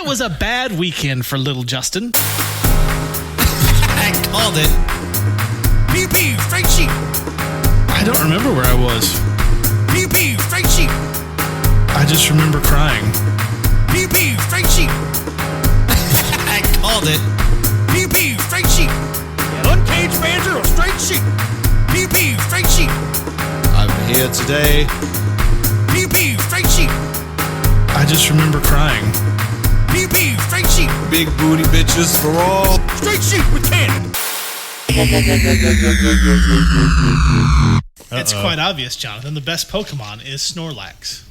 It was a bad weekend for little Justin. I called it. Pew pew, straight sheep. I don't remember where I was. Pew pew, straight sheep. I just remember crying. Pew pew, straight sheep. I called it. Pew pew, straight sheep. Uncaged banter of straight sheep. Pew pew, straight sheep. I'm here today. Pew pew, straight sheep. I just remember crying. Pew pew, straight sheep. Big booty bitches for all. Straight sheep with cannon. It's quite obvious, Jonathan. The best Pokemon is Snorlax.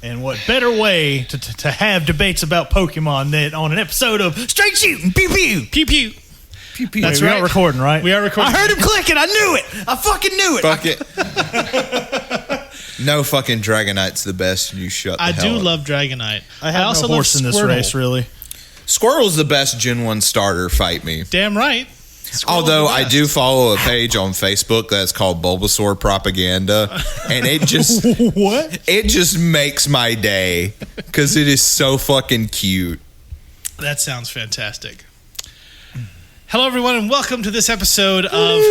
And what better way to have debates about Pokemon than on an episode of Straight Shooting, Pew Pew. Pew pew. Pew Pew. That's We right. are recording, right? We are recording. I heard him clicking. I knew it. I fucking knew it. Fuck it. No fucking Dragonite's the best. You shut the I hell do up. love Dragonite. I have also no horse love in this Squirtle. race, really. Squirtle's the best Gen 1 starter. Fight me. Damn right. Squirtle's Although the I best. do follow a page on Facebook that's called Bulbasaur Propaganda, and it just What? it just makes my day because it is so fucking cute. That sounds fantastic. Hello, everyone, and welcome to this episode of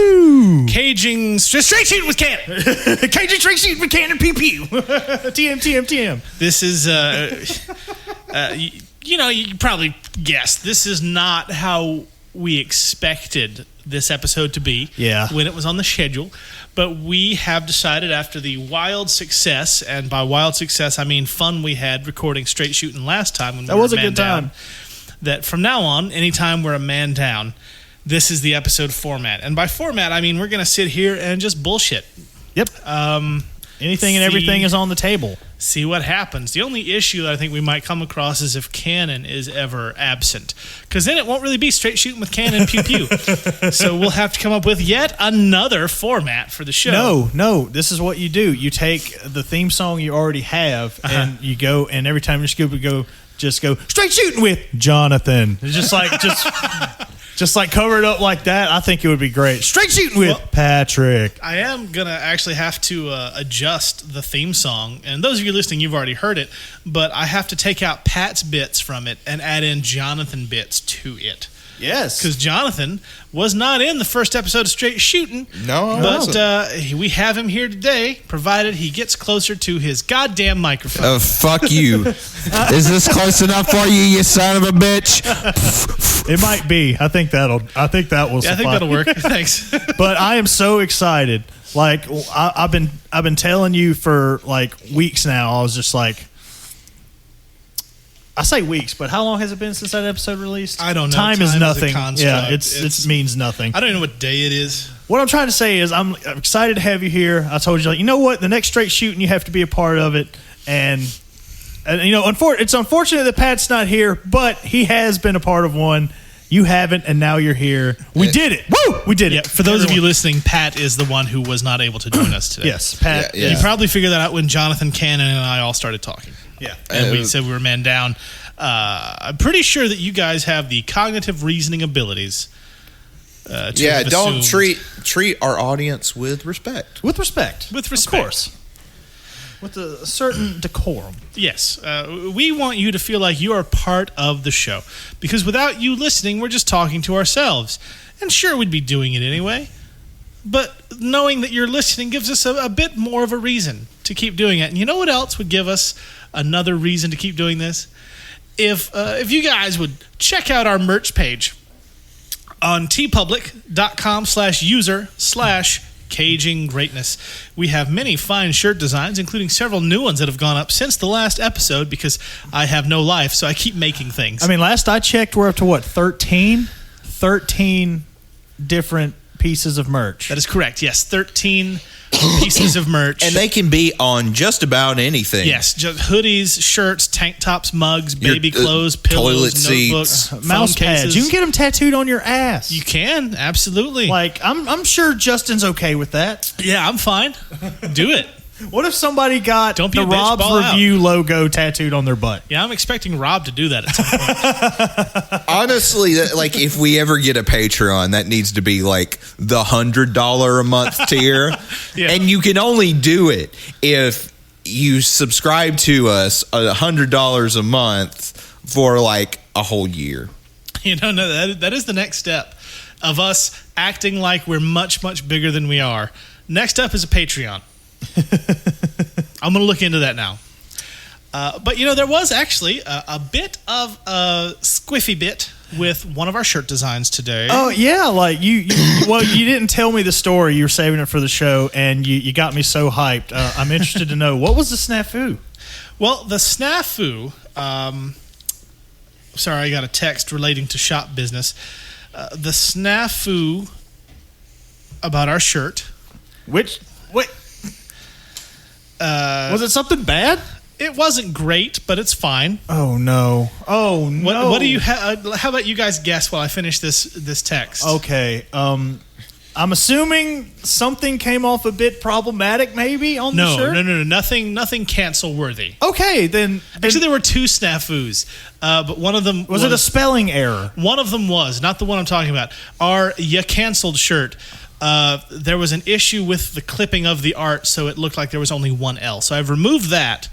Caging Straight Shooting with Cannon. Caging Straight Shooting with Cannon, Pew Pew. TM. This is, you probably guessed, this is not how we expected this episode to be when it was on the schedule. But we have decided after the wild success, and by wild success, I mean fun we had recording Straight Shooting last time. When That we were was a man good down, time. that from now on, anytime we're a man down, this is the episode format. And by format, I mean we're going to sit here and just bullshit. Yep. Anything and everything is on the table. See what happens. The only issue that I think we might come across is if Cannon is ever absent. Because then it won't really be Straight Shooting with Cannon, Pew Pew. So we'll have to come up with yet another format for the show. No. This is what you do. You take the theme song you already have, and you go, and every time you're scooping, just go Straight Shooting with Jonathan. It's just like just like cover it up like that. I think it would be great. Straight Shooting with Patrick. I am going to actually have to adjust the theme song. And those of you listening, you've already heard it. But I have to take out Pat's bits from it and add in Jonathan bits to it. Yes. Because Jonathan was not in the first episode of Straight Shooting. No, But we have him here today, provided he gets closer to his goddamn microphone. fuck you. Is this close enough for you, you son of a bitch? It might be. I think that will Yeah, I think that'll work. Thanks. But I am so excited. Like I've been telling you for like weeks now. I was just like, I say weeks, but how long has it been since that episode released? I don't know. Time is Time is a nothing. construct. Yeah, it means nothing. I don't even know what day it is. What I'm trying to say is I'm excited to have you here. I told you, like, you know what? The next Straight Shooting, you have to be a part of it. And you know, it's unfortunate that Pat's not here, but he has been a part of one. You haven't, and now you're here. We did it. Woo! We did it. For those of you listening, Pat is the one who was not able to join us today. Yes, Pat. Yeah. You probably figured that out when Jonathan Cannon and I all started talking. Yeah. And we said we were man down. I'm pretty sure that you guys have the cognitive reasoning abilities. Don't treat our audience with respect. With respect. With respect. Of course. With a certain decorum. Yes. We want you to feel like you are part of the show. Because without you listening, we're just talking to ourselves. And sure, we'd be doing it anyway. But knowing that you're listening gives us a bit more of a reason to keep doing it. And you know what else would give us another reason to keep doing this? If you guys would check out our merch page on tpublic.com/user/caging greatness. We have many fine shirt designs, including several new ones that have gone up since the last episode because I have no life, so I keep making things. I mean, last I checked, we're up to what, 13? 13 different pieces of merch. That is correct. Yes, 13 pieces of merch. And they can be on just about anything. Yes, just hoodies, shirts, tank tops, mugs, baby clothes, pillows, toilet notebooks, seats, Mouse phone pads. cases. You can get them tattooed on your ass. You can, absolutely. Like, I'm sure Justin's okay with that. Yeah, I'm fine. Do it. What if somebody got Don't be the a bitch, Rob's ball out. Review logo tattooed on their butt? Yeah, I'm expecting Rob to do that at some point. Honestly, like if we ever get a Patreon, that needs to be like the $100 a month tier. Yeah. And you can only do it if you subscribe to us $100 a month for like a whole year. No, that is the next step of us acting like we're much, much bigger than we are. Next up is a Patreon. I'm going to look into that now. But, there was actually a bit of a squiffy bit with one of our shirt designs today. Oh, yeah. Like, you didn't tell me the story. You were saving it for the show, and you got me so hyped. I'm interested to know, what was the snafu? Well, the snafu... sorry, I got a text relating to shop business. The snafu about our shirt. Wait. Was it something bad? It wasn't great, but it's fine. Oh no! What do you have? How about you guys guess while I finish this text? Okay. I'm assuming something came off a bit problematic, maybe on the shirt. No. Nothing cancel worthy. Okay, then actually there were two snafus, but one of them was it a spelling error? One of them was not the one I'm talking about. Our "ya canceled" shirt. There was an issue with the clipping of the art, so it looked like there was only one L. So I've removed that.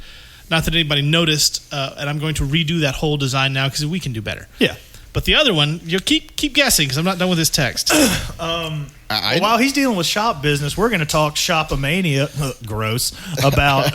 Not that anybody noticed, and I'm going to redo that whole design now because we can do better. Yeah. But the other one, you keep guessing because I'm not done with this text. While he's dealing with shop business, we're going to talk Shopomania. Gross. About.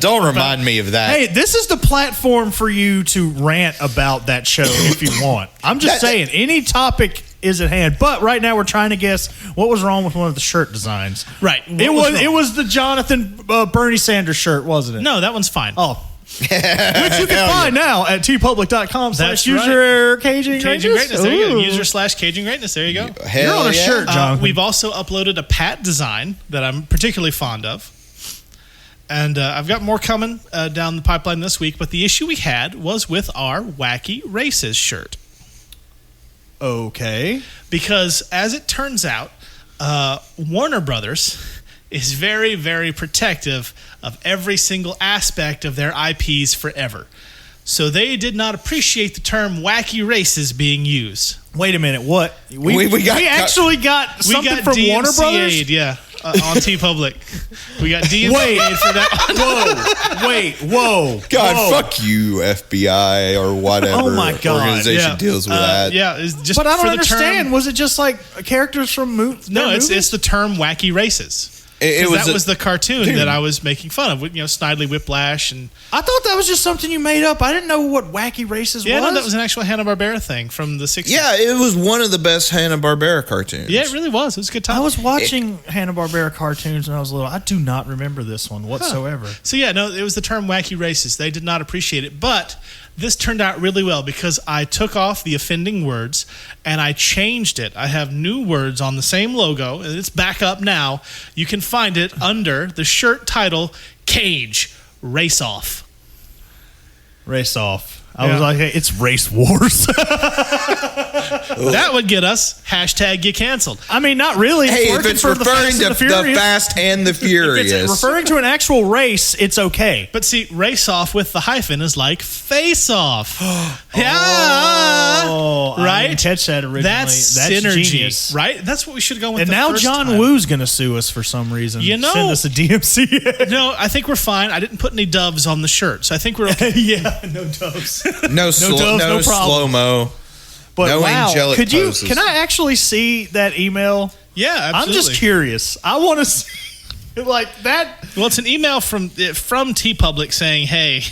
Don't remind me of that. Hey, this is the platform for you to rant about that show if you want. I'm just saying, any topic is at hand. But right now we're trying to guess what was wrong with one of the shirt designs. Right. It was the Jonathan Bernie Sanders shirt, wasn't it? No, that one's fine. Oh. Which you can find now at tpublic.com/user Caging Greatness. There you go. User/Caging Greatness. There you go. You're on a shirt, Jonathan. We've also uploaded a Pat design that I'm particularly fond of. And I've got more coming down the pipeline this week. But the issue we had was with our Wacky Races shirt. Okay. Because as it turns out, Warner Brothers is very, very protective of every single aspect of their IPs forever. So they did not appreciate the term Wacky Races being used. Wait a minute, what? We actually got something from DMCA'd, Warner Brothers? Yeah, on TeePublic. We got DMCA'd for that. Whoa. God, whoa. fuck you, FBI or whatever organization deals with that. Yeah, it's just but I don't for understand. The term, was it just like characters from movies? No, it's the term Wacky Races. That was the cartoon that I was making fun of, with Snidely Whiplash, and I thought that was just something you made up. I didn't know what Wacky Races was. Yeah, no, that was an actual Hanna-Barbera thing from the 60s. Yeah, it was one of the best Hanna-Barbera cartoons. Yeah, it really was. It was a good time. I was watching Hanna-Barbera cartoons when I was little. I do not remember this one whatsoever. Huh. So yeah, no, it was the term Wacky Races. They did not appreciate it, but this turned out really well because I took off the offending words and I changed it. I have new words on the same logo, and it's back up now. You can find it under the shirt title, Cage Race Off. Race Off. I was like, hey, it's Race Wars. That would get us #get canceled. I mean, not really. Hey, if it's referring to the Fast and the Furious. If it's referring to an actual race, it's okay. But see, Race Off with the hyphen is like Face Off. Yeah. Oh, right? I didn't catch that originally. That's synergy, genius. right? That's what we should have gone with. And the now first John time. Woo's going to sue us for some reason. Send us a DMCA. No, I think we're fine. I didn't put any doves on the shirt, so I think we're okay. Yeah, no doves. No slow-mo. But no wow, angelic poses. Can I actually see that email? Yeah, absolutely. I'm just curious. I want to see like that. Well, it's an email from TeePublic saying, "Hey,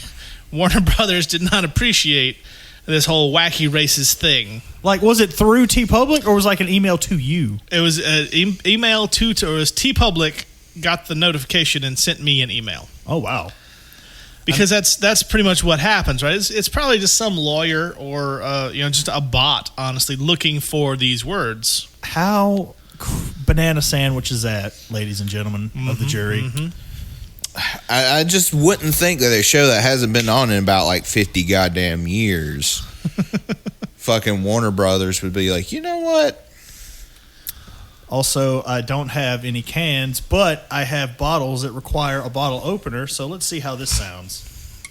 Warner Brothers did not appreciate this whole Wacky Races thing." Like, was it through TeePublic or was it like an email to you? It was an email or it was TeePublic got the notification and sent me an email. Oh wow. Because that's pretty much what happens, right? It's probably just some lawyer or just a bot, honestly, looking for these words. How banana sandwich is that, ladies and gentlemen of the jury? Mm-hmm. I just wouldn't think that a show that hasn't been on in about like 50 goddamn years, fucking Warner Brothers would be like, you know what? Also, I don't have any cans, but I have bottles that require a bottle opener, so let's see how this sounds.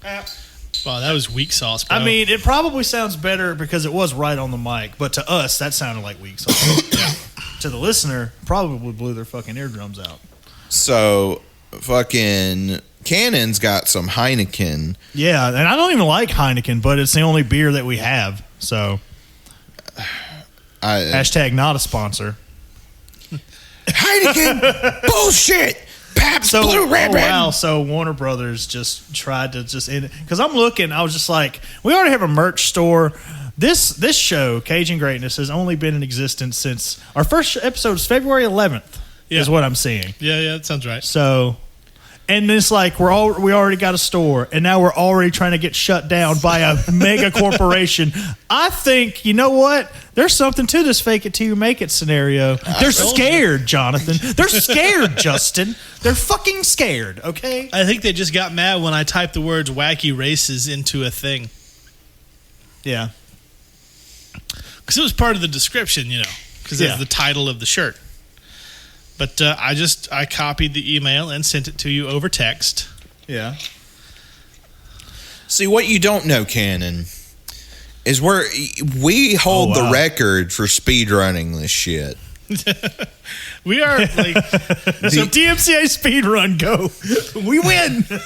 Wow, that was weak sauce, bro. I mean, it probably sounds better because it was right on the mic, but to us, that sounded like weak sauce. Yeah. to the listener, probably blew their fucking eardrums out. So, fucking Cannon's got some Heineken. Yeah, and I don't even like Heineken, but it's the only beer that we have. So, hashtag not a sponsor. Heineken bullshit. Pabst Blue Ribbon. Wow. So Warner Brothers just tried to just end it. Because I'm looking, I was just like, we already have a merch store. This show, Cajun Greatness, has only been in existence since our first episode is February 11th. Is what I'm seeing. Yeah, that sounds right. So, and it's like we already got a store, and now we're already trying to get shut down by a mega corporation. I think, you know what? There's something to this fake it till you make it scenario. They're scared, Jonathan. They're scared, Justin. They're fucking scared, okay? I think they just got mad when I typed the words wacky races into a thing. Yeah. Because it was part of the description, because it's the title of the shirt. But I copied the email and sent it to you over text. Yeah. See, what you don't know, Cannon, is we hold the record for speed running this shit. We are like so DMCA speed run, go. We win. All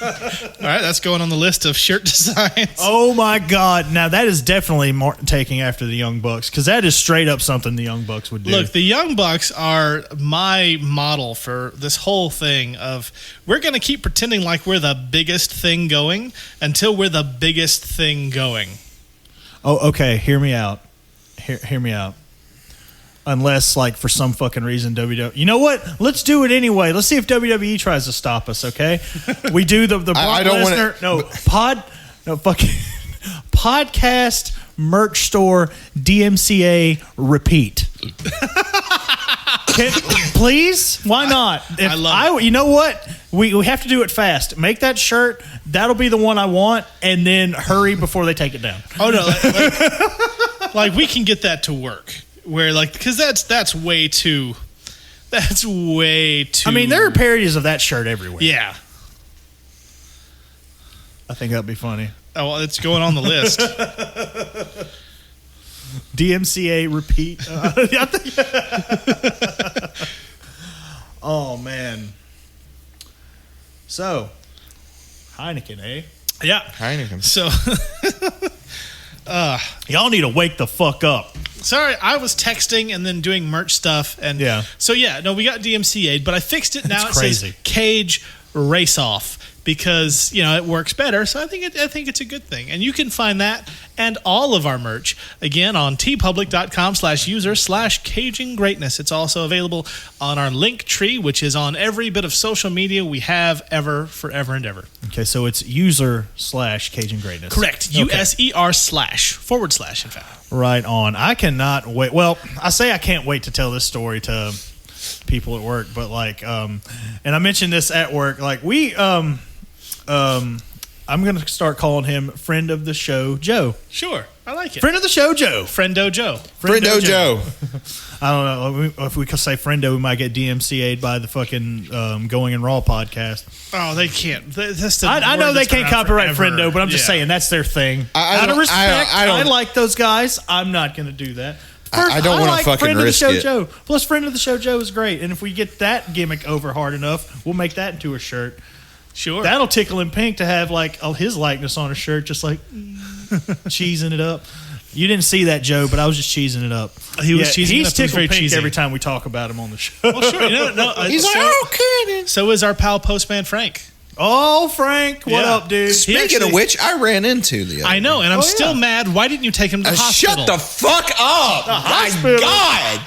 right, that's going on the list of shirt designs. Oh my God. Now that is definitely more taking after the Young Bucks, because that is straight up something the Young Bucks would do. Look, the Young Bucks are my model for this whole thing of we're going to keep pretending like we're the biggest thing going until we're the biggest thing going. Oh, okay. Hear me out. Hear me out. Unless, like, for some fucking reason, WWE... You know what? Let's do it anyway. Let's see if WWE tries to stop us, okay? We do the Brock I don't Lesnar... fucking... podcast, merch store, DMCA, repeat. Please? Why not? I love it. You know what? We have to do it fast. Make that shirt. That'll be the one I want, and then hurry before they take it down. Oh, no. Like we can get that to work. Where because that's way too. That's way too. I mean, there are parodies of that shirt everywhere. Yeah, I think that'd be funny. Oh, well, it's going on the list. DMCA repeat. Oh man. So, Heineken, eh? Yeah, Heineken. So, y'all need to wake the fuck up. Sorry, I was texting and then doing merch stuff, and so we got DMCA'd, but I fixed it now. It says Cage Race Off because it works better. So I think it's a good thing, and you can find that and all of our merch again on tpublic.com/user/Caging Greatness. It's also available on our link tree, which is on every bit of social media we have ever, forever and ever. Okay, so it's user/Caging Greatness. Correct. Okay. USER// in fact. Right on. I cannot wait. Well, I say I can't wait to tell this story to people at work, but and I mentioned this at work. Like I'm going to start calling him friend of the show, Joe. Sure. I like it. Friend of the show, Joe. Friendo Joe. Friendo Joe. I don't know. If we could say friendo, we might get DMCA'd by the fucking Going in Raw podcast. Oh, they can't. I know they can't copyright friendo, but I'm just saying that's their thing. Out of respect, I like those guys. I'm not going to do that. I don't want to fucking risk it. Joe. Plus, friend of the show Joe is great, and if we get that gimmick over hard enough, we'll make that into a shirt. Sure, that'll tickle him pink to have his likeness on a shirt, just like cheesing it up. You didn't see that, Joe, but I was just cheesing it up. He was cheesing it up. He's tickled pink every time we talk about him on the show. Well, sure. He's kidding. So is our pal Postman Frank. Oh, Frank, what up, dude? Speaking of which, I ran into the other I know, and I'm still mad. Why didn't you take him to the hospital? Shut the fuck up! My God!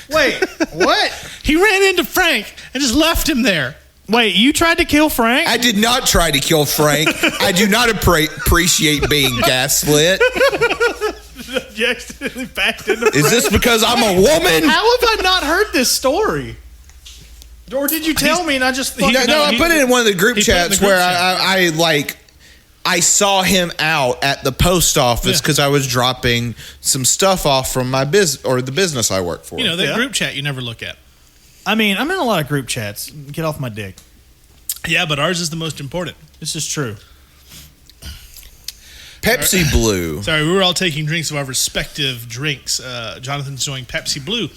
Wait, what? He ran into Frank and just left him there. Wait, you tried to kill Frank? I did not try to kill Frank. I do not appreciate being gaslit. You accidentally backed into Frank. Is this because I'm a woman? How have I not heard this story? Or did you tell me and I just fucking... No, I put it in one of the group chats where I saw him out at the post office because I was dropping some stuff off from my the business I work for. That group chat you never look at. I mean, I'm in a lot of group chats. Get off my dick. Yeah, but ours is the most important. This is true. Pepsi Blue. Sorry, we were all taking drinks of our respective drinks. Jonathan's doing Pepsi Blue.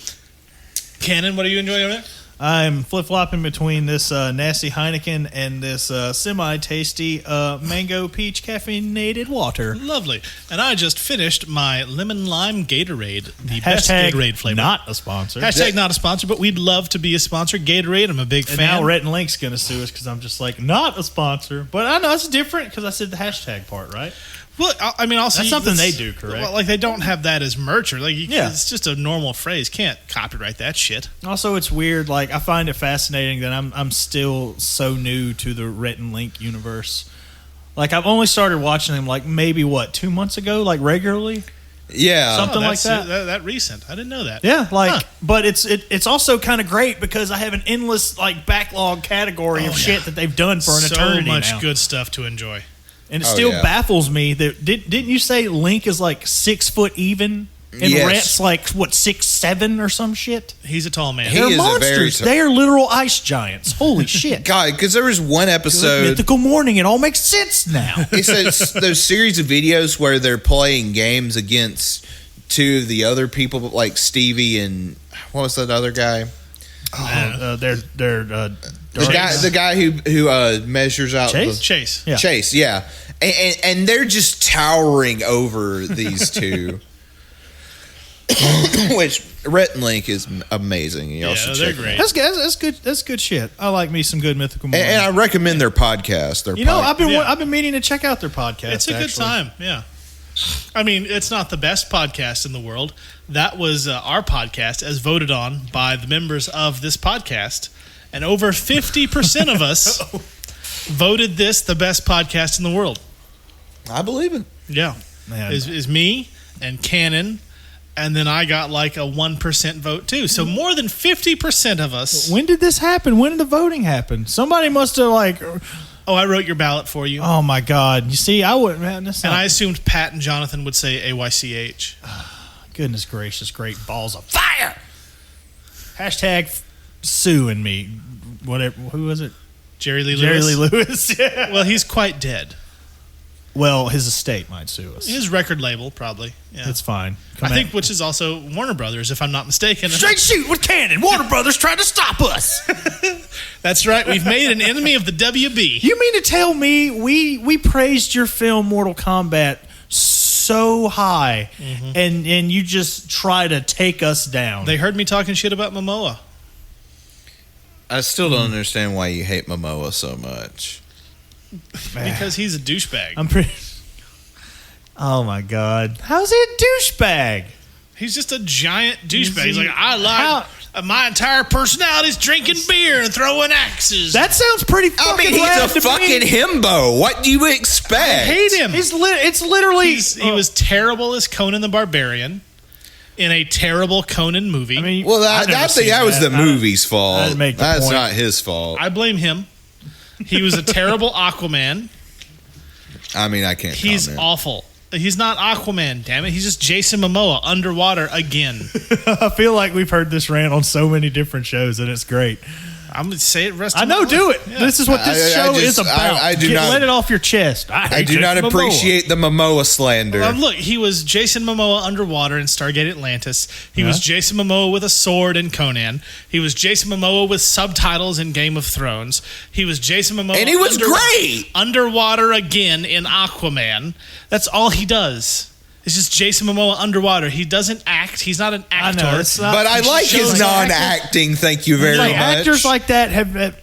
Cannon, what are you enjoying over there? I'm flip-flopping between this nasty Heineken and this semi-tasty mango peach caffeinated water. Lovely. And I just finished my lemon lime Gatorade, the best Hashtag Gatorade flavor. not a sponsor. Hashtag not a sponsor, but we'd love to be a sponsor. Gatorade, I'm a big And fan. now Rhett and Link's going to sue us because I'm just like, not a sponsor. But I know it's different because I said the hashtag part, right? Well, I mean, also That's something they do, correct? Well, like they don't have that as merch, or like Yeah. it's just a normal phrase. Can't copyright that shit. Also, it's weird. Like, I find it fascinating that I'm still so new to the Rhett and Link universe. Like, I've only started watching them, like, maybe, 2 months ago, like, regularly? Yeah. Something like that's that. That recent. I didn't know that. Yeah, like, Huh. but it's also kind of great because I have an endless, like, backlog category of shit that they've done for an so eternity much now. good stuff to enjoy. And it Oh, still yeah. baffles me that didn't you say Link is like 6 foot even and Yes. Rhett's like 6'7" or some shit? He's a tall man. He They're is a very monsters. tall- They are literal ice giants. Holy shit! God, because there was one episode. Mythical morning. It all makes sense now. It's those series of videos where they're playing games against two of the other people, like Stevie and what was that other guy? The guy who measures out Chase? Chase. Yeah. Chase, yeah, and they're just towering over these two. Which Rhett and Link is amazing. Y'all Yeah, should they're check it great. out. That's good. That's good. That's good shit. I like me some good mythical morning. And I recommend their podcast. you know, I've Yeah. been meaning to check out their podcast. It's a good actually. time. Yeah. I mean, it's not the best podcast in the world. That was our podcast as voted on by the members of this podcast. And over 50% of us voted this the best podcast in the world. I believe it. Yeah. Man. Is me and Cannon. And then I got like a 1% vote too. So more than 50% of us. When did this happen? When did the voting happen? Somebody must have like. Oh, I wrote your ballot for you. Oh my God! You see, I wouldn't. Man, that's And not, I assumed Pat and Jonathan would say AYCH. goodness gracious, great balls of fire! Hashtag suing me. Whatever. Who was it? Jerry Lee Jerry Lewis. Lee Lewis. Yeah. Well, he's quite dead. Well, his estate might sue us. His record label, probably. Yeah. It's fine. I think, which is also Warner Brothers, if I'm not mistaken. Straight shoot with cannon. Warner Brothers tried to stop us. That's right. We've made an enemy of the WB. You mean to tell me we praised your film Mortal Kombat so high, and you just try to take us down? They heard me talking shit about Momoa. I still don't understand why you hate Momoa so much. Because he's a douchebag. I'm pretty. Oh my God! How's he a douchebag? He's just a giant douchebag. Is He's he- like, I like my entire personality's drinking beer and throwing axes. That sounds pretty fucking I mean, he's rad a to fucking me. himbo. What do you expect? I hate him. It's literally. He was terrible as Conan the Barbarian in a terrible Conan movie. I mean, Well, I've I never think seen that was the I don't- movie's fault. I didn't make the That's point. not his fault. I blame him. He was a terrible Aquaman. I mean, I can't He's comment. awful. He's not Aquaman, damn it. He's just Jason Momoa underwater again. I feel like we've heard this rant on so many different shows, and it's great. I'm going to say it rest I of know, my life. do it. Yeah. This is what this I show just- is about. I do not- let it off your chest. I do not appreciate the Momoa slander. Look, he was Jason Momoa underwater in Stargate Atlantis. He was Jason Momoa with a sword in Conan. He was Jason Momoa with subtitles in Game of Thrones. He was Jason Momoa. And he was great. Underwater again in Aquaman. That's all he does. It's just Jason Momoa underwater. He doesn't act. He's not an actor. know, it's not- But I like shows his like non-acting. Thank you very Like much. actors like that have.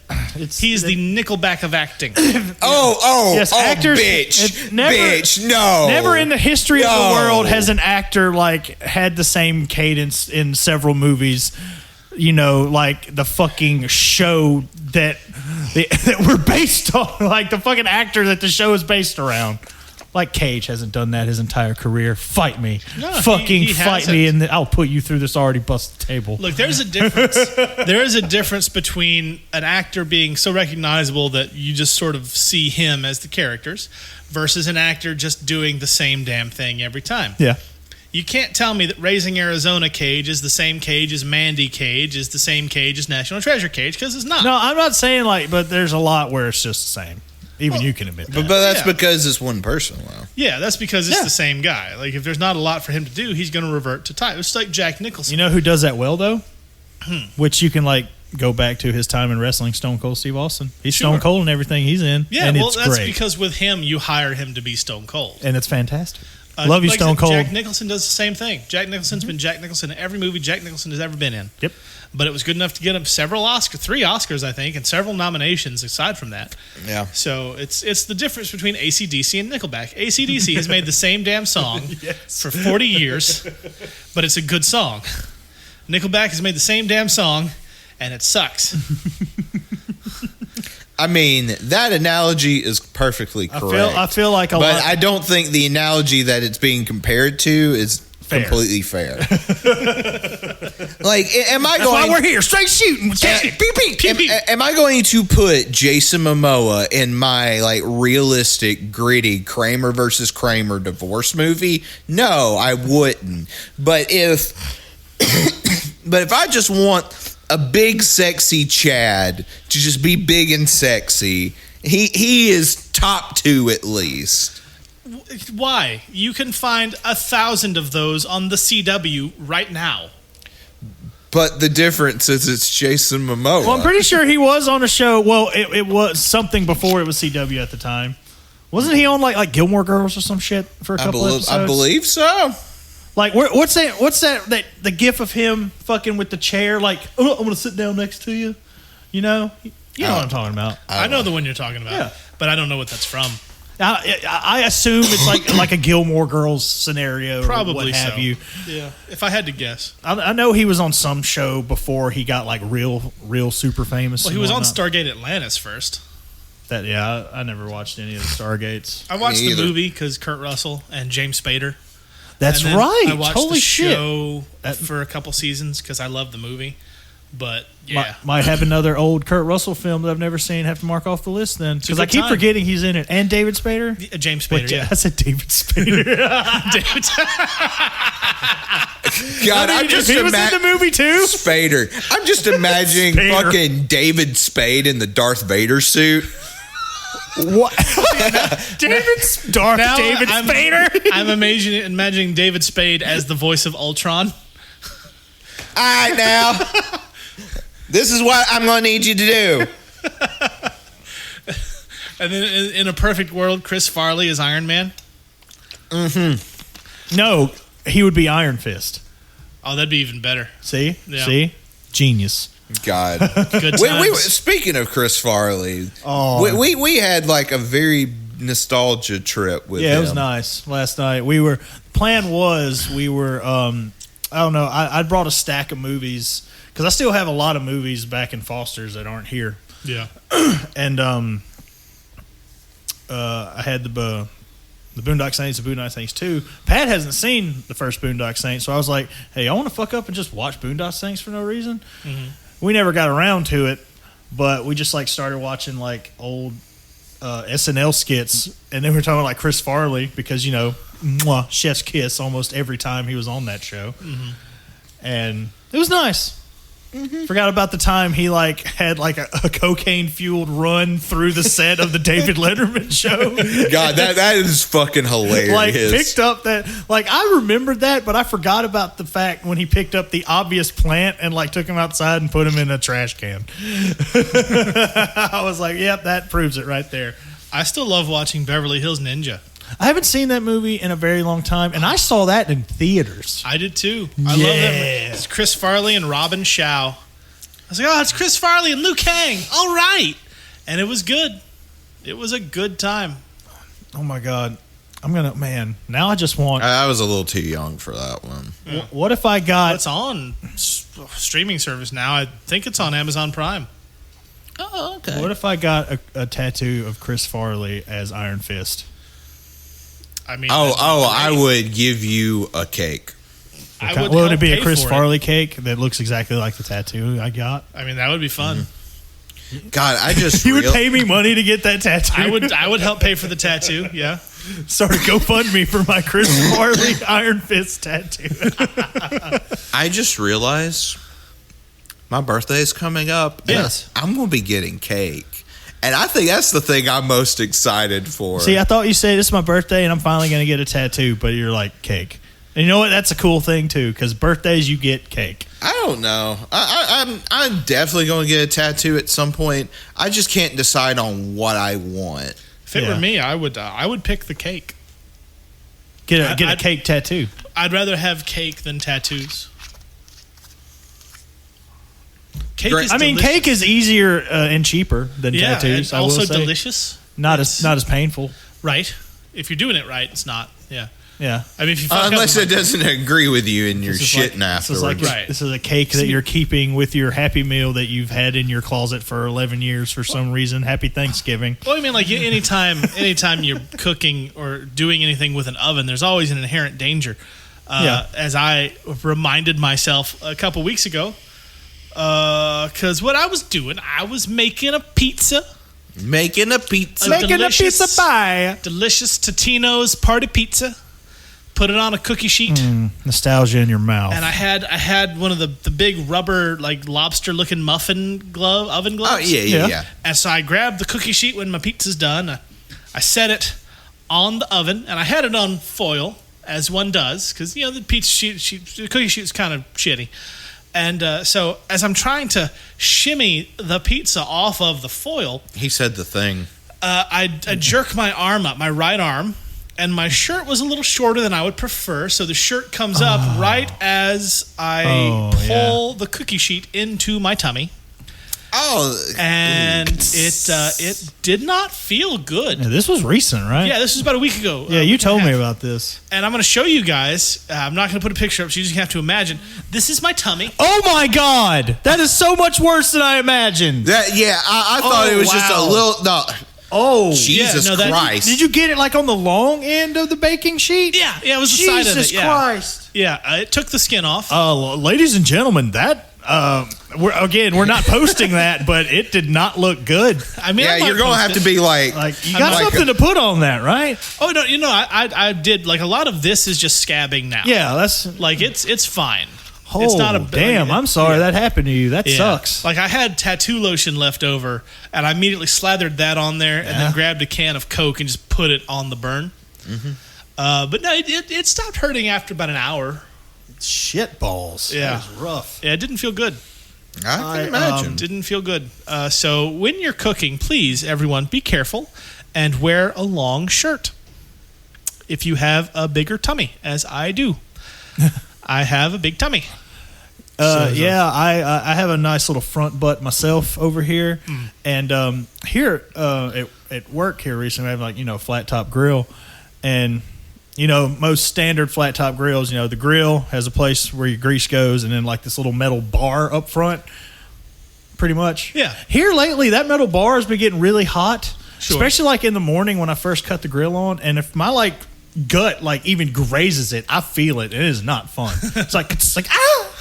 He is the Nickelback of acting. Yes, actors- bitch, it's never- bitch, no. Never in the history of No. the world has an actor like had the same cadence in several movies. You know, like the fucking show that we're based on, like the fucking actor that the show is based around. Like Cage hasn't done that his entire career. Fight me, No, fucking he fight me, and I'll put you through this already busted table. Look, there's a difference. There is a difference between an actor being so recognizable that you just sort of see him as the characters versus an actor just doing the same damn thing every time. Yeah. You can't tell me that Raising Arizona Cage is the same Cage as Mandy Cage, is the same Cage as National Treasure Cage, because it's not. No, I'm not saying like, but there's a lot where it's just the same. Even you can admit that. But that's Yeah. because it's one person. Well, Yeah, that's because it's Yeah. the same guy. Like, if there's not a lot for him to do, he's going to revert to type. It's like Jack Nicholson. You know who does that well though? which you can like go back to his time in wrestling. Stone Cold Steve Austin. He's Sure. Stone Cold in everything he's in. Yeah, and well, it's that's great. because with him, you hire him to be Stone Cold. And it's fantastic. Love you, Like Stone Cold. Jack Nicholson does the same thing. Jack Nicholson's been Jack Nicholson in every movie Jack Nicholson has ever been in. Yep. But it was good enough to get him three Oscars, I think, and several nominations aside from that. Yeah. So it's the difference between AC/DC and Nickelback. AC/DC has made the same damn song for 40 years, but it's a good song. Nickelback has made the same damn song, and it sucks. I mean, that analogy is perfecally correct. I feel like but I don't think the analogy that it's being compared to is completely fair. Like, am I That's going? why we're here, straight shooting. Am I going to put Jason Momoa in my like realistic, gritty Kramer versus Kramer divorce movie? No, I wouldn't. But if I just want a big, sexy Chad to just be big and sexy, he is top 2 at least. Why? You can find 1,000 of those on the CW right now. But the difference is it's Jason Momoa. Well, I'm pretty sure he was on a show. Well, it was something before it was CW at the time. Wasn't he on like Gilmore Girls or some shit for a couple episodes? I believe so. Like, what's that the gif of him fucking with the chair? Like, oh, I'm gonna sit down next to you. You know what I'm talking about. I know the one you're talking about, Yeah. but I don't know what that's from. I assume it's like a Gilmore Girls scenario, Probably or what have so. you. Yeah, if I had to guess. I know he was on some show before he got like real super famous. Well, he and was on whatnot. Stargate Atlantis first. I never watched any of the Stargates. I watched Me the either. movie because Kurt Russell and James Spader. That's And then right. I watched Holy the shit! show for a couple seasons because I love the movie. But yeah, Might have another old Kurt Russell film that I've never seen. Have to mark off the list then because I good keep time. forgetting he's in it. And David Spader. James Spader. Wait, Yeah, I said David Spader. David. God, I I'm mean, just he was in the movie too. Spader. I'm just imagining Spader. fucking David Spade in the Darth Vader suit. What? David Now Spader. I'm imagining David Spade as the voice of Ultron. All right, now. This is what I'm going to need you to do. And then in a perfect world, Chris Farley is Iron Man. No, he would be Iron Fist. Oh, that'd be even better. See? Yeah. See? Genius. God. Good times. Speaking of Chris Farley, Oh. we had like a very nostalgia trip with him. Yeah, it was nice. Last night we were I don't know, I brought a stack of movies because I still have a lot of movies back in Foster's that aren't here. Yeah. And I had the Boondock Saints and Boondock Saints 2. Pat hasn't seen the first Boondock Saints, so I was like, hey, I want to fuck up and just watch Boondock Saints for no reason. Mm-hmm. We never got around to it, but we just like started watching like old SNL skits, and then we were talking about like Chris Farley because, you know, mwah, chef's kiss almost every time he was on that show. Mm-hmm. And it was nice. Forgot about the time he like had like a cocaine fueled run through the set of the David Letterman show. God, that is fucking hilarious. Like picked up that, like I remembered that, but I forgot about the fact when he picked up the obvious plant and like took him outside and put him in a trash can. I was like, yep, that proves it right there. I still love watching Beverly Hills Ninja. I haven't seen that movie in a very long time, and I saw that in theaters. I did too. I love that. It's Chris Farley and Robin Shaw. I was like, oh, it's Chris Farley and Liu Kang. All right. And it was good. It was a good time. Oh my God. Now I just want. I was a little too young for that one. Yeah. What if I got. It's on streaming service now. I think it's on Amazon Prime. Oh, okay. What if I got a tattoo of Chris Farley as Iron Fist? I mean, I would give you a cake. Would it be a help Chris pay for Farley cake that looks exactly like the tattoo I got? I mean, that would be fun. God, I just You would pay me money to get that tattoo? I would help pay for the tattoo. Yeah. Start a GoFundMe for my Chris Farley Iron Fist tattoo. I just realized my birthday is coming up. Yes. And I'm going to be getting cake. And I think that's the thing I'm most excited for. See, I thought you said this is my birthday and I'm finally going to get a tattoo, but you're like, cake. And you know what? That's a cool thing too, because birthdays you get cake. I don't know. I'm definitely going to get a tattoo at some point. I just can't decide on what I want. If it were me, I would pick the cake. Get a cake tattoo. I'd rather have cake than tattoos. Cake is delicious. Cake is easier and cheaper than tattoos. And also delicious. Not as painful. Right. If you're doing it right, it's not. Yeah. Yeah. I mean, if you fuck unless up, it doesn't agree with you and you're shitting afterwards. This is a cake that you're keeping with your Happy Meal that you've had in your closet for 11 years for some reason. Happy Thanksgiving. Well, I mean, like anytime you're cooking or doing anything with an oven, there's always an inherent danger. As I reminded myself a couple weeks ago, because what I was doing, I was making a pizza. Making a pizza pie. Delicious Totino's party pizza. Put it on a cookie sheet. Nostalgia in your mouth. And I had one of the big rubber, like lobster looking oven gloves. Oh yeah. And so I grabbed the cookie sheet when my pizza's done. I set it on the oven, and I had it on foil, as one does, because the the cookie sheet is kind of shitty. And so as I'm trying to shimmy the pizza off of the foil, he said the thing. I jerk my arm up, my right arm, and my shirt was a little shorter than I would prefer, so the shirt comes up right as I pull the cookie sheet into my tummy. And it did not feel good. Yeah, this was recent, right? Yeah, this was about a week ago. Yeah, you told me about this. And I'm going to show you guys. I'm not going to put a picture up, so you just have to imagine. This is my tummy. Oh, my God. That is so much worse than I imagined. I thought it was just a little... No. Oh, Jesus Christ. Did you get it like on the long end of the baking sheet? Yeah, it was the side of it. Jesus Christ. Yeah, it took the skin off. Ladies and gentlemen, that... we're not posting that, but it did not look good. I mean, you're going to have to be like you got something to put on that, right? Oh no, I did like a lot of this is just scabbing now. Yeah, that's like it's fine. Oh, it's not a damn! I'm sorry that happened to you. That sucks. Like I had tattoo lotion left over, and I immediately slathered that on there, and then grabbed a can of Coke and just put it on the burn. Mm-hmm. But no, it stopped hurting after about an hour. Shit balls. Yeah, that was rough. Yeah, it didn't feel good. I can imagine. Didn't feel good. So when you're cooking, please, everyone, be careful and wear a long shirt. If you have a bigger tummy, as I do. I have a big tummy. I have a nice little front butt myself over here. And here at work here recently, I have a flat top grill. And... most standard flat top grills, the grill has a place where your grease goes and then like this little metal bar up front, pretty much. Yeah. Here lately, that metal bar has been getting really hot, sure. Especially like in the morning when I first cut the grill on. And if my gut even grazes it, I feel it. It is not fun. It's like ah!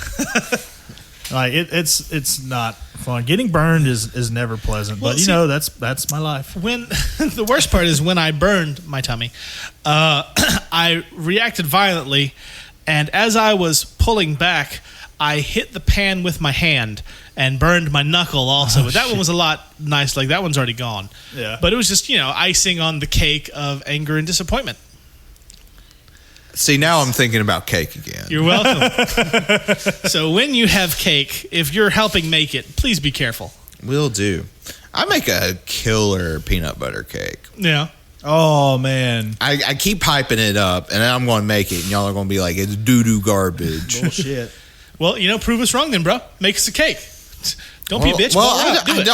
It's not fun. Getting burned is never pleasant, but that's my life. When the worst part is when I burned my tummy, I reacted violently, and as I was pulling back, I hit the pan with my hand and burned my knuckle also. But that one was a lot nice. Like that one's already gone. Yeah. But it was just icing on the cake of anger and disappointment. See, now I'm thinking about cake again. You're welcome. So when you have cake, if you're helping make it, please be careful. Will do. I make a killer peanut butter cake. Yeah. Oh, man. I keep hyping it up, and then I'm going to make it, and y'all are going to be like, it's doo-doo garbage. Bullshit. Well, prove us wrong then, bro. Make us a cake. Don't be a bitch. Well,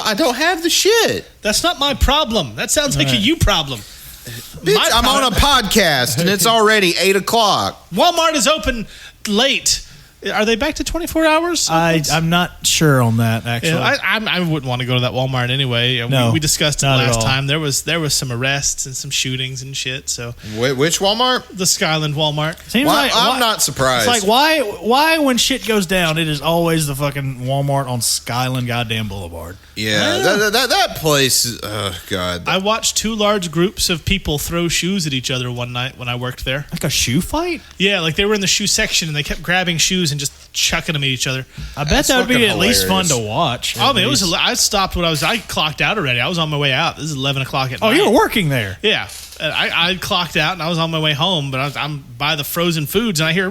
I don't have the shit. That's not my problem. That sounds like a you problem. Bitch, I'm on a podcast, and it's already 8 o'clock. Walmart is open late. Are they back to 24 hours? I'm not sure on that, actually. Yeah, I wouldn't want to go to that Walmart anyway. No, we discussed it last time. There was some arrests and some shootings and shit. So which Walmart? The Skyland Walmart. I'm not surprised. It's like why when shit goes down, it is always the fucking Walmart on Skyland goddamn Boulevard. Yeah, that place. Oh God! I watched 2 large groups of people throw shoes at each other one night when I worked there. Like a shoe fight? Yeah, like they were in the shoe section and they kept grabbing shoes and just chucking them at each other. I bet that would be at least fun to watch. I mean, it was. I stopped when I clocked out already. I was on my way out. This is 11 o'clock at night. Oh, you were working there? Yeah. And I clocked out and I was on my way home, but I'm by the frozen foods and I hear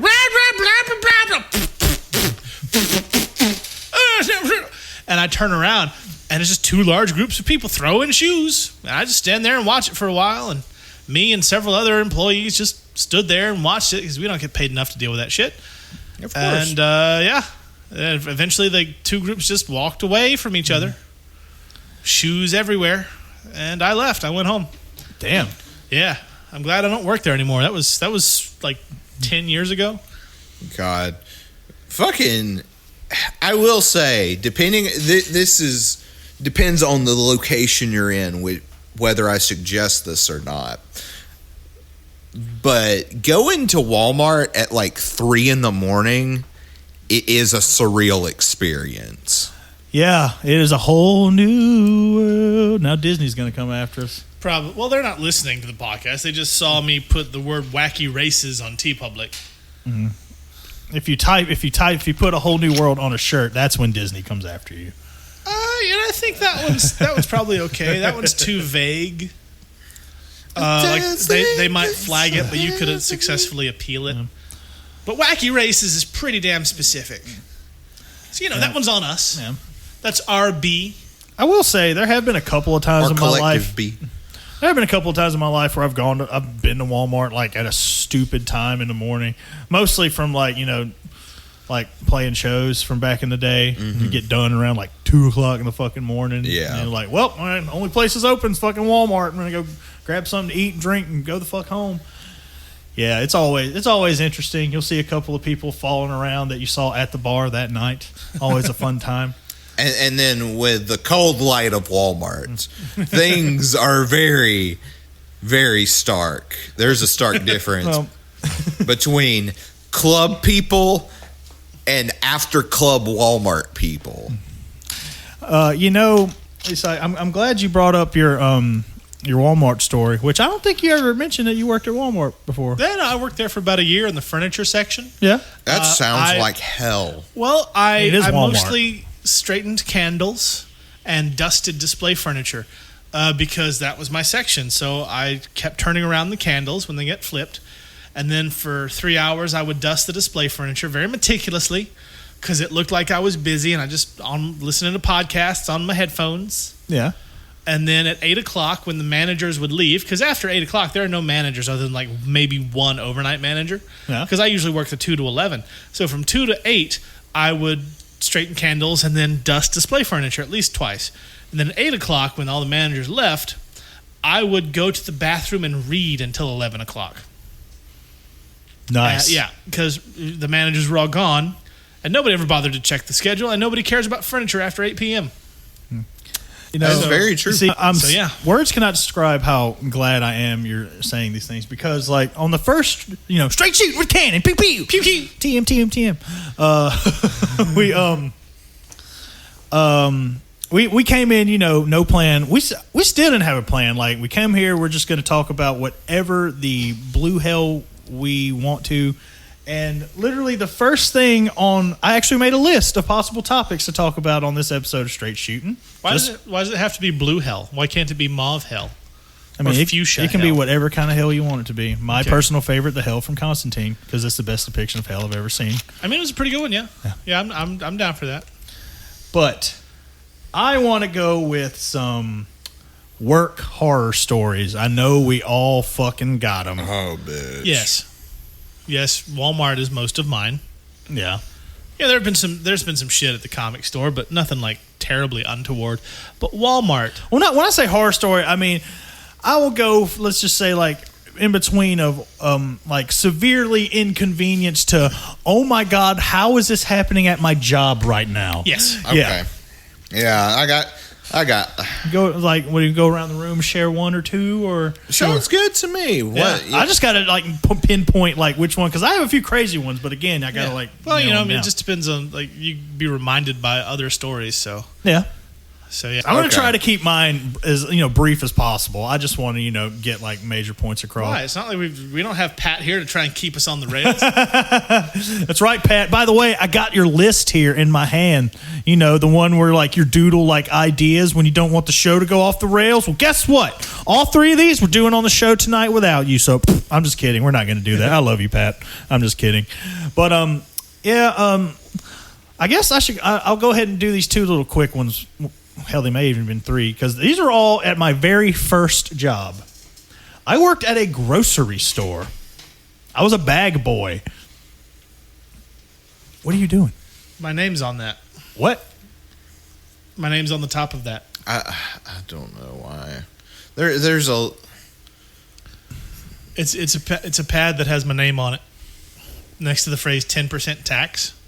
and I turn around and it's just two large groups of people throwing shoes. And I just stand there and watch it for a while, and me and several other employees just stood there and watched it because we don't get paid enough to deal with that shit. Of course. And and eventually the two groups just walked away from each other. Shoes everywhere. And I left. I went home. Damn. Yeah. I'm glad I don't work there anymore. That was like 10 years ago. God. Fucking, I will say, depends on the location you're in, whether I suggest this or not. But going to Walmart at like 3 a.m, it is a surreal experience. Yeah, it is a whole new world. Now Disney's going to come after us. Probably. Well, they're not listening to the podcast. They just saw me put the word wacky races on TeePublic. Mm-hmm. If you put a whole new world on a shirt, that's when Disney comes after you. I think that one's probably okay. That one's too vague. Like they might flag it, but you could successfully appeal it. But wacky races is pretty damn specific. So that one's on us. Yeah. That's RB. I will say there have been a couple of times Our in my life. B. There have been a couple of times in my life where I've been to Walmart like at a stupid time in the morning, mostly from like playing shows from back in the day. Mm-hmm. You get done around like 2:00 in the fucking morning. Yeah, and you're like, well, only place is open is fucking Walmart. I'm gonna go grab something to eat and drink and go the fuck home. Yeah, it's always interesting. You'll see a couple of people falling around that you saw at the bar that night. Always a fun time. And then with the cold light of Walmart, things are very, very stark. There's a stark difference between club people and after club Walmart people. I'm glad you brought up your Walmart story, which I don't think you ever mentioned that you worked at Walmart before. Yeah, no, I worked there for about a year in the furniture section. Yeah. That sounds like hell. Well, I Walmart. mostly straightened candles and dusted display furniture because that was my section. So I kept turning around the candles when they get flipped. And then for 3 hours, I would dust the display furniture very meticulously because it looked like I was busy, and I just listening to podcasts on my headphones. Yeah. And then at 8 o'clock, when the managers would leave, because after 8 o'clock, there are no managers other than like maybe one overnight manager. Yeah. Because I usually work the 2 to 11. So from 2 to 8, I would straighten candles and then dust display furniture at least twice. And then at 8 o'clock, when all the managers left, I would go to the bathroom and read until 11 o'clock. Nice. Yeah, because the managers were all gone, and nobody ever bothered to check the schedule, and nobody cares about furniture after 8 p.m. That's very true. See, yeah. Words cannot describe how glad I am you're saying these things, because like on the first, straight shoot with cannon, pew pew pew pew, TM. We came in, no plan. We still didn't have a plan. Like we came here, we're just going to talk about whatever the blue hell we want to. And literally the first thing I actually made a list of possible topics to talk about on this episode of Straight Shooting. Why does it have to be blue hell? Why can't it be mauve hell? I mean, fuchsia it can hell? be whatever kind of hell you want it to be. My personal favorite, the hell from Constantine, because it's the best depiction of hell I've ever seen. I mean, it was a pretty good one, yeah. Yeah, I'm down for that. But I want to go with some work horror stories. I know we all fucking got them. Oh, bitch. Yes, Walmart is most of mine. Yeah. Yeah, there's been some shit at the comic store, but nothing like terribly untoward. But Walmart. Well, when I say horror story, I mean I will go. Let's just say like in between of like severely inconvenienced to oh my god, how is this happening at my job right now? Yes. Okay. Yeah, I got. Go like when you go around the room, share one or two, or Sounds good to me. What? I just gotta like pinpoint like which one, because I have a few crazy ones, but again, I gotta Well, it just depends on like you be reminded by other stories. So yeah. So yeah, I'm going to try to keep mine as brief as possible. I just want to get like major points across. Why? It's not like we don't have Pat here to try and keep us on the rails. That's right, Pat. By the way, I got your list here in my hand. The one where like your doodle like ideas when you don't want the show to go off the rails. Well, guess what? All 3 of these we're doing on the show tonight without you. So I'm just kidding. We're not going to do that. I love you, Pat. I'm just kidding. But I guess I'll go ahead and do these 2 little quick ones. Hell, they may even been 3 because these are all at my very first job. I worked at a grocery store. I was a bag boy. What are you doing? My name's on that. What? My name's on the top of that. I don't know why. There's a. It's a pad that has my name on it, next to the phrase 10% tax.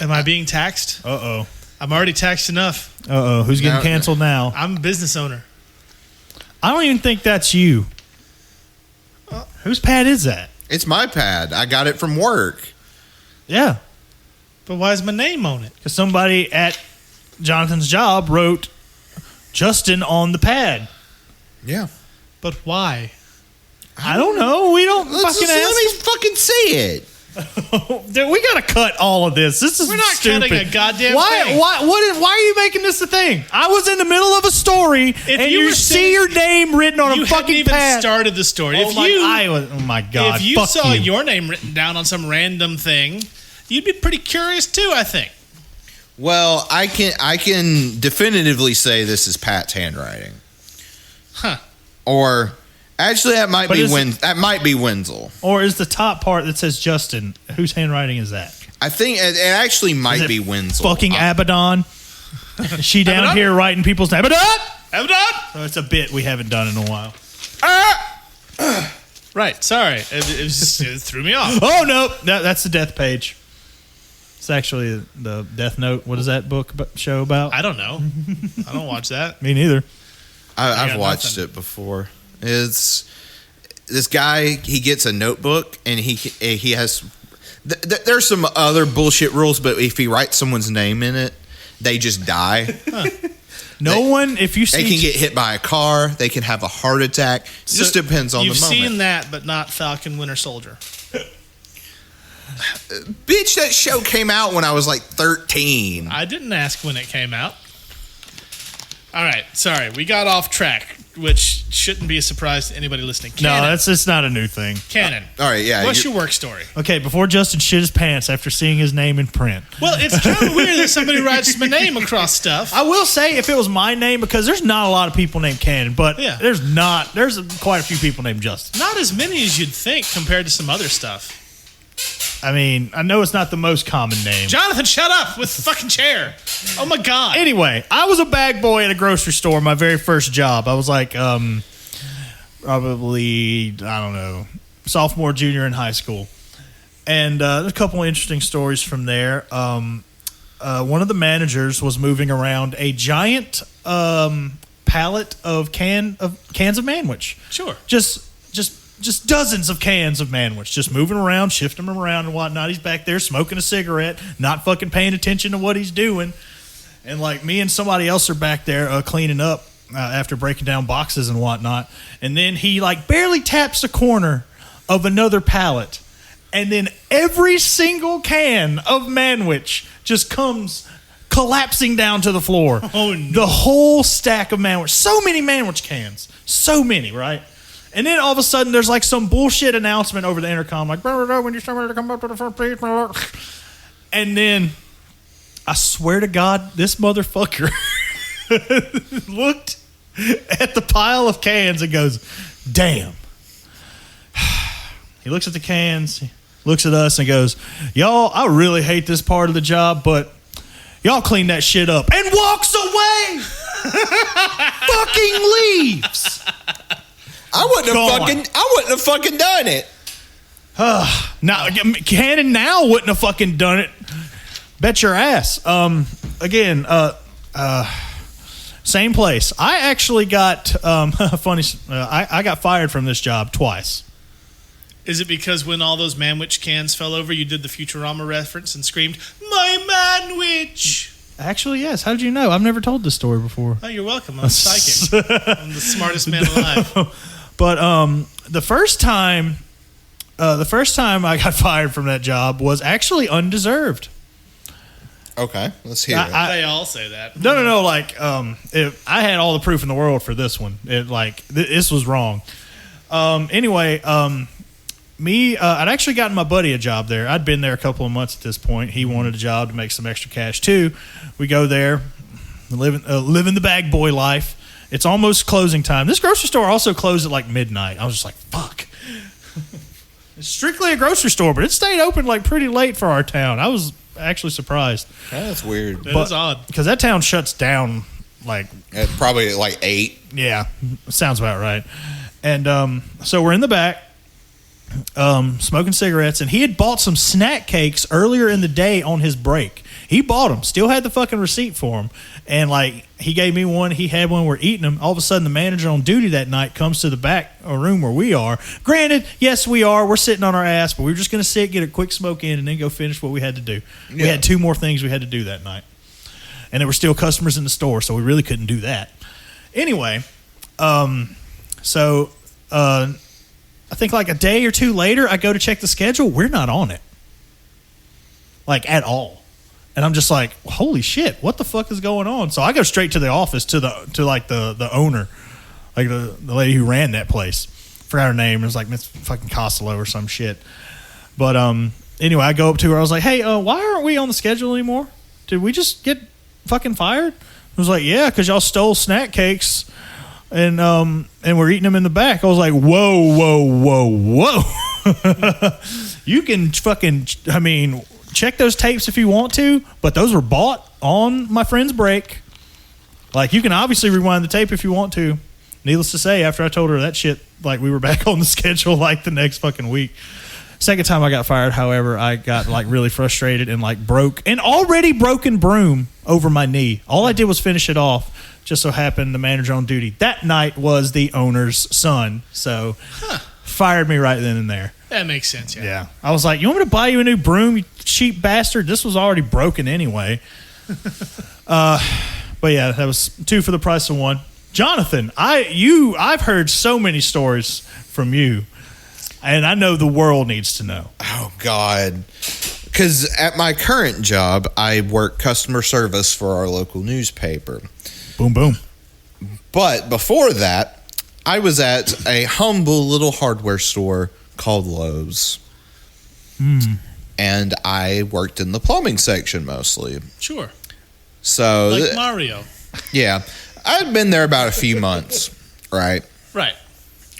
Am I being taxed? Uh-oh. I'm already taxed enough. Uh-oh. Who's getting canceled now? I'm a business owner. I don't even think that's you. Whose pad is that? It's my pad. I got it from work. Yeah. But why is my name on it? Because somebody at Jonathan's job wrote Justin on the pad. Yeah. But why? I don't know. We don't fucking ask. Let me fucking say it. Dude, we gotta cut all of this. This is We're not stupid. cutting a goddamn why, thing. Why are you making this a thing? I was in the middle of a story, and you you were see your name written on You a hadn't fucking even pad. started the story. Oh my god! If you fuck saw you. your name written down on some random thing, you'd be pretty curious too, I think. Well, I can definitively say this is Pat's handwriting. Huh. Or actually, that might be Wenzel. Or is the top part that says Justin? Whose handwriting is that? I think it actually might be Wenzel. Fucking Abaddon. Is she down Abaddon? here writing people's name? Abaddon. Abaddon? Oh, it's a bit we haven't done in a while. Right. Sorry, it threw me off. Oh no, that's the death page. It's actually the Death Note. What is that book show about? I don't know. I don't watch that. Me neither. I've watched it before. It's this guy. He gets a notebook and he has. There's some other bullshit rules, but if he writes someone's name in it, they just die. If you see, they can get hit by a car. They can have a heart attack. It just depends on the moment. You've seen that, but not Falcon Winter Soldier. Bitch, that show came out when I was like 13. I didn't ask when it came out. All right, sorry, we got off track, which shouldn't be a surprise to anybody listening. No, it's not a new thing. Canon. All right, yeah. What's your work story? Okay, before Justin shit his pants after seeing his name in print. Well, it's kind of weird that somebody writes my name across stuff. I will say, if it was my name, because there's not a lot of people named Cannon, but there's quite a few people named Justin. Not as many as you'd think compared to some other stuff. I mean, I know it's not the most common name. Jonathan, shut up with the fucking chair. Oh my God. Anyway, I was a bag boy at a grocery store, my very first job. I was like, probably, I don't know, sophomore, junior in high school. And there's a couple of interesting stories from there. One of the managers was moving around a giant pallet of cans of Manwich. Sure. Just dozens of cans of Manwich, just moving around, shifting them around and whatnot. He's back there smoking a cigarette, not fucking paying attention to what he's doing. And like me and somebody else are back there cleaning up after breaking down boxes and whatnot. And then he like barely taps a corner of another pallet. And then every single can of Manwich just comes collapsing down to the floor. Oh, no. The whole stack of Manwich. So many Manwich cans. So many, right? And then all of a sudden, there's like some bullshit announcement over the intercom, like, when you start to come up to the front, please. And then, I swear to God, this motherfucker looked at the pile of cans and goes, damn. He looks at the cans, he looks at us and goes, y'all, I really hate this part of the job, but y'all clean that shit up. And walks away. Fucking leaves. I wouldn't have fucking done it. Now, Cannon now wouldn't have fucking done it. Bet your ass. Again, same place. I actually got funny. I got fired from this job twice. Is it because when all those Manwich cans fell over, you did the Futurama reference and screamed, "My Manwich"? Actually, yes. How did you know? I've never told this story before. Oh, you're welcome. I'm psychic. I'm the smartest man alive. But the first time I got fired from that job was actually undeserved. Okay, let's hear it. They all say that. No. Like, I had all the proof in the world for this one. This was wrong. Anyway, I'd actually gotten my buddy a job there. I'd been there a couple of months at this point. He wanted a job to make some extra cash too. We go there, living the bag boy life. It's almost closing time. This grocery store also closed at like midnight. I was just like, fuck. It's strictly a grocery store, but it stayed open like pretty late for our town. I was actually surprised. That's weird. That's odd. Because that town shuts down like... Probably at like 8. Yeah, sounds about right. And so we're in the back, smoking cigarettes, and he had bought some snack cakes earlier in the day on his break. He bought them, still had the fucking receipt for them, and like he gave me one, he had one, we're eating them. All of a sudden, the manager on duty that night comes to the back room where we are. Granted, yes, we're sitting on our ass, but we were just going to sit, get a quick smoke in, and then go finish what we had to do. Yeah. We had 2 more things we had to do that night, and there were still customers in the store, so we really couldn't do that. Anyway, so I think like a day or 2 later, I go to check the schedule. We're not on it, like at all. And I'm just like, holy shit, what the fuck is going on? So I go straight to the office to the owner, like the lady who ran that place. Forgot her name. It was like Miss fucking Costello or some shit. But anyway, I go up to her. I was like, hey, why aren't we on the schedule anymore? Did we just get fucking fired? I was like, yeah, because y'all stole snack cakes and we're eating them in the back. I was like, whoa. You can fucking, check those tapes if you want to, but those were bought on my friend's break. Like, you can obviously rewind the tape if you want to. Needless to say, after I told her that shit, like, we were back on the schedule like the next fucking week. Second time I got fired, however, I got like really frustrated and like broke an already broken broom over my knee. All I did was finish it off. Just so happened the manager on duty that night was the owner's son, so fired me right then and there. That makes sense, yeah. Yeah. I was like, you want me to buy you a new broom, you cheap bastard? This was already broken anyway. But yeah, that was 2 for the price of 1. Jonathan, I've heard so many stories from you, and I know the world needs to know. Oh, God. Because at my current job, I work customer service for our local newspaper. Boom, boom. But before that, I was at a humble little hardware store called Lowe's. And I worked in the plumbing section mostly. Sure. So like Mario. Yeah. I'd been there about a few months, right? Right.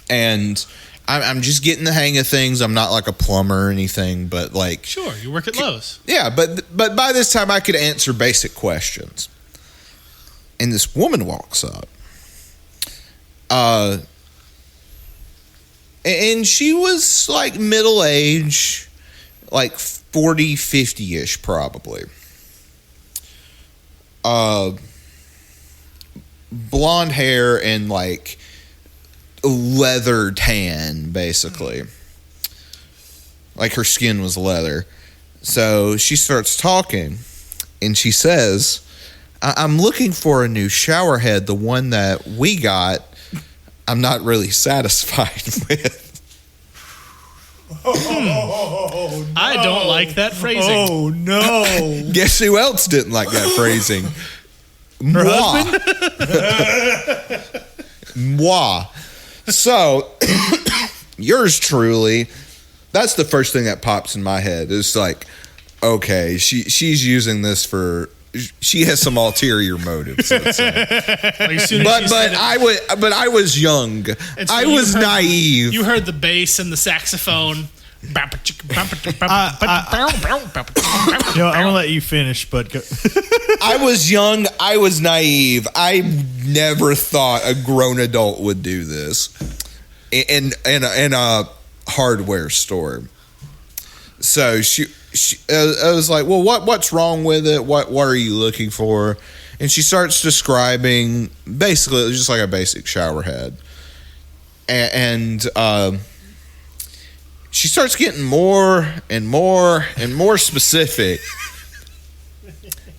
And I'm just getting the hang of things. I'm not like a plumber or anything, but like... Sure, you work at Lowe's. Yeah, but by this time I could answer basic questions. And this woman walks up. And she was like middle age, like 40, 50-ish probably. Blonde hair and like leather tan, basically. Like her skin was leather. So she starts talking and she says, I'm looking for a new shower head. The one that we got, I'm not really satisfied with. Oh, no. I don't like that phrasing. Oh, no. Guess who else didn't like that phrasing? Her Moi. husband? Moi. So, yours truly, that's the first thing that pops in my head. It's like, okay, she's using this for... She has some ulterior motives. Let's say. But I was young. I was naive. You heard the bass and the saxophone. I'm gonna let you finish, but go. I was young. I was naive. I never thought a grown adult would do this in a hardware store. So I was like, well, what's wrong with it? What are you looking for? And she starts describing basically just like a basic shower head. And she starts getting more and more and more specific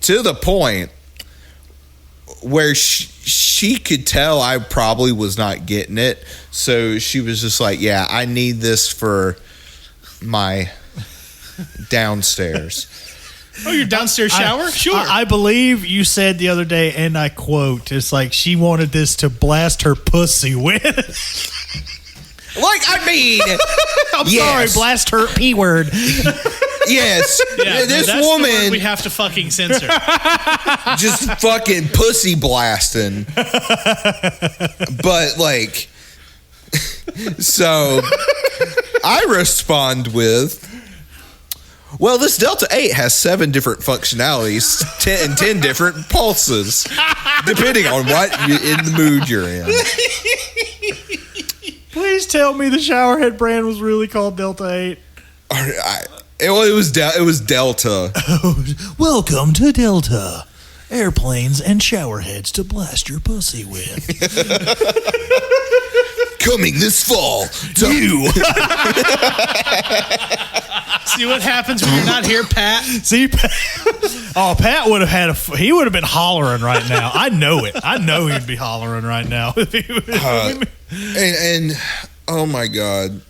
to the point where she could tell I probably was not getting it. So she was just like, yeah, I need this for my downstairs. Oh, your downstairs shower? Sure. I believe you said the other day, and I quote, it's like she wanted this to blast her pussy with. Like, I mean, I'm yes. sorry, blast her P word. Yes. Yeah, this that's the word woman we have to fucking censor. just fucking pussy blasting. But, like, so I respond with, well, this Delta 8 has 7 different functionalities, 10 different pulses, depending on what in the mood you're in. Please tell me the showerhead brand was really called Delta 8. It was Delta. Welcome to Delta. Airplanes and showerheads to blast your pussy with. Coming this fall to you. See what happens when you're not here, Pat? See, Pat would have he would have been hollering right now. I know it. I know he'd be hollering right now. And oh my God.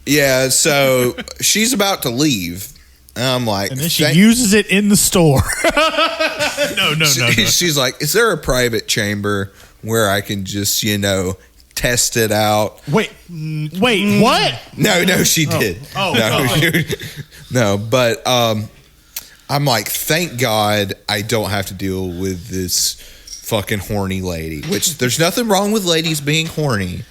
Yeah, so she's about to leave. And I'm like, and then she uses it in the store. No. She's like, is there a private chamber where I can just, test it out? Wait, what? No, she did. No, but I'm like, thank God I don't have to deal with this fucking horny lady, which there's nothing wrong with ladies being horny.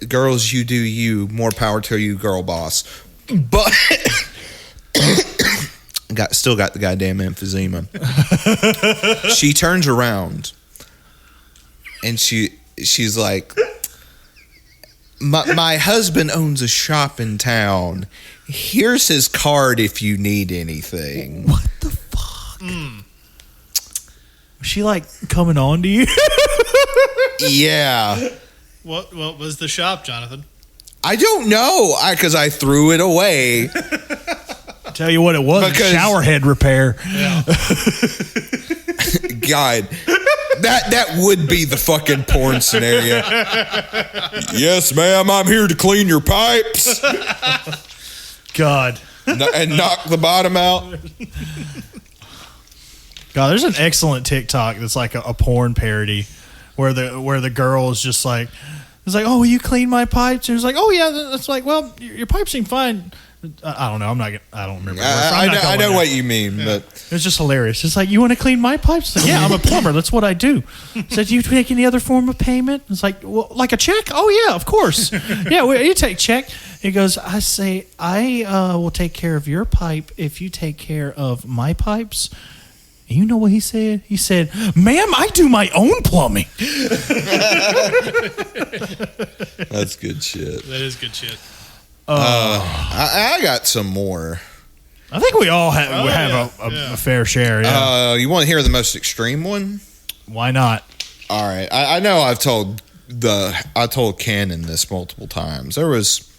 Girls, you do you. More power to you, girl boss. But still got the goddamn emphysema. She turns around and she's like, my husband owns a shop in town. Here's his card if you need anything. What the fuck? Was she like coming on to you? Yeah. What was the shop, Jonathan? I don't know, because I threw it away. Tell you what it was, showerhead repair. Yeah. God, that would be the fucking porn scenario. Yes, ma'am, I'm here to clean your pipes. God. And knock the bottom out. God, there's an excellent TikTok that's like a porn parody where the girl is just like, it's like, oh, will you clean my pipes? And it's like, oh yeah, that's like, well, your pipes seem fine. I don't know. I don't remember. I know what you mean, but it's just hilarious. It's like, you want to clean my pipes? Like, yeah, I'm a plumber. That's what I do. So, do you take any other form of payment? It's like, well, like a check? Oh yeah, of course. Yeah, you take check. He goes, I say, I will take care of your pipe if you take care of my pipes. And you know what he said? He said, ma'am, I do my own plumbing. that's good shit. That is good shit. I got some more. I think we all have a fair share. Yeah. You want to hear the most extreme one? Why not? All right. I know I told Cannon this multiple times. There was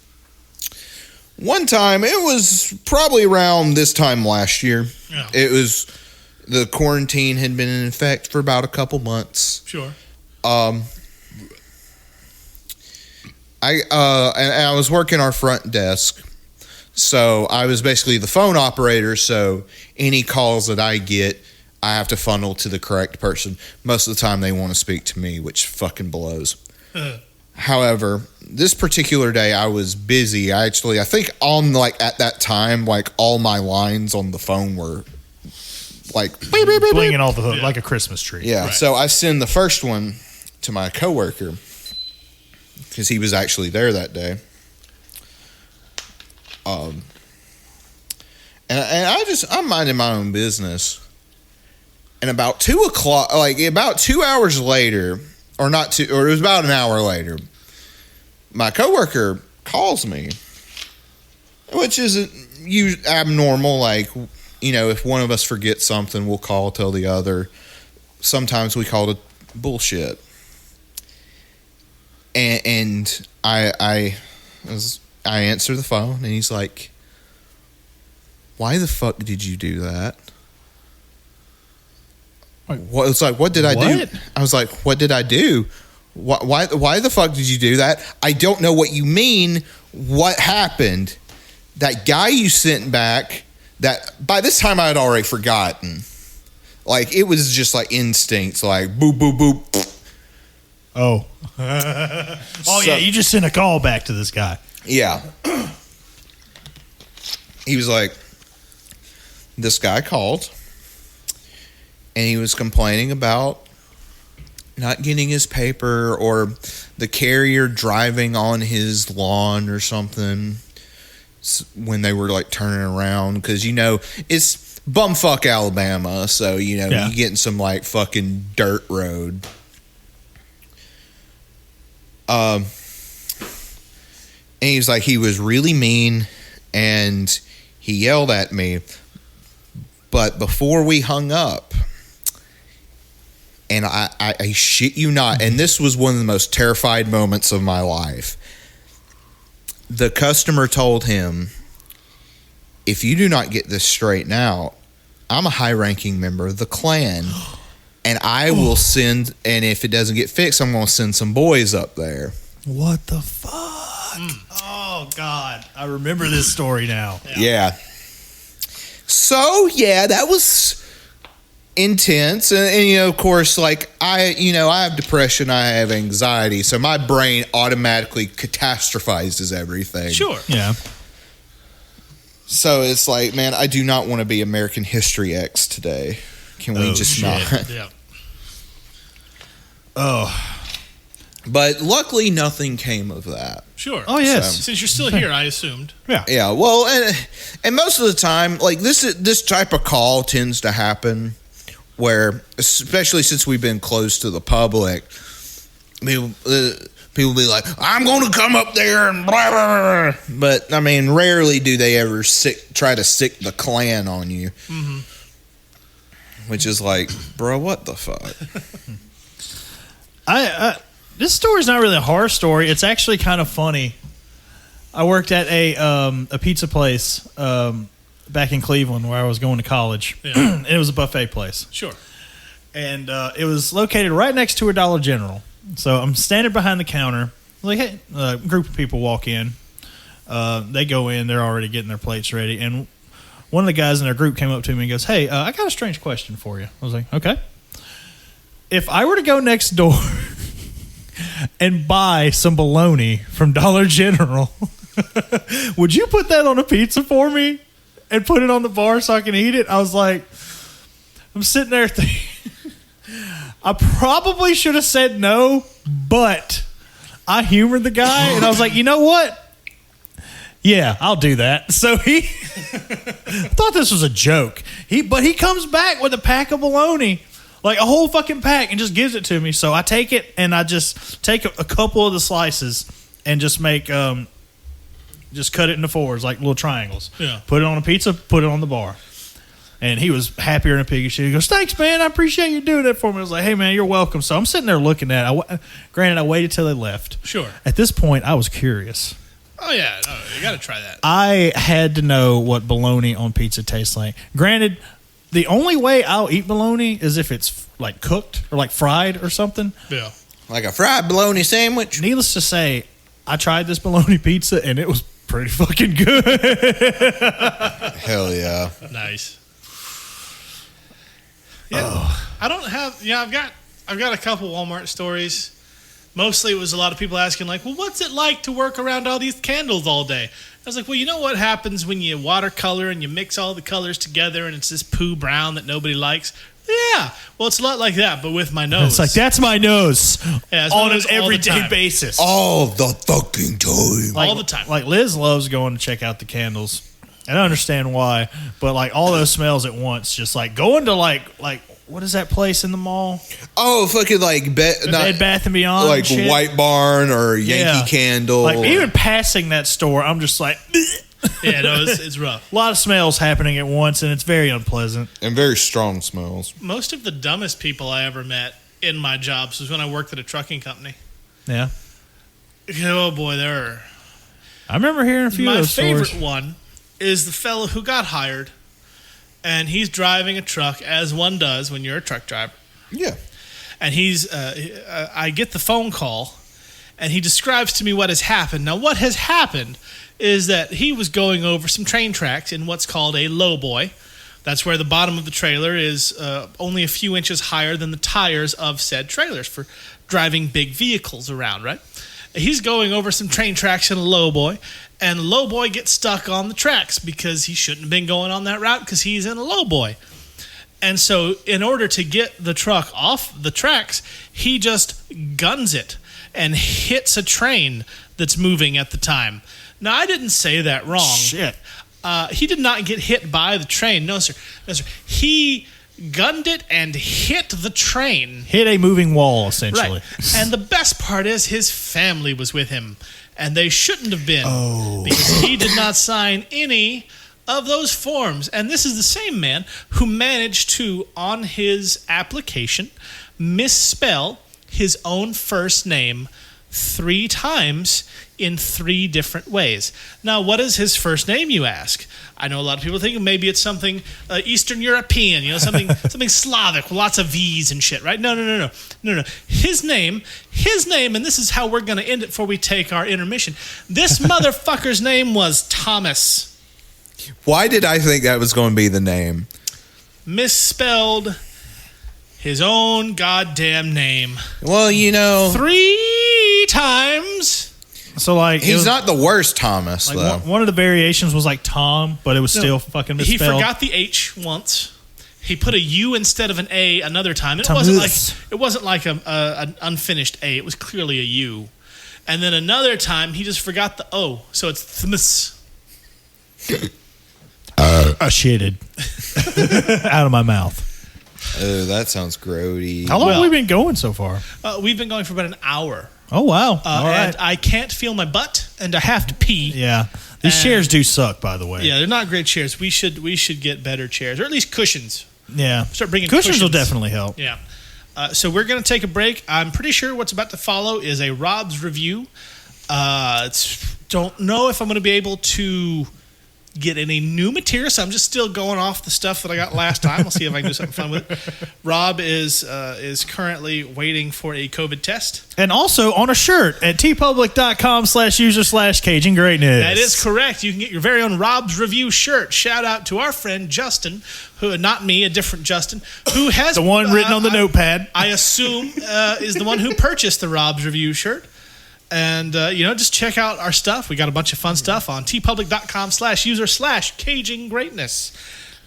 one time, it was probably around this time last year. Yeah. It was, the quarantine had been in effect for about a couple months. Sure. I was working our front desk, so I was basically the phone operator. So any calls that I get, I have to funnel to the correct person. Most of the time, they want to speak to me, which fucking blows. However, this particular day, I was busy. I think at that time, like all my lines on the phone were like blinging all the hood like a Christmas tree. Yeah. Right. So I send the first one to my coworker, because he was actually there that day. And I'm minding my own business. And about 2 o'clock, like about 2 hours later, or it was about an hour later, my coworker calls me, which isn't abnormal. Like, if one of us forgets something, we'll tell the other. Sometimes we call it bullshit. And I answer the phone, and he's like, why the fuck did you do that? What? It's like, what did I do? I was like, what did I do? Why the fuck did you do that? I don't know what you mean. What happened? That guy you sent back, that by this time I had already forgotten. Like, it was just like instincts, like boop, boop, boop. Oh. Yeah, you just sent a call back to this guy. Yeah. He was like, this guy called, and he was complaining about not getting his paper or the carrier driving on his lawn or something when they were like turning around. Because, it's bumfuck Alabama. So, you getting some like fucking dirt road. And he was like, he was really mean and he yelled at me. But before we hung up, and I shit you not, and this was one of the most terrified moments of my life. The customer told him, if you do not get this straightened out, I'm a high-ranking member of the Klan, and I will send, and if it doesn't get fixed, I'm going to send some boys up there. What the fuck? Oh, God. I remember this story now. Yeah. So, yeah, that was intense. And of course, like, I have depression, I have anxiety, so my brain automatically catastrophizes everything. Sure. Yeah. So it's like, man, I do not want to be American History X today. Can we just not? Yeah. Oh. But luckily, nothing came of that. Sure. Oh, yes. Since you're still here, I assumed. Yeah. Yeah. Well, and most of the time, like this type of call tends to happen where, especially since we've been closed to the public, people be like, I'm going to come up there and blah, blah, blah. But, I mean, rarely do they ever try to sick the Klan on you. Mm-hmm. Which is like, bro, what the fuck? This story's not really a horror story. It's actually kind of funny. I worked at a pizza place back in Cleveland where I was going to college. Yeah. And it was a buffet place. Sure. And it was located right next to a Dollar General. So I'm standing behind the counter. Like, hey, a group of people walk in. They go in. They're already getting their plates ready. And one of the guys in their group came up to me and goes, hey, I got a strange question for you. I was like, okay. If I were to go next door and buy some bologna from Dollar General, would you put that on a pizza for me and put it on the bar so I can eat it? I was like, I'm sitting there thinking, I probably should have said no, but I humored the guy and I was like, you know what? Yeah, I'll do that. So he thought this was a joke. But he comes back with a pack of bologna, like a whole fucking pack, and just gives it to me. So I take it and I just take a couple of the slices and just make just cut it into fours, like little triangles. Yeah. Put it on a pizza, put it on the bar. And he was happier than a pig. He goes, thanks, man. I appreciate you doing that for me. I was like, hey, man, you're welcome. So I'm sitting there looking at it. Granted, I waited till they left. Sure. At this point, I was curious. Oh, yeah. No, you got to try that. I had to know what bologna on pizza tastes like. Granted, the only way I'll eat bologna is if it's like cooked or like fried or something. Yeah. Like a fried bologna sandwich? Needless to say, I tried this bologna pizza and it was pretty fucking good. Hell yeah. Nice. Yeah. I don't have, I've got a couple Walmart stories. Mostly it was a lot of people asking, like, well, what's it like to work around all these candles all day? I was like, well, you know what happens when you watercolor and you mix all the colors together and it's this poo brown that nobody likes? Yeah. Well, it's a lot like that, but with my nose. It's like, that's my nose. Yeah, on an everyday basis. All the fucking time. Like, all the time. Like, Liz loves going to check out the candles. I don't understand why, but like all those smells at once, just like going to like what is that place in the mall? Oh, fucking like Bed Bath and Beyond, like shit. White Barn or Yankee Candle. Like even passing that store, I'm just like, yeah, no, it's rough. A lot of smells happening at once, and it's very unpleasant and very strong smells. Most of the dumbest people I ever met in my jobs was when I worked at a trucking company. Yeah. Oh boy, there. I remember hearing a few of those stories. My favorite one is the fellow who got hired, and he's driving a truck, as one does when you're a truck driver. Yeah. And I get the phone call, and he describes to me what has happened. Now, what has happened is that he was going over some train tracks in what's called a lowboy. That's where the bottom of the trailer is only a few inches higher than the tires of said trailers for driving big vehicles around, right? He's going over some train tracks in a lowboy, and the lowboy gets stuck on the tracks because he shouldn't have been going on that route because he's in a lowboy. And so in order to get the truck off the tracks, he just guns it and hits a train that's moving at the time. Now, I didn't say that wrong. Shit. He did not get hit by the train. No, sir. No, sir. He gunned it and hit the train. Hit a moving wall, essentially. Right. And the best part is his family was with him, and they shouldn't have been because he did not sign any of those forms. And this is the same man who managed to, on his application, misspell his own first name 3 times in 3 different ways. Now, what is his first name, you ask? I know a lot of people think maybe it's something Eastern European, something Slavic with lots of V's and shit, right? No. His name, and this is how we're going to end it before we take our intermission. This motherfucker's name was Thomas. Why did I think that was going to be the name? Misspelled his own goddamn name. Well, 3 times. So, like, he's not the worst Thomas, like though. one of the variations was like Tom, but it was still fucking misspelled. He forgot the H once. He put a U instead of an A another time. And it wasn't like an unfinished A. It was clearly a U. And then another time, he just forgot the O. So it's Thmus. I shitted out of my mouth. Oh, that sounds grody. How long have we been going so far? We've been going for about an hour. Oh, wow. All right. And I can't feel my butt, and I have to pee. Yeah. These chairs do suck, by the way. Yeah, they're not great chairs. We should get better chairs, or at least cushions. Yeah. Start bringing cushions will definitely help. Yeah. So we're going to take a break. I'm pretty sure what's about to follow is a Rob's review. Don't know if I'm going to be able to get any new material, so I'm just still going off the stuff that I got last time. I'll see if I can do something fun with it. Rob is currently waiting for a COVID test. And also on a shirt at tpublic.com/user/Cajun Greatness. That is correct. You can get your very own Rob's Review shirt. Shout out to our friend Justin, who, not me, a different Justin, who has... the one written on the notepad. I assume is the one who purchased the Rob's Review shirt. And, just check out our stuff. We got a bunch of fun stuff on tpublic.com/user/Cajun Greatness.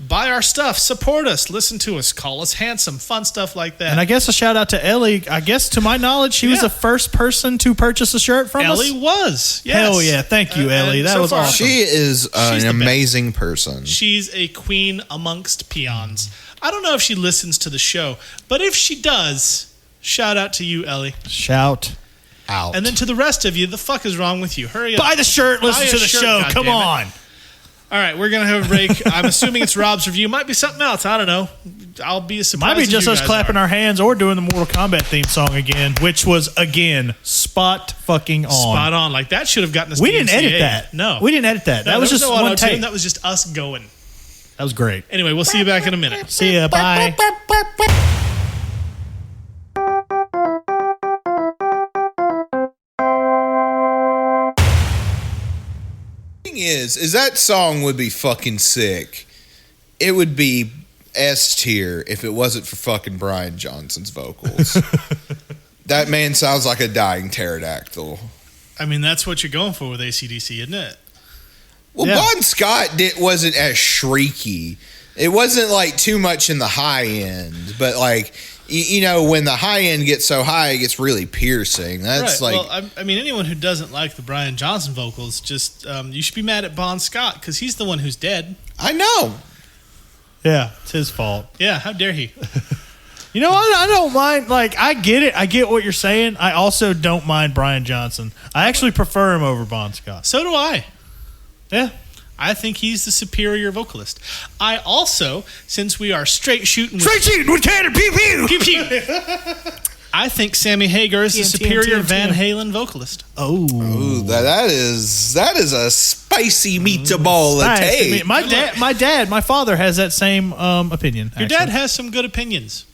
Buy our stuff. Support us. Listen to us. Call us handsome. Fun stuff like that. And I guess a shout out to Ellie. I guess, to my knowledge, she was the first person to purchase a shirt from us. Ellie was. Yes. Hell yeah. Thank you, Ellie. That was awesome. She is an amazing person. She's a queen amongst peons. I don't know if she listens to the show, but if she does, shout out to you, Ellie. Shout out. And then to the rest of you, the fuck is wrong with you? Hurry up. Buy the shirt. Listen to the show. Come on. All right, we're going to have a break. I'm assuming it's Rob's review. Might be something else. I don't know. I'll be as surprised. Might be just us clapping our hands or doing the Mortal Kombat theme song again, which was, again, spot fucking on. Spot on. Like, that should have gotten us We didn't edit that. No. We didn't edit that. That was just one take. That was just us going. That was great. Anyway, we'll see you back in a minute. See ya. Bye. Is that song would be fucking sick. It would be S tier if it wasn't for fucking Brian Johnson's vocals. That man sounds like a dying pterodactyl. I mean, that's what you're going for with AC/DC, isn't it? Well, Bon Scott wasn't as shrieky. It wasn't like too much in the high end, but like, when the high end gets so high, it gets really piercing. That's right. like, well, I mean, anyone who doesn't like the Brian Johnson vocals, just you should be mad at Bon Scott because he's the one who's dead. I know. Yeah, it's his fault. Yeah, how dare he? You know what? I don't mind. Like, I get it. I get what you're saying. I also don't mind Brian Johnson. I actually prefer him over Bon Scott. So do I. Yeah. I think he's the superior vocalist. I also, since we are straight shooting with cannon, pew pew, pew pew. I think Sammy Hagar is the superior Van Halen vocalist. Ooh, that is a spicy meatball of take. My father has that same opinion. Your dad has some good opinions.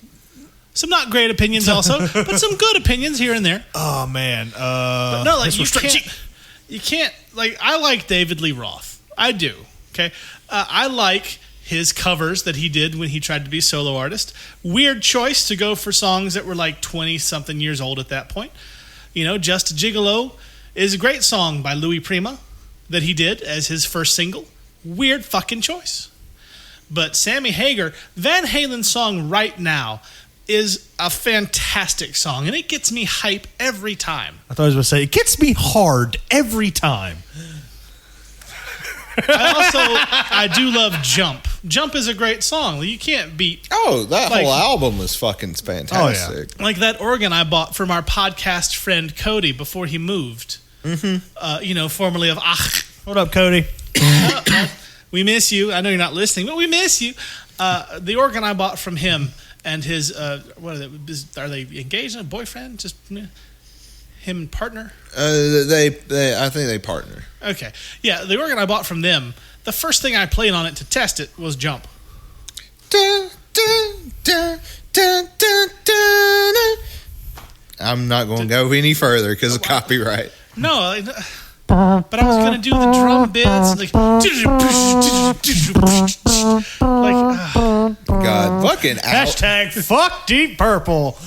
Some not great opinions also, but some good opinions here and there. Oh, man. But no, like, you can't, like, I like David Lee Roth. I do, okay? I like his covers that he did when he tried to be a solo artist. Weird choice to go for songs that were like 20-something years old at that point. You know, Just a Gigolo is a great song by Louis Prima that he did as his first single. Weird fucking choice. But Sammy Hagar, Van Halen's song Right Now is a fantastic song, and it gets me hype every time. I thought I was going to say, it gets me hard every time. I do love Jump. Jump is a great song. You can't beat... Oh, that whole album was fucking fantastic. Oh, yeah. Like that organ I bought from our podcast friend Cody before he moved. Mm-hmm. Formerly of Ach. What up, Cody? We miss you. I know you're not listening, but we miss you. The organ I bought from him and his... what are they engaged in a boyfriend? Just... him and partner? I think they partner. Okay. Yeah, the organ I bought from them, the first thing I played on it to test it was Jump. Dun, dun, dun, dun, dun, dun. I'm not going to go any further because of copyright. No, but I was going to do the drum bits. God, fucking Hashtag fuck Deep Purple.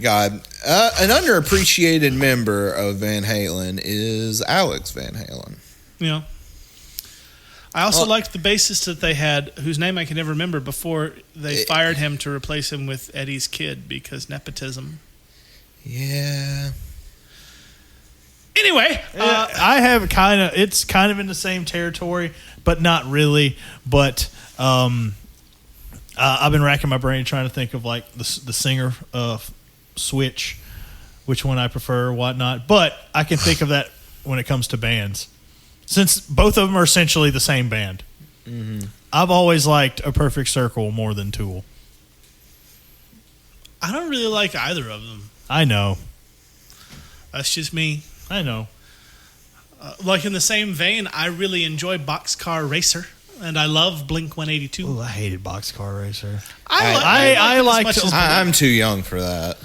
God, an underappreciated member of Van Halen is Alex Van Halen. Yeah. I also liked the bassist that they had, whose name I can never remember, before they fired him to replace him with Eddie's kid because nepotism. Yeah. Anyway, I have it's kind of in the same territory, but not really. But I've been racking my brain trying to think of like the singer switch, which one I prefer, whatnot. But I can think of that when it comes to bands, since both of them are essentially the same band. Mm-hmm. I've always liked A Perfect Circle more than Tool. I don't really like either of them. I know. That's just me. I know. Like in the same vein, I really enjoy Boxcar Racer, and I love Blink 182. Oh, I hated Boxcar Racer. I liked it. I'm too young for that.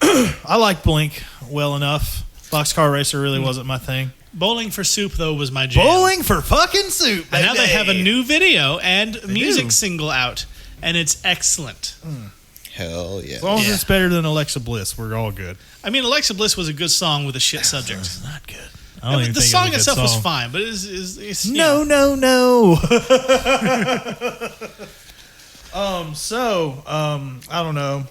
I like Blink well enough. Boxcar Racer really wasn't my thing. Bowling for Soup, though, was my jam. Bowling for fucking Soup, baby. And now they have a new video and music single out, and it's excellent. Hell yeah. As long as it's better than Alexa Bliss, we're all good. I mean, Alexa Bliss was a good song with a shit subject. It's not good. The song itself was fine, but it's no. I don't know.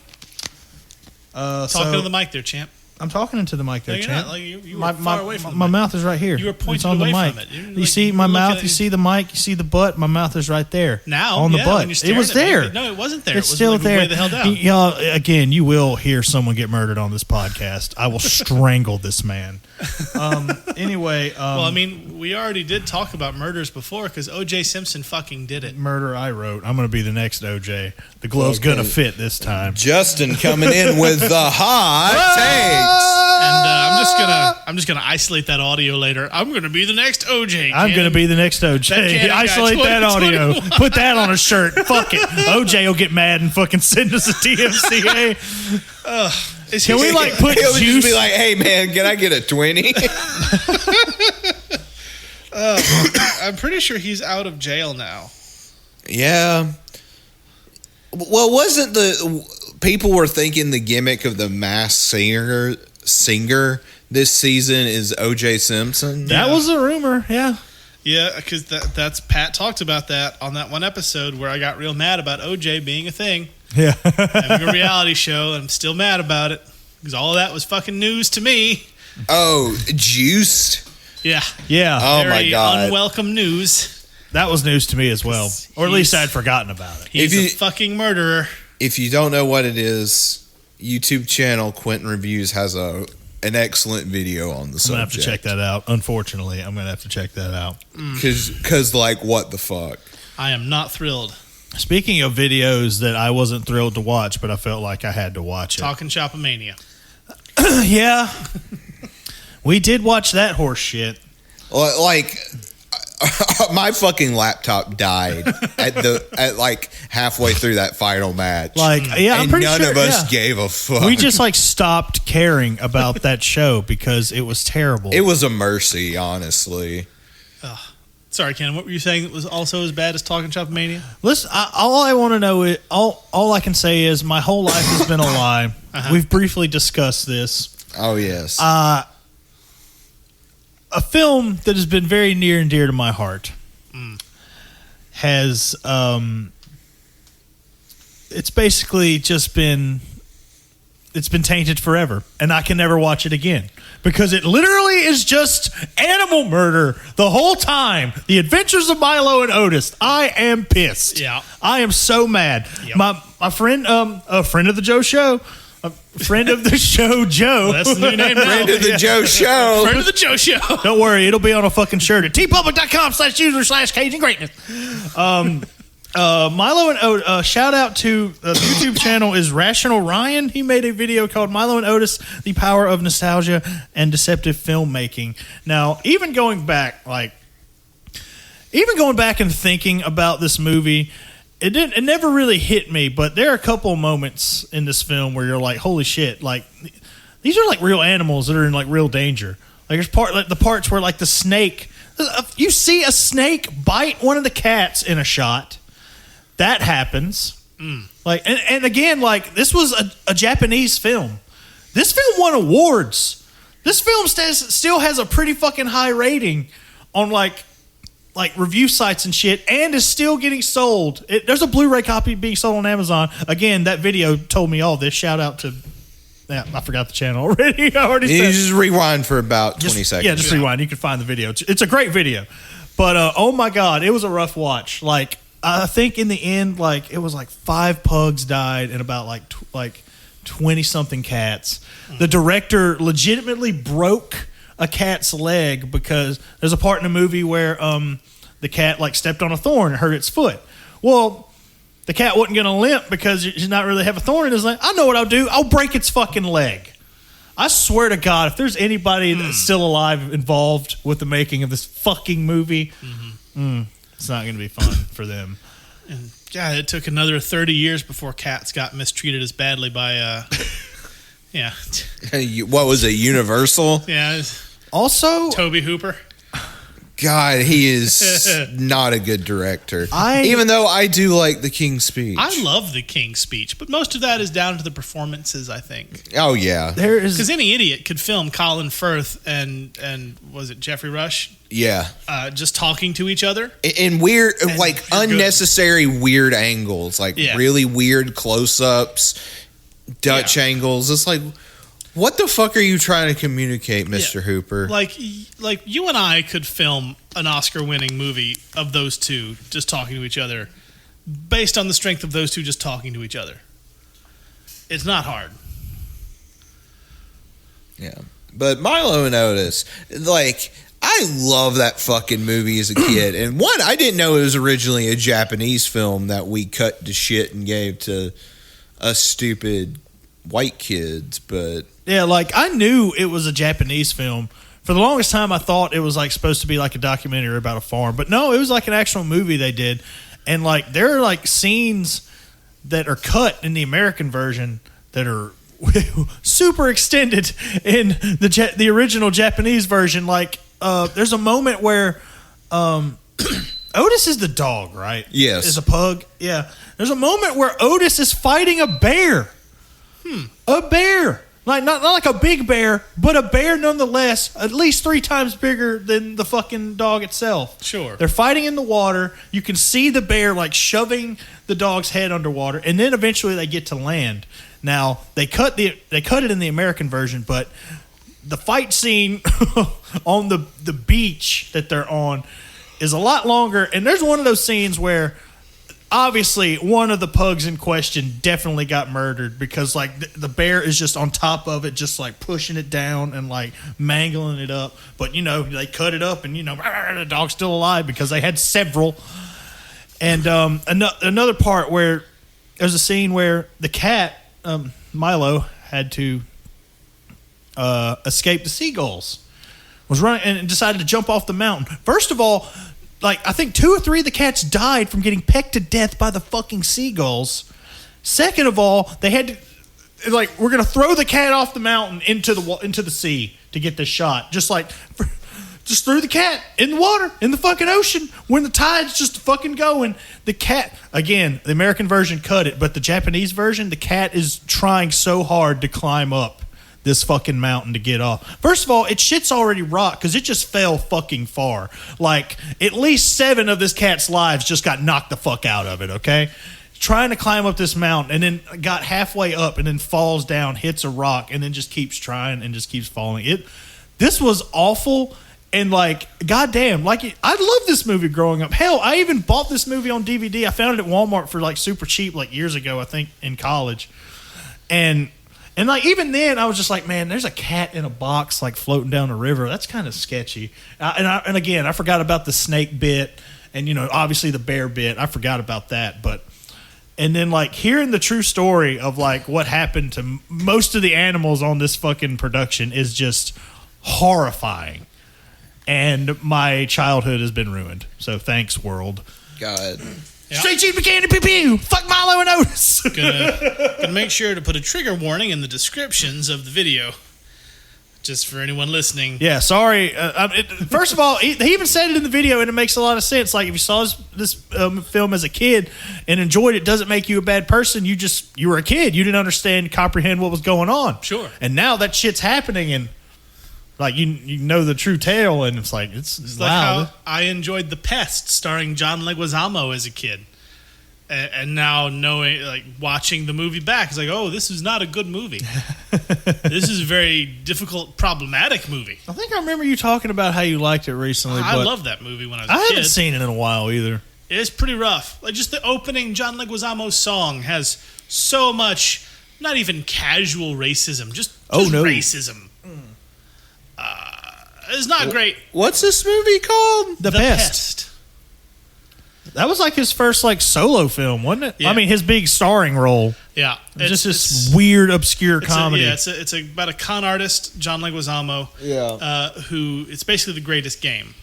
Talking to the mic there, champ. I'm talking into the mic there, champ. Not. You were far away from the my mic. mouth is right here. You were pointing on away the mic. from it. You see my mouth, you see the mic, you see the butt. My mouth is right there. Now, on the butt. It was there. No, it wasn't there. It's it was still like there. Way the hell down. Y'all, again, you will hear someone get murdered on this podcast. I will strangle this man. Anyway. Well, I mean, we already did talk about murders before because O.J. Simpson fucking did it. Murder I wrote. I'm going to be the next O.J. The glove's going to fit this time. Justin coming in with the hot takes. And I'm just gonna isolate that audio later. I'm gonna be the next OJ. I'm gonna be the next OJ. Isolate that audio. Put that on a shirt. Fuck it. OJ will get mad and fucking send us a TMCA. Can we like put He'll juice? Just be like, hey man, can I get a 20? I'm pretty sure he's out of jail now. Yeah. Well, wasn't people were thinking the gimmick of the Masked Singer this season is O.J. Simpson? That was a rumor, yeah. Yeah, because that's Pat talked about that on that one episode where I got real mad about O.J. being a thing. Yeah. Having a reality show, and I'm still mad about it because all of that was fucking news to me. Oh, Juiced? Yeah. Yeah. Oh, Very my God. unwelcome news. That was news to me as well. Or at least I'd forgotten about it. He's a fucking murderer. If you don't know what it is, YouTube channel Quentin Reviews has an excellent video on the subject. I'm going to have to check that out. Unfortunately, I'm going to have to check that out. Because like, what the fuck? I am not thrilled. Speaking of videos that I wasn't thrilled to watch, but I felt like I had to watch it. Talking Shopomania. Yeah. We did watch that horse shit. Like, my fucking laptop died at like halfway through that final match. Like, yeah, I'm and pretty none sure of us gave a fuck. we just like stopped caring about that show because it was terrible. It was a mercy, honestly. Sorry, Ken. What were you saying that was also as bad as Talking Shopomania? Listen, all I want to know is all I can say is my whole life has been a lie. We've briefly discussed this. Oh yes. A film that has been very near and dear to my heart has it's basically just been tainted forever, and I can never watch it again because it literally is just animal murder the whole time. The Adventures of Milo and Otis. I am pissed. Yeah. I am so mad. Yep. My friend, a friend of the Joe Show, a friend of the show, Joe. That's the new name now. Friend of the Joe Show. Friend of the Joe Show. Don't worry, it'll be on a fucking shirt at tpublic.com/user/Cajun Greatness. Milo and Otis, shout out to the YouTube channel is Rational Ryan. He made a video called Milo and Otis, The Power of Nostalgia and Deceptive Filmmaking. Now, even going back and thinking about this movie, it never really hit me, but there are a couple of moments in this film where you're like, holy shit, like these are like real animals that are in like real danger. Like there's the parts where like the snake, you see a snake bite one of the cats in a shot. That happens. Like, and again, like this was a Japanese film. This film won awards. This film still has a pretty fucking high rating on like review sites and shit, and is still getting sold. There's a Blu-ray copy being sold on Amazon. Again, that video told me all this. Shout out to, I forgot the channel already. I already said. You just rewind for about 20 seconds. Yeah, just rewind. You can find the video. It's a great video. But, oh my God, it was a rough watch. Like, I think in the end, like, it was like 5 pugs died and about like 20-something cats. The director legitimately broke a cat's leg because there's a part in the movie where the cat like stepped on a thorn and hurt its foot. Well, the cat wasn't going to limp because it did not really have a thorn in his leg. I know what I'll do. I'll break its fucking leg. I swear to God, if there's anybody that's still alive involved with the making of this fucking movie, it's not going to be fun for them. And God, it took another 30 years before cats got mistreated as badly by, yeah. What was it, Universal? Yeah. Also, Toby Hooper. God, he is not a good director. Even though I do like The King's Speech. I love The King's Speech, but most of that is down to the performances, I think. Oh, yeah. Because any idiot could film Colin Firth and was it Jeffrey Rush? Yeah. Just talking to each other. In weird, like unnecessary weird angles, like really weird close-ups, Dutch angles. It's like, what the fuck are you trying to communicate, Mr. Hooper? Like you and I could film an Oscar-winning movie of those two just talking to each other based on the strength of those two just talking to each other. It's not hard. Yeah. But Milo and Otis, like, I love that fucking movie as a kid. And one, I didn't know it was originally a Japanese film that we cut to shit and gave to us stupid white kids, but... Yeah, like, I knew it was a Japanese film. For the longest time, I thought it was, like, supposed to be, like, a documentary about a farm. But no, it was, like, an actual movie they did. And, like, there are, like, scenes that are cut in the American version that are super extended in the original Japanese version. Like, there's a moment where Otis is the dog, right? Yes. Is a pug. Yeah. There's a moment where Otis is fighting a bear. A bear. Like not like a big bear, but a bear nonetheless, at least 3 times bigger than the fucking dog itself. Sure. They're fighting in the water. You can see the bear like shoving the dog's head underwater, and then eventually they get to land. Now, they cut it in the American version, but the fight scene on the beach that they're on is a lot longer, and there's one of those scenes where obviously one of the pugs in question definitely got murdered because like the bear is just on top of it, just like pushing it down and like mangling it up. But you know, they cut it up and you know, the dog's still alive because they had several. And another part where there's a scene where the cat, Milo, had to escape the seagulls. Was running and decided to jump off the mountain. First of all, like I think 2 or 3 of the cats died from getting pecked to death by the fucking seagulls. Second of all, they had to we're gonna throw the cat off the mountain into the sea to get this shot. Just threw the cat in the water, in the fucking ocean, when the tide's just fucking going. The cat, again, the American version cut it, but the Japanese version, the cat is trying so hard to climb up this fucking mountain to get off. First of all, its shit's already rocked because it just fell fucking far. Like, at least 7 of this cat's lives just got knocked the fuck out of it, okay? Trying to climb up this mountain and then got halfway up and then falls down, hits a rock, and then just keeps trying and just keeps falling. This was awful. And goddamn, I love this movie growing up. Hell, I even bought this movie on DVD. I found it at Walmart for super cheap, years ago, I think, in college. And even then, I was just like, man, there's a cat in a box floating down the river. That's kind of sketchy. And again, I forgot about the snake bit, and obviously the bear bit. I forgot about that, and then hearing the true story of what happened to most of the animals on this fucking production is just horrifying. And my childhood has been ruined. So thanks, world. God. Yep. Straight shooting candy, pew pew. Fuck Milo and Otis. Gonna make sure to put a trigger warning in the descriptions of the video, just for anyone listening. Yeah, sorry. First of all, he even said it in the video, and it makes a lot of sense. If you saw this film as a kid and enjoyed it, doesn't make you a bad person. You were a kid. You didn't comprehend what was going on. Sure. And now that shit's happening, and you know the true tale, and it's it's like how I enjoyed The Pest starring John Leguizamo as a kid, and now knowing watching the movie back, it's oh, this is not a good movie. This is a very difficult, problematic movie. I think I remember you talking about how you liked it recently. I loved that movie when I was a kid. I haven't seen it in a while either. It's pretty rough. Just the opening John Leguizamo song has so much, not even casual racism, just racism. It's not great. What's this movie called? The Pest. That was his first solo film, wasn't it? Yeah. I mean, his big starring role. Yeah, it's this weird, obscure comedy. It's about a con artist, John Leguizamo. Yeah. Who it's basically The Greatest Game,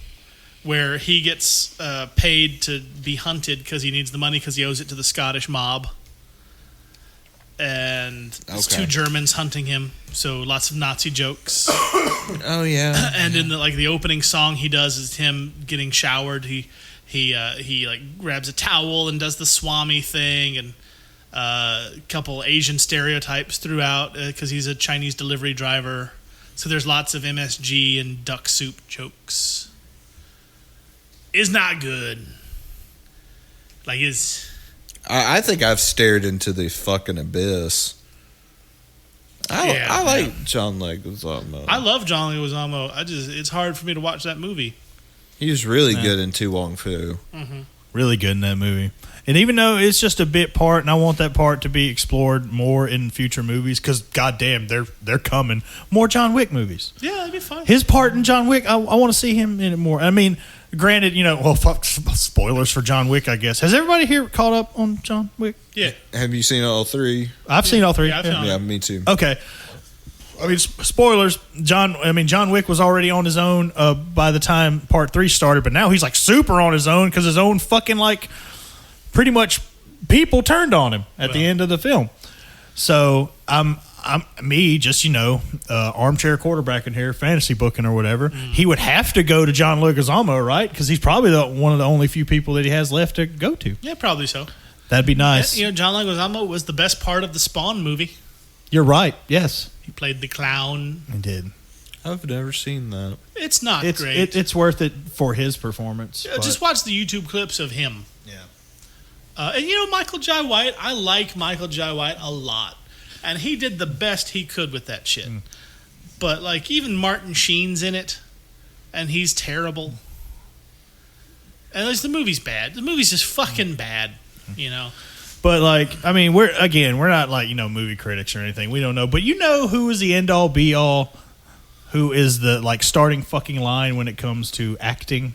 where he gets paid to be hunted because he needs the money because he owes it to the Scottish mob. And there's 2 Germans hunting him, so lots of Nazi jokes. Oh yeah. And in the opening song he does is him getting showered. He grabs a towel and does the Swami thing, and a couple Asian stereotypes throughout because he's a Chinese delivery driver. So there's lots of MSG and duck soup jokes. It's not good. I think I've stared into the fucking abyss. I like John Leguizamo. I love John Leguizamo. It's hard for me to watch that movie. He was really good in Tu Wong Fu. Mm-hmm. Really good in that movie. And even though it's just a bit part, and I want that part to be explored more in future movies, because goddamn, they're coming. More John Wick movies. Yeah, that'd be fun. His part in John Wick, I want to see him in it more. I mean, granted, fuck, spoilers for John Wick, I guess. Has everybody here caught up on John Wick? Yeah. Have you seen all 3? I've seen all 3. Yeah, me too. Okay. I mean, spoilers. John Wick was already on his own by the time part 3 started, but now he's super on his own because his own fucking pretty much people turned on him at the end of the film. So I'm armchair quarterback in here, fantasy booking or whatever. He would have to go to John Leguizamo, right? Because he's probably one of the only few people that he has left to go to. Yeah, probably so. That'd be nice. John Leguizamo was the best part of the Spawn movie. You're right. Yes, he played the clown. He did. I've never seen that. It's not great. It's worth it for his performance. Just watch the YouTube clips of him. Yeah. And Michael Jai White. I like Michael Jai White a lot, and he did the best he could with that shit. But even Martin Sheen's in it, and he's terrible. And the movie's bad. The movie's just fucking bad. But we're not movie critics or anything. We don't know. But who is the end all be all? Who is the starting fucking line when it comes to acting?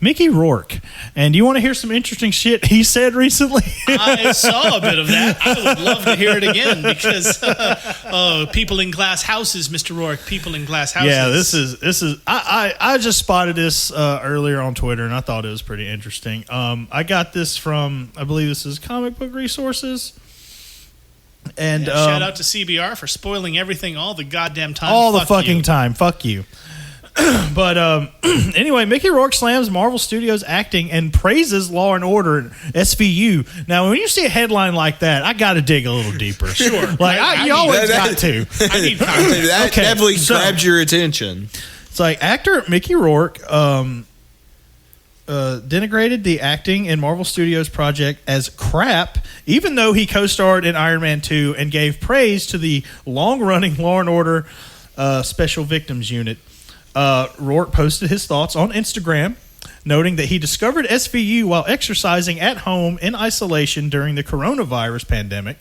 Mickey Rourke. And do you want to hear some interesting shit he said recently? I saw a bit of that. I would love to hear it again because people in glass houses, Mr. Rourke, people in glass houses. Yeah, this is. I just spotted this earlier on Twitter, and I thought it was pretty interesting. I got this from, I believe this is Comic Book Resources. And shout out to CBR for spoiling everything all the goddamn time. All the fucking time. Fuck you. But anyway, Mickey Rourke slams Marvel Studios acting and praises Law and Order and SVU. Now, when you see a headline like that, I got to dig a little deeper. Sure. Like, you always got to. I need context. That definitely grabbed your attention. It's like actor Mickey Rourke denigrated the acting in Marvel Studios' project as crap, even though he co-starred in Iron Man 2 and gave praise to the long-running Law & Order Special Victims Unit. Rourke posted his thoughts on Instagram, noting that he discovered SVU while exercising at home in isolation during the coronavirus pandemic.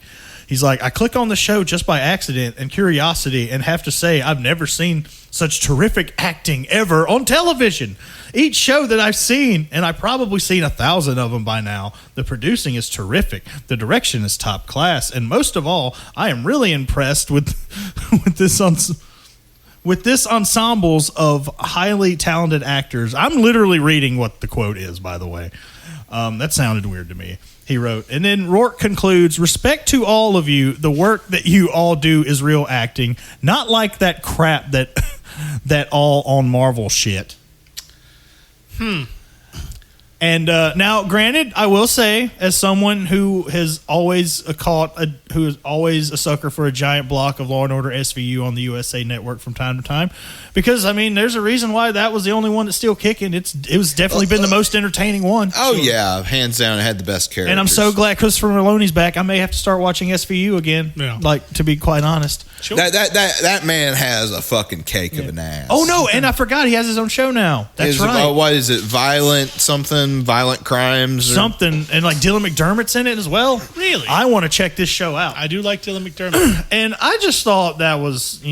He's like, I click on the show just by accident and curiosity and have to say I've never seen such terrific acting ever on television. Each show that I've seen, and I've probably seen 1,000 of them by now, the producing is terrific, the direction is top class, and most of all, I am really impressed with this ensembles of highly talented actors. I'm literally reading what the quote is, by the way. That sounded weird to me. He wrote, and then Rourke concludes, respect to all of you. The work that you all do is real acting, not like that crap that all on Marvel shit. And now, granted, I will say, as someone who has always who is always a sucker for a giant block of Law and Order SVU on the USA Network from time to time, because I mean, there's a reason why that was the only one that's still kicking. It was definitely been the most entertaining one. Oh yeah, hands down, it had the best characters. And I'm so glad Christopher Maloney's back. I may have to start watching SVU again. Yeah. Like, to be quite honest, sure. That man has a fucking cake of an ass. Oh no, and I forgot he has his own show now. That's right. What is it? Violent crimes, something, and like Dylan McDermott's in it as well. Really, I want to check this show out. I do like Dylan McDermott, and I just thought that was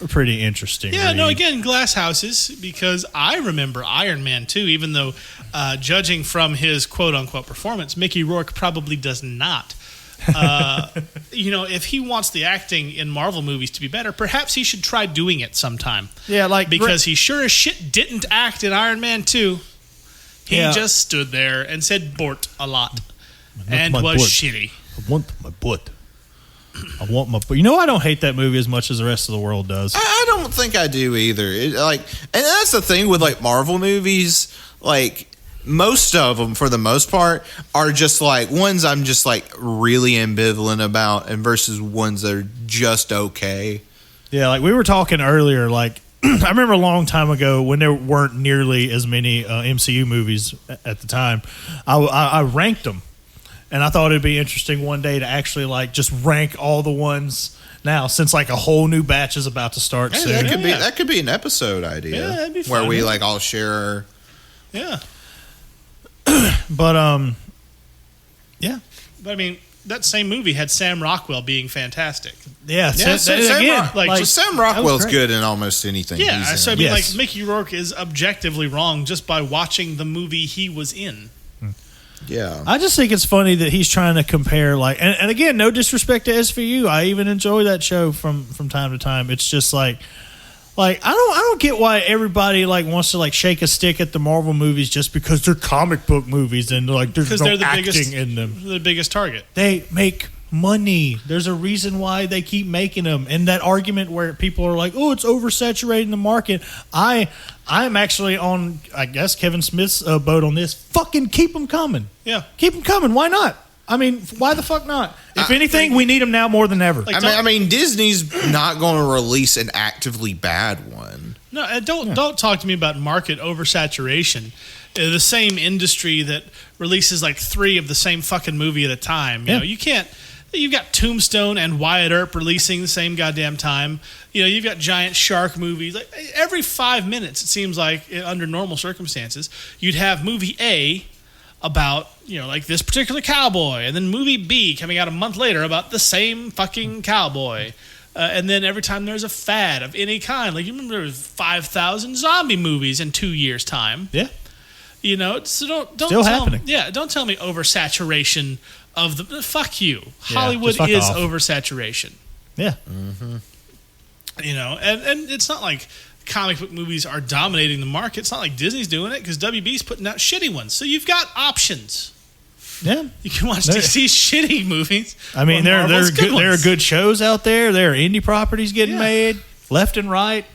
pretty interesting. Yeah, no, again, glass houses, because I remember Iron Man 2, even though judging from his quote unquote performance, Mickey Rourke probably does not. If he wants the acting in Marvel movies to be better, perhaps he should try doing it sometime. Yeah, because he sure as shit didn't act in Iron Man 2. He just stood there and said "bort" a lot, and was butt. Shitty. I want my butt. I want my butt. I don't hate that movie as much as the rest of the world does. I don't think I do either. And that's the thing with like Marvel movies. Like most of them, for the most part, are just like ones I'm just like really ambivalent about, and versus ones that are just okay. Yeah, like we were talking earlier, like. I remember a long time ago when there weren't nearly as many MCU movies at the time. I ranked them, and I thought it'd be interesting one day to actually like just rank all the ones now, since like a whole new batch is about to start soon. That could be an episode idea. Yeah, that'd be fun. Where we like all share. Yeah, but yeah, but I mean. That same movie had Sam Rockwell being fantastic. Yeah, Sam Rockwell's good in almost anything. Yeah, so I mean, like Mickey Rourke is objectively wrong just by watching the movie he was in. Yeah, I just think it's funny that he's trying to compare, like, and again, no disrespect to SVU. I even enjoy that show from time to time. It's just like I don't get why everybody like wants to like shake a stick at the Marvel movies just because they're comic book movies and like there's no acting in them. They're the biggest target. They make money. There's a reason why they keep making them. And that argument where people are like, "Oh, it's oversaturating the market." I'm actually on, I guess, Kevin Smith's boat on this. Fucking keep them coming. Yeah, keep them coming. Why not? I mean, why the fuck not? If anything, we need them now more than ever. I mean, Disney's not going to release an actively bad one. No, don't talk to me about market oversaturation. The same industry that releases like 3 of the same fucking movie at a time. You can't. You've got Tombstone and Wyatt Earp releasing the same goddamn time. You've got giant shark movies. Like every 5 minutes, it seems like under normal circumstances, you'd have movie A about like this particular cowboy, and then movie B coming out a month later about the same fucking cowboy, and then every time there's a fad of any kind, like you remember there was 5,000 zombie movies in 2 years' time. Yeah, You know, so don't Still tell happening. Me, don't tell me oversaturation of the fuck you. Yeah, Hollywood just fuck is off. oversaturation. Yeah. You know, and it's not like comic book movies are dominating the market. It's not like Disney's doing it because WB's putting out shitty ones. So you've got options. Yeah. You can watch DC's shitty movies. I mean, or there Marvel's good are ones. good shows out there. There are indie properties getting made left and right.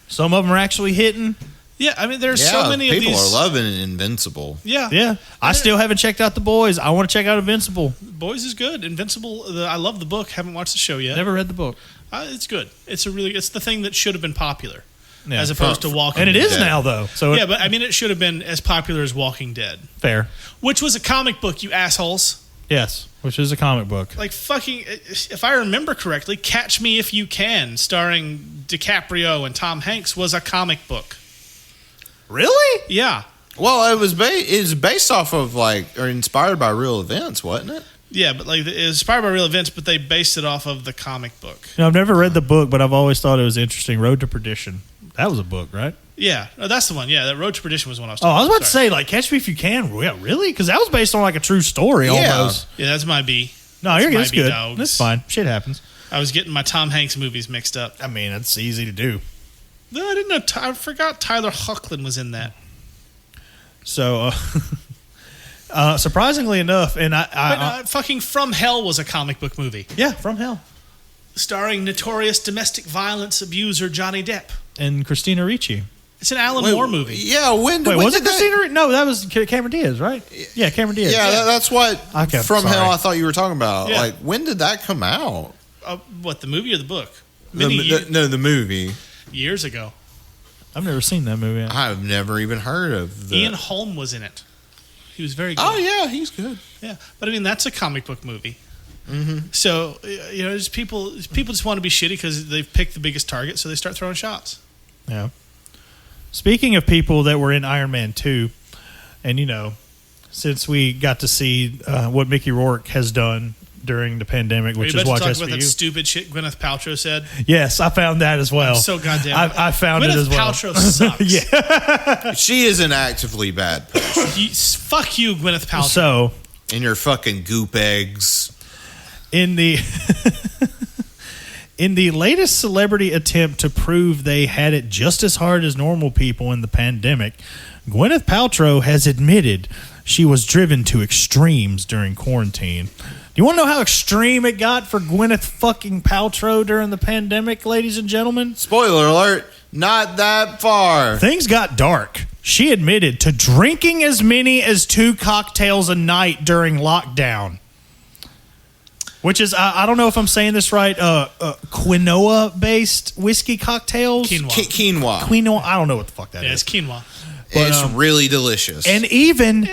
Some of them are actually hitting. Yeah, I mean, there's so many of these. People are loving Invincible. Yeah. Yeah. I still haven't checked out The Boys. I want to check out Invincible. Boys is good. Invincible, I love the book. Haven't watched the show yet. Never read the book. It's good. It's the thing that should have been popular. Yeah. As opposed to Walking And it Dead. is now, though. So Yeah, but I mean, it should have been as popular as Walking Dead, fair. which was a comic book, you assholes. Yes, which is a comic book. Like fucking, if I remember correctly, Catch Me If You Can, starring DiCaprio and Tom Hanks, was a comic book. Really? Yeah. Well, it was based off of or inspired by real events, wasn't it? Yeah, but like it was inspired by real events, but they based it off of the comic book. No, I've never read the book, but I've always thought it was interesting. Road to Perdition. That was a book, right? Yeah, no, that's the one. Yeah, that Road to Perdition was one I was Oh, talking I was about to Sorry. say, like, Catch Me If You Can. Yeah, really? Because that was based on, like, a true story Yeah. almost. Yeah, that's my B. No, you're good. might It's be good. dogs. That's fine. Shit happens. I was getting my Tom Hanks movies mixed up. I mean, it's easy to do. No, I didn't know. I forgot Tyler Hoechlin was in that. So, surprisingly enough, and Fucking From Hell was a comic book movie yeah, From Hell. starring notorious domestic violence abuser Johnny Depp. And Christina Ricci. It's an Alan Moore movie. Yeah, when Wait, when was it did that- Christina Ricci? No, that was Cameron Diaz, right? Yeah, Cameron Diaz. Yeah, that's what Okay, From sorry. Hell I thought you were talking about. Yeah. Like, when did that come out? What, the movie or the book? The movie. Years ago. I've never seen that movie. I've never even heard of Ian Holm was in it. He was very good. Oh yeah, he's good. Yeah, but I mean that's a comic book movie. Mm-hmm. So you know, just people just want to be shitty because they've picked the biggest target, so they start throwing shots. Yeah. Speaking of people that were in Iron Man 2, and, you know, since we got to see what Mickey Rourke has done during the pandemic, which Are you is about watch to talk about that SVU. stupid shit Gwyneth Paltrow said? Yes, I found that as well. I'm so goddamn. I found Gwyneth it as well. Paltrow sucks. Yeah. She is an actively bad person. Fuck you, Gwyneth Paltrow. So, And your fucking goop eggs. in the in the latest celebrity attempt to prove they had it just as hard as normal people in the pandemic, Gwyneth Paltrow has admitted she was driven to extremes during quarantine. Do you want to know how extreme it got for Gwyneth fucking Paltrow during the pandemic, ladies and gentlemen? Spoiler alert, not that far. Things got dark. She admitted to drinking as many as 2 cocktails a night during lockdown. Which is, I don't know if I'm saying this right, quinoa-based whiskey cocktails? Quinoa. Quinoa. Quinoa, I don't know what the fuck that Yeah, is. it's quinoa. It's really delicious. And even,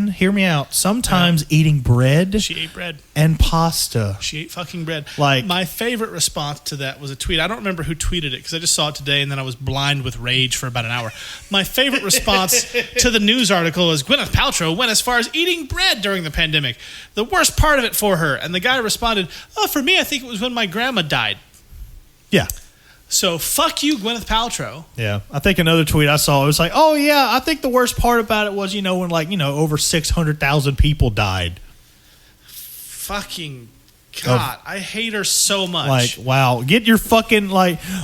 hear me out, sometimes eating bread She ate bread. and pasta. She ate fucking bread. Like- my favorite response to that was a tweet. I don't remember who tweeted it because I just saw it today and then I was blind with rage for about an hour. My favorite response to the news article is Gwyneth Paltrow went as far as eating bread during the pandemic. The worst part of it for her. And the guy responded, "Oh, for me, I think it was when my grandma died." Yeah. So fuck you, Gwyneth Paltrow. Yeah. I think another tweet I saw, it was like, oh, yeah, I think the worst part about it was, when, over 600,000 people died. Fucking God, I hate her so much. Like, wow, get your fucking,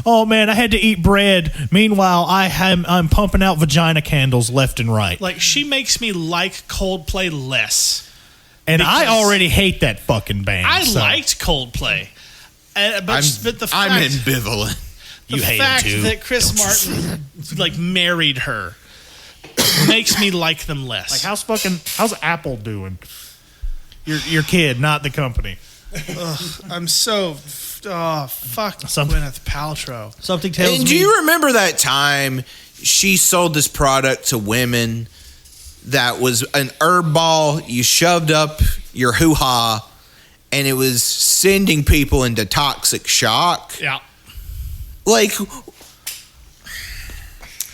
oh man, I had to eat bread. Meanwhile, I'm pumping out vagina candles left and right. Like, she makes me like Coldplay less. And I because already hate that fucking band. I so. liked Coldplay. But the fact, I'm ambivalent. You hate fact him too. that Chris Martin married her makes me like them less. Like, how's Apple doing? Your kid, not the company. I'm so fuck Something- Gwyneth Paltrow. Something tells And me. do you remember that time she sold this product to women that was an herb ball you shoved up your hoo-ha and it was sending people into toxic shock? Yeah. Like,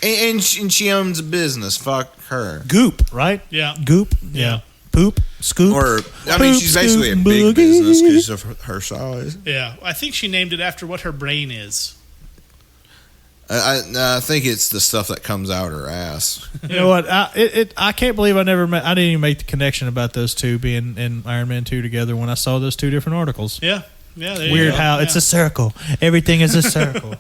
and she owns a business. Fuck her. Goop, right? Yeah. Goop. Yeah. Poop. Scoop. Or, I Poop, mean, she's basically a scoop, big boogie. business because of her size. Yeah. I think she named it after what her brain is. I think it's the stuff that comes out her ass. You know what? I can't believe I didn't even make the connection about those two being in Iron Man 2 together when I saw those two different articles. Yeah. There Weird how it's a circle. Everything is a circle.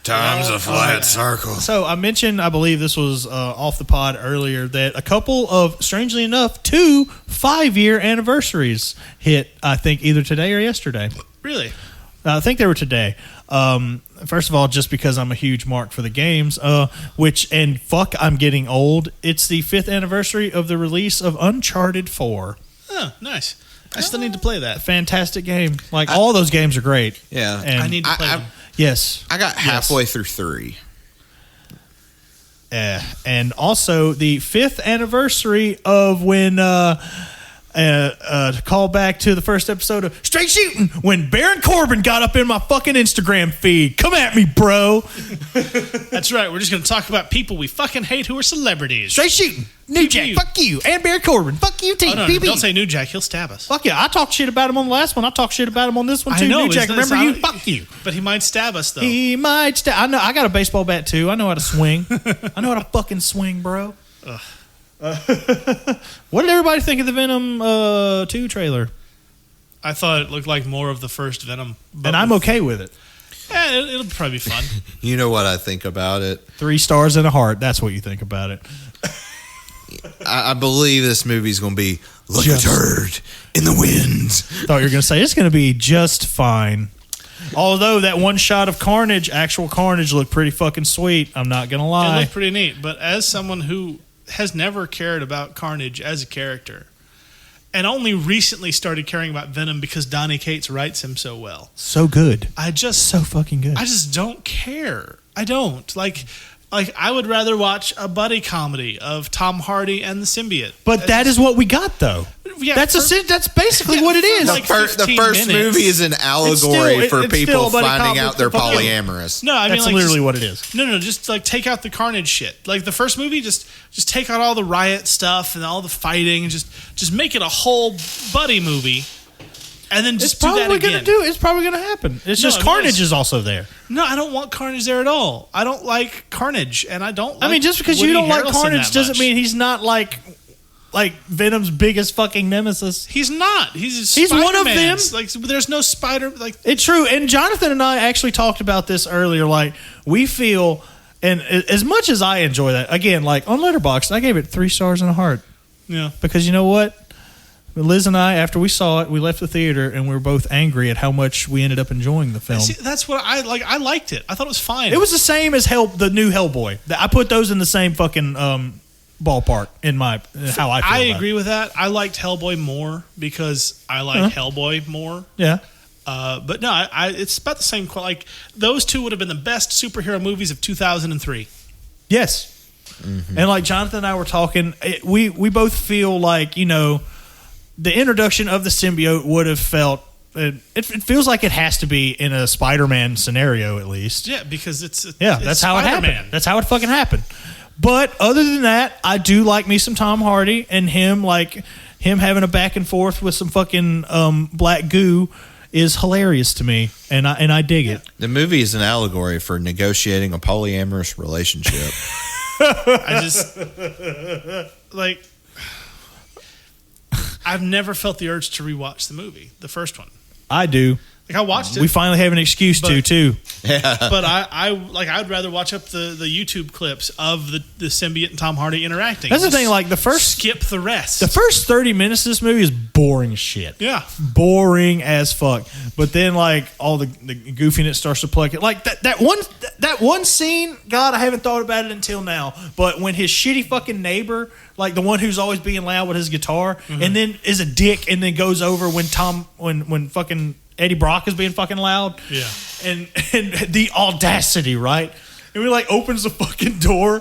Time's a flat circle. So I mentioned, I believe this was off the pod earlier, that a couple of, strangely enough, 2 5-year anniversaries hit, I think, either today or yesterday. Really? I think they were today. First of all, just because I'm a huge mark for the games, I'm getting old. It's the 5th anniversary of the release of Uncharted 4. Oh, nice. I still need to play that. Fantastic game. All those games are great. Yeah. And I need to play them. Yes. I got halfway through 3. And also the 5th anniversary of when call back to the first episode of Straight Shootin' when Baron Corbin got up in my fucking Instagram feed. Come at me, bro. That's right. We're just going to talk about people we fucking hate who are celebrities. Straight Shootin'. New Jack, fuck you. And Baron Corbin, fuck you, too. Oh, no, don't say New Jack. He'll stab us. Fuck yeah. I talked shit about him on the last one. I talked shit about him on this one, too. I know, New Jack, remember you? Fuck you. But he might stab us, though. He might stab. I know. I got a baseball bat, too. I know how to swing. I know how to fucking swing, bro. What did everybody think of the Venom 2 trailer? I thought it looked like more of the first Venom. And I'm okay with it. Yeah, it'll probably be fun. You know what I think about it? 3 stars and a heart. That's what you think about it. I believe this movie's going to be like a turd in the wind. Thought you were going to say it's going to be just fine. Although that one shot of actual Carnage, looked pretty fucking sweet. I'm not going to lie. It looked pretty neat. But as someone who has never cared about Carnage as a character and only recently started caring about Venom because Donny Cates writes him so well. So good. So fucking good. I just don't care. I don't. Like I would rather watch a buddy comedy of Tom Hardy and the symbiote. But that is what we got, though. Yeah, that's basically what it is. The first movie is an allegory for people finding out they're polyamorous. No, I mean, that's literally what it is. No, just take out the Carnage shit. Like the first movie, just take out all the riot stuff and all the fighting, and just make it a whole buddy movie. And then just do that again. It's probably going to happen. It's just Carnage is also there. No, I don't want Carnage there at all. I don't like Carnage, and I don't. I mean, just because you don't like Carnage doesn't mean he's not like Venom's biggest fucking nemesis. He's not. He's one of them. Like, there's no Spider. Like, it's true. And Jonathan and I actually talked about this earlier. Like, we feel, and as much as I enjoy that, again, like on Letterboxd, I gave it 3 stars and a heart. Yeah. Because you know what? Liz and I, after we saw it, we left the theater and we were both angry at how much we ended up enjoying the film. See, that's what I like. I liked it. I thought it was fine. It was the same as the new Hellboy. I put those in the same fucking ballpark in my how I feel. I agree with that. I liked Hellboy more because I like Hellboy more. Yeah. But no, it's about the same. Like those two would have been the best superhero movies of 2003. Yes. Mm-hmm. And like Jonathan and I were talking, we both feel like, you know, the introduction of the symbiote would have felt. It feels like it has to be in a Spider-Man scenario at least. Yeah, because it's that's how Spider-Man. it happened. That's how it fucking happened. But other than that, I do like me some Tom Hardy and him having a back and forth with some fucking black goo is hilarious to me, and I dig it. The movie is an allegory for negotiating a polyamorous relationship. I just like. I've never felt the urge to rewatch the movie, the first one. I do. Like I watched it. We finally have an excuse to too. Yeah. But I'd rather watch up the YouTube clips of the symbiote and Tom Hardy interacting. That's the thing. Like skip the rest. The first 30 minutes of this movie is boring as shit. Yeah, boring as fuck. But then like all the goofiness starts to play. Like that one scene. God, I haven't thought about it until now. But when his shitty fucking neighbor, like the one who's always being loud with his guitar, and then is a dick, and then goes over when fucking Eddie Brock is being fucking loud. Yeah. And the audacity, right? And we like opens the fucking door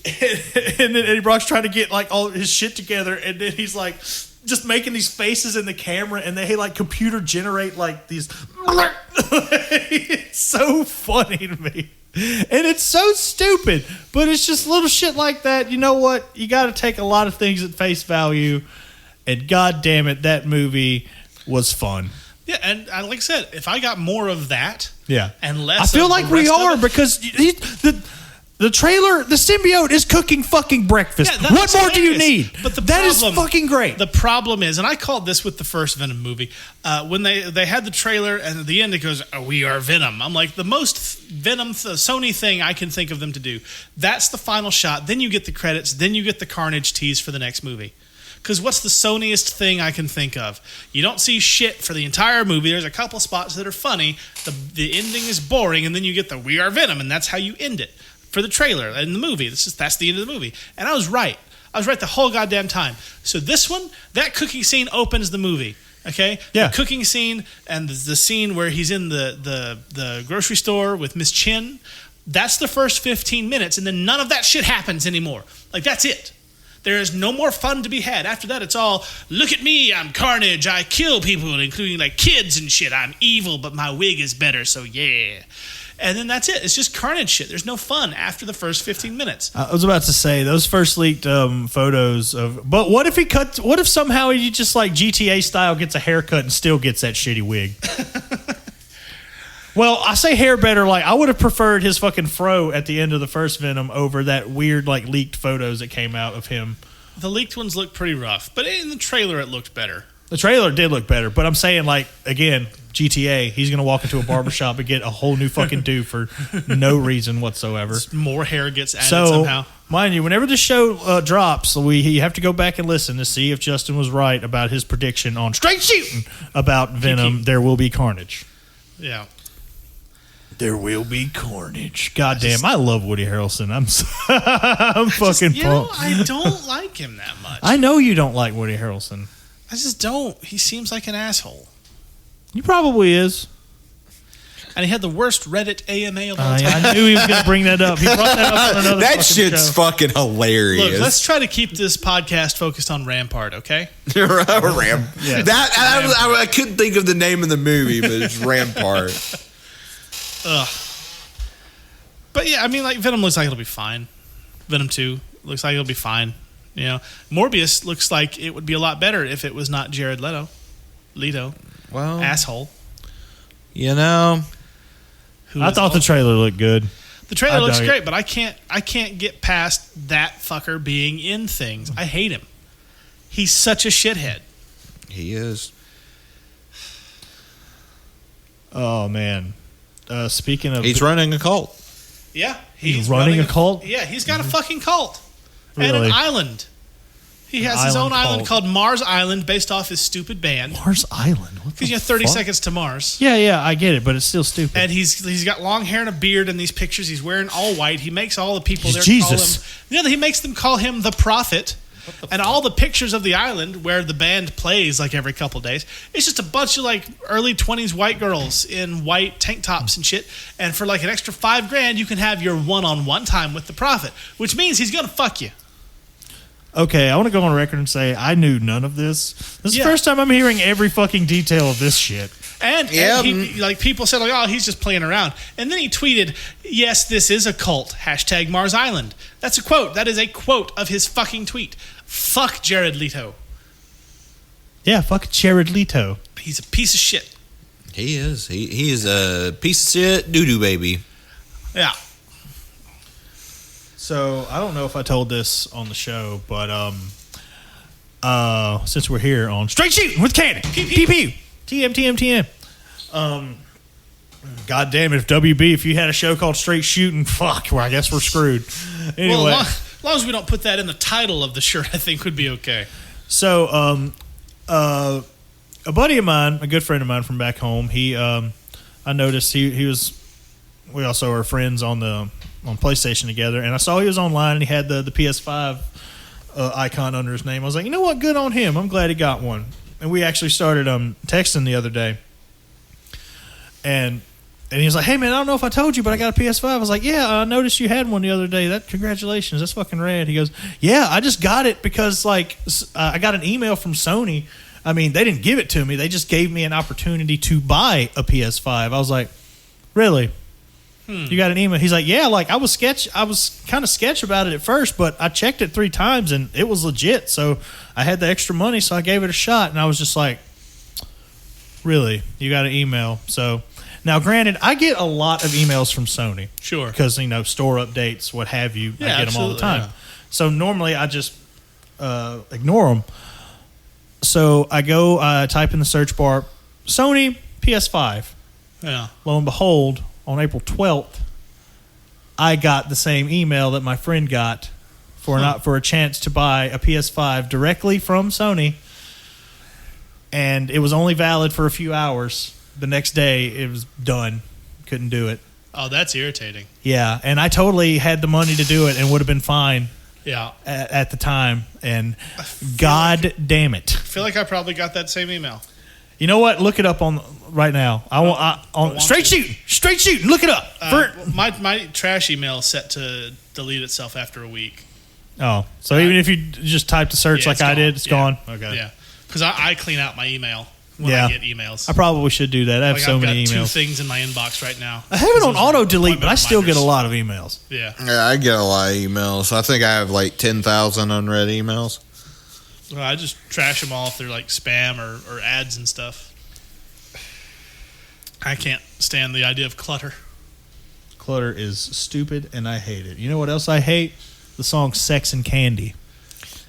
and then Eddie Brock's trying to get like all his shit together, and then he's like just making these faces in the camera, and they like computer generate like these it's so funny to me. And it's so stupid, but it's just little shit like that. You know what? You got to take a lot of things at face value, and god damn it, that movie was fun. Yeah, and like I said, if I got more of that, and less, I feel of like the we rest of are it, because the trailer, the symbiote is cooking fucking breakfast. Yeah, what more do you need? But that is fucking great. The problem is, and I called this with the first Venom movie, when they had the trailer and at the end it goes, "We are Venom." I'm like, the most Venom Sony thing I can think of them to do. That's the final shot. Then you get the credits. Then you get the Carnage tease for the next movie. Because what's the Sonyest thing I can think of? You don't see shit for the entire movie. There's a couple spots that are funny. The ending is boring, and then you get the "We are Venom," and that's how you end it. For the trailer and the movie. That's the end of the movie. And I was right. I was right the whole goddamn time. So this one, that cooking scene opens the movie. Okay? Yeah. The cooking scene and the scene where he's in the grocery store with Miss Chin, that's the first 15 minutes, and then none of that shit happens anymore. Like, that's it. There is no more fun to be had. After that, it's all, look at me, I'm Carnage, I kill people, including like kids and shit. I'm evil, but my wig is better, so yeah. And then that's it. It's just Carnage shit. There's no fun after the first 15 minutes. I was about to say those first leaked photos of. But what if somehow he just like GTA style gets a haircut and still gets that shitty wig? Well, I say hair better. Like I would have preferred his fucking fro at the end of the first Venom over that weird like leaked photos that came out of him. The leaked ones look pretty rough, but in the trailer it looked better. The trailer did look better, but I'm saying like again. GTA, he's going to walk into a barbershop and get a whole new fucking do for no reason whatsoever. More hair gets added somehow. Mind you, whenever the show drops, you have to go back and listen to see if Justin was right about his prediction on Straight Shooting about Venom. There will be carnage. Yeah. There will be carnage. Goddamn, I love Woody Harrelson. I'm fucking pumped. I don't like him that much. I know you don't like Woody Harrelson. I just don't. He seems like an asshole. He probably is. And he had the worst Reddit AMA of all time. I knew he was going to bring that up. He brought that up on another That shit's show. fucking hilarious. Look, let's try to keep this podcast focused on Rampart, okay? Ram. Yeah. I couldn't think of the name of the movie, but it's Rampart. Ugh. But yeah, I mean, like, Venom looks like it'll be fine. Venom 2 looks like it'll be fine. You know, Morbius looks like it would be a lot better if it was not Jared Leto. Well, asshole. You know, I thought the trailer looked good. The trailer looks great, but I can't get past that fucker being in things. I hate him. He's such a shithead. He is. Oh man. Speaking of, he's running a cult. Yeah, he's running a cult. Yeah, he's got a fucking cult and Really? an island. He has his own island called Mars Island, based off his stupid band. Mars Island. Because you have 30 seconds to Mars. Yeah, I get it, but it's still stupid. And he's got long hair and a beard in these pictures. He's wearing all white. He makes all the people there Jesus. call him. Yeah, he makes them call him the Prophet. And all the pictures of the island where the band plays like every couple days, it's just a bunch of like early 20s white girls in white tank tops and shit. And for like an extra $5,000, you can have your one-on-one time with the Prophet, which means he's gonna fuck you. Okay, I want to go on record and say I knew none of this. This is the first time I'm hearing every fucking detail of this shit. And he, like, people said, like, oh, he's just playing around. And then he tweeted, yes, this is a cult. # Mars Island. That's a quote. That is a quote of his fucking tweet. Fuck Jared Leto. Yeah, fuck Jared Leto. He's a piece of shit. He is. He is a piece of shit doo-doo baby. Yeah. So I don't know if I told this on the show, but since we're here on Straight Shooting with Cannon, pew pew, TM. God damn it, if WB, if you had a show called Straight Shooting, fuck, well, I guess we're screwed. Anyway, Well, as long as we don't put that in the title of the shirt, I think would be okay. so a buddy of mine, a good friend of mine from back home, he I noticed he was. We also are friends on PlayStation together, and I saw he was online and he had the PS5 icon under his name. I was like, you know what? Good on him. I'm glad he got one. And we actually started texting the other day, and he was like, hey man, I don't know if I told you, but I got a PS5. I was like, yeah, I noticed you had one the other day. Congratulations, that's fucking rad. He goes, yeah, I just got it because like I got an email from Sony. I mean, they didn't give it to me. They just gave me an opportunity to buy a PS5. I was like, really? You got an email? He's like, yeah, like I was kind of sketch about it at first, but I checked it 3 times and it was legit. So I had the extra money, so I gave it a shot. And I was just like, Really, you got an email. So now, granted, I get a lot of emails from Sony. Sure. Because, store updates, what have you. Yeah, I get them all the time. yeah. So normally I just ignore them. So I go type in the search bar, Sony PS5. Yeah. Lo and behold, on April 12th, I got the same email that my friend got for a chance to buy a PS5 directly from Sony. And it was only valid for a few hours. The next day, it was done. Couldn't do it. Oh, that's irritating. Yeah, and I totally had the money to do it and would have been fine Yeah. at the time. And God damn it. I feel like I probably got that same email. You know what? Look it up on right now. I want straight shooting. Look it up. My trash email is set to delete itself after a week. Oh, so even if you just type the search like I did, it's gone. Okay. Yeah, because I clean out my email when I get emails. I probably should do that. I have so many I've got emails. 2 things in my inbox right now. I have it on auto delete, but I still get a lot of emails. Yeah. Yeah, I get a lot of emails. I think I have like 10,000 unread emails. Well, I just trash them all if they're like spam or ads and stuff. I can't stand the idea of clutter. Clutter is stupid, and I hate it. You know what else I hate? The song "Sex and Candy."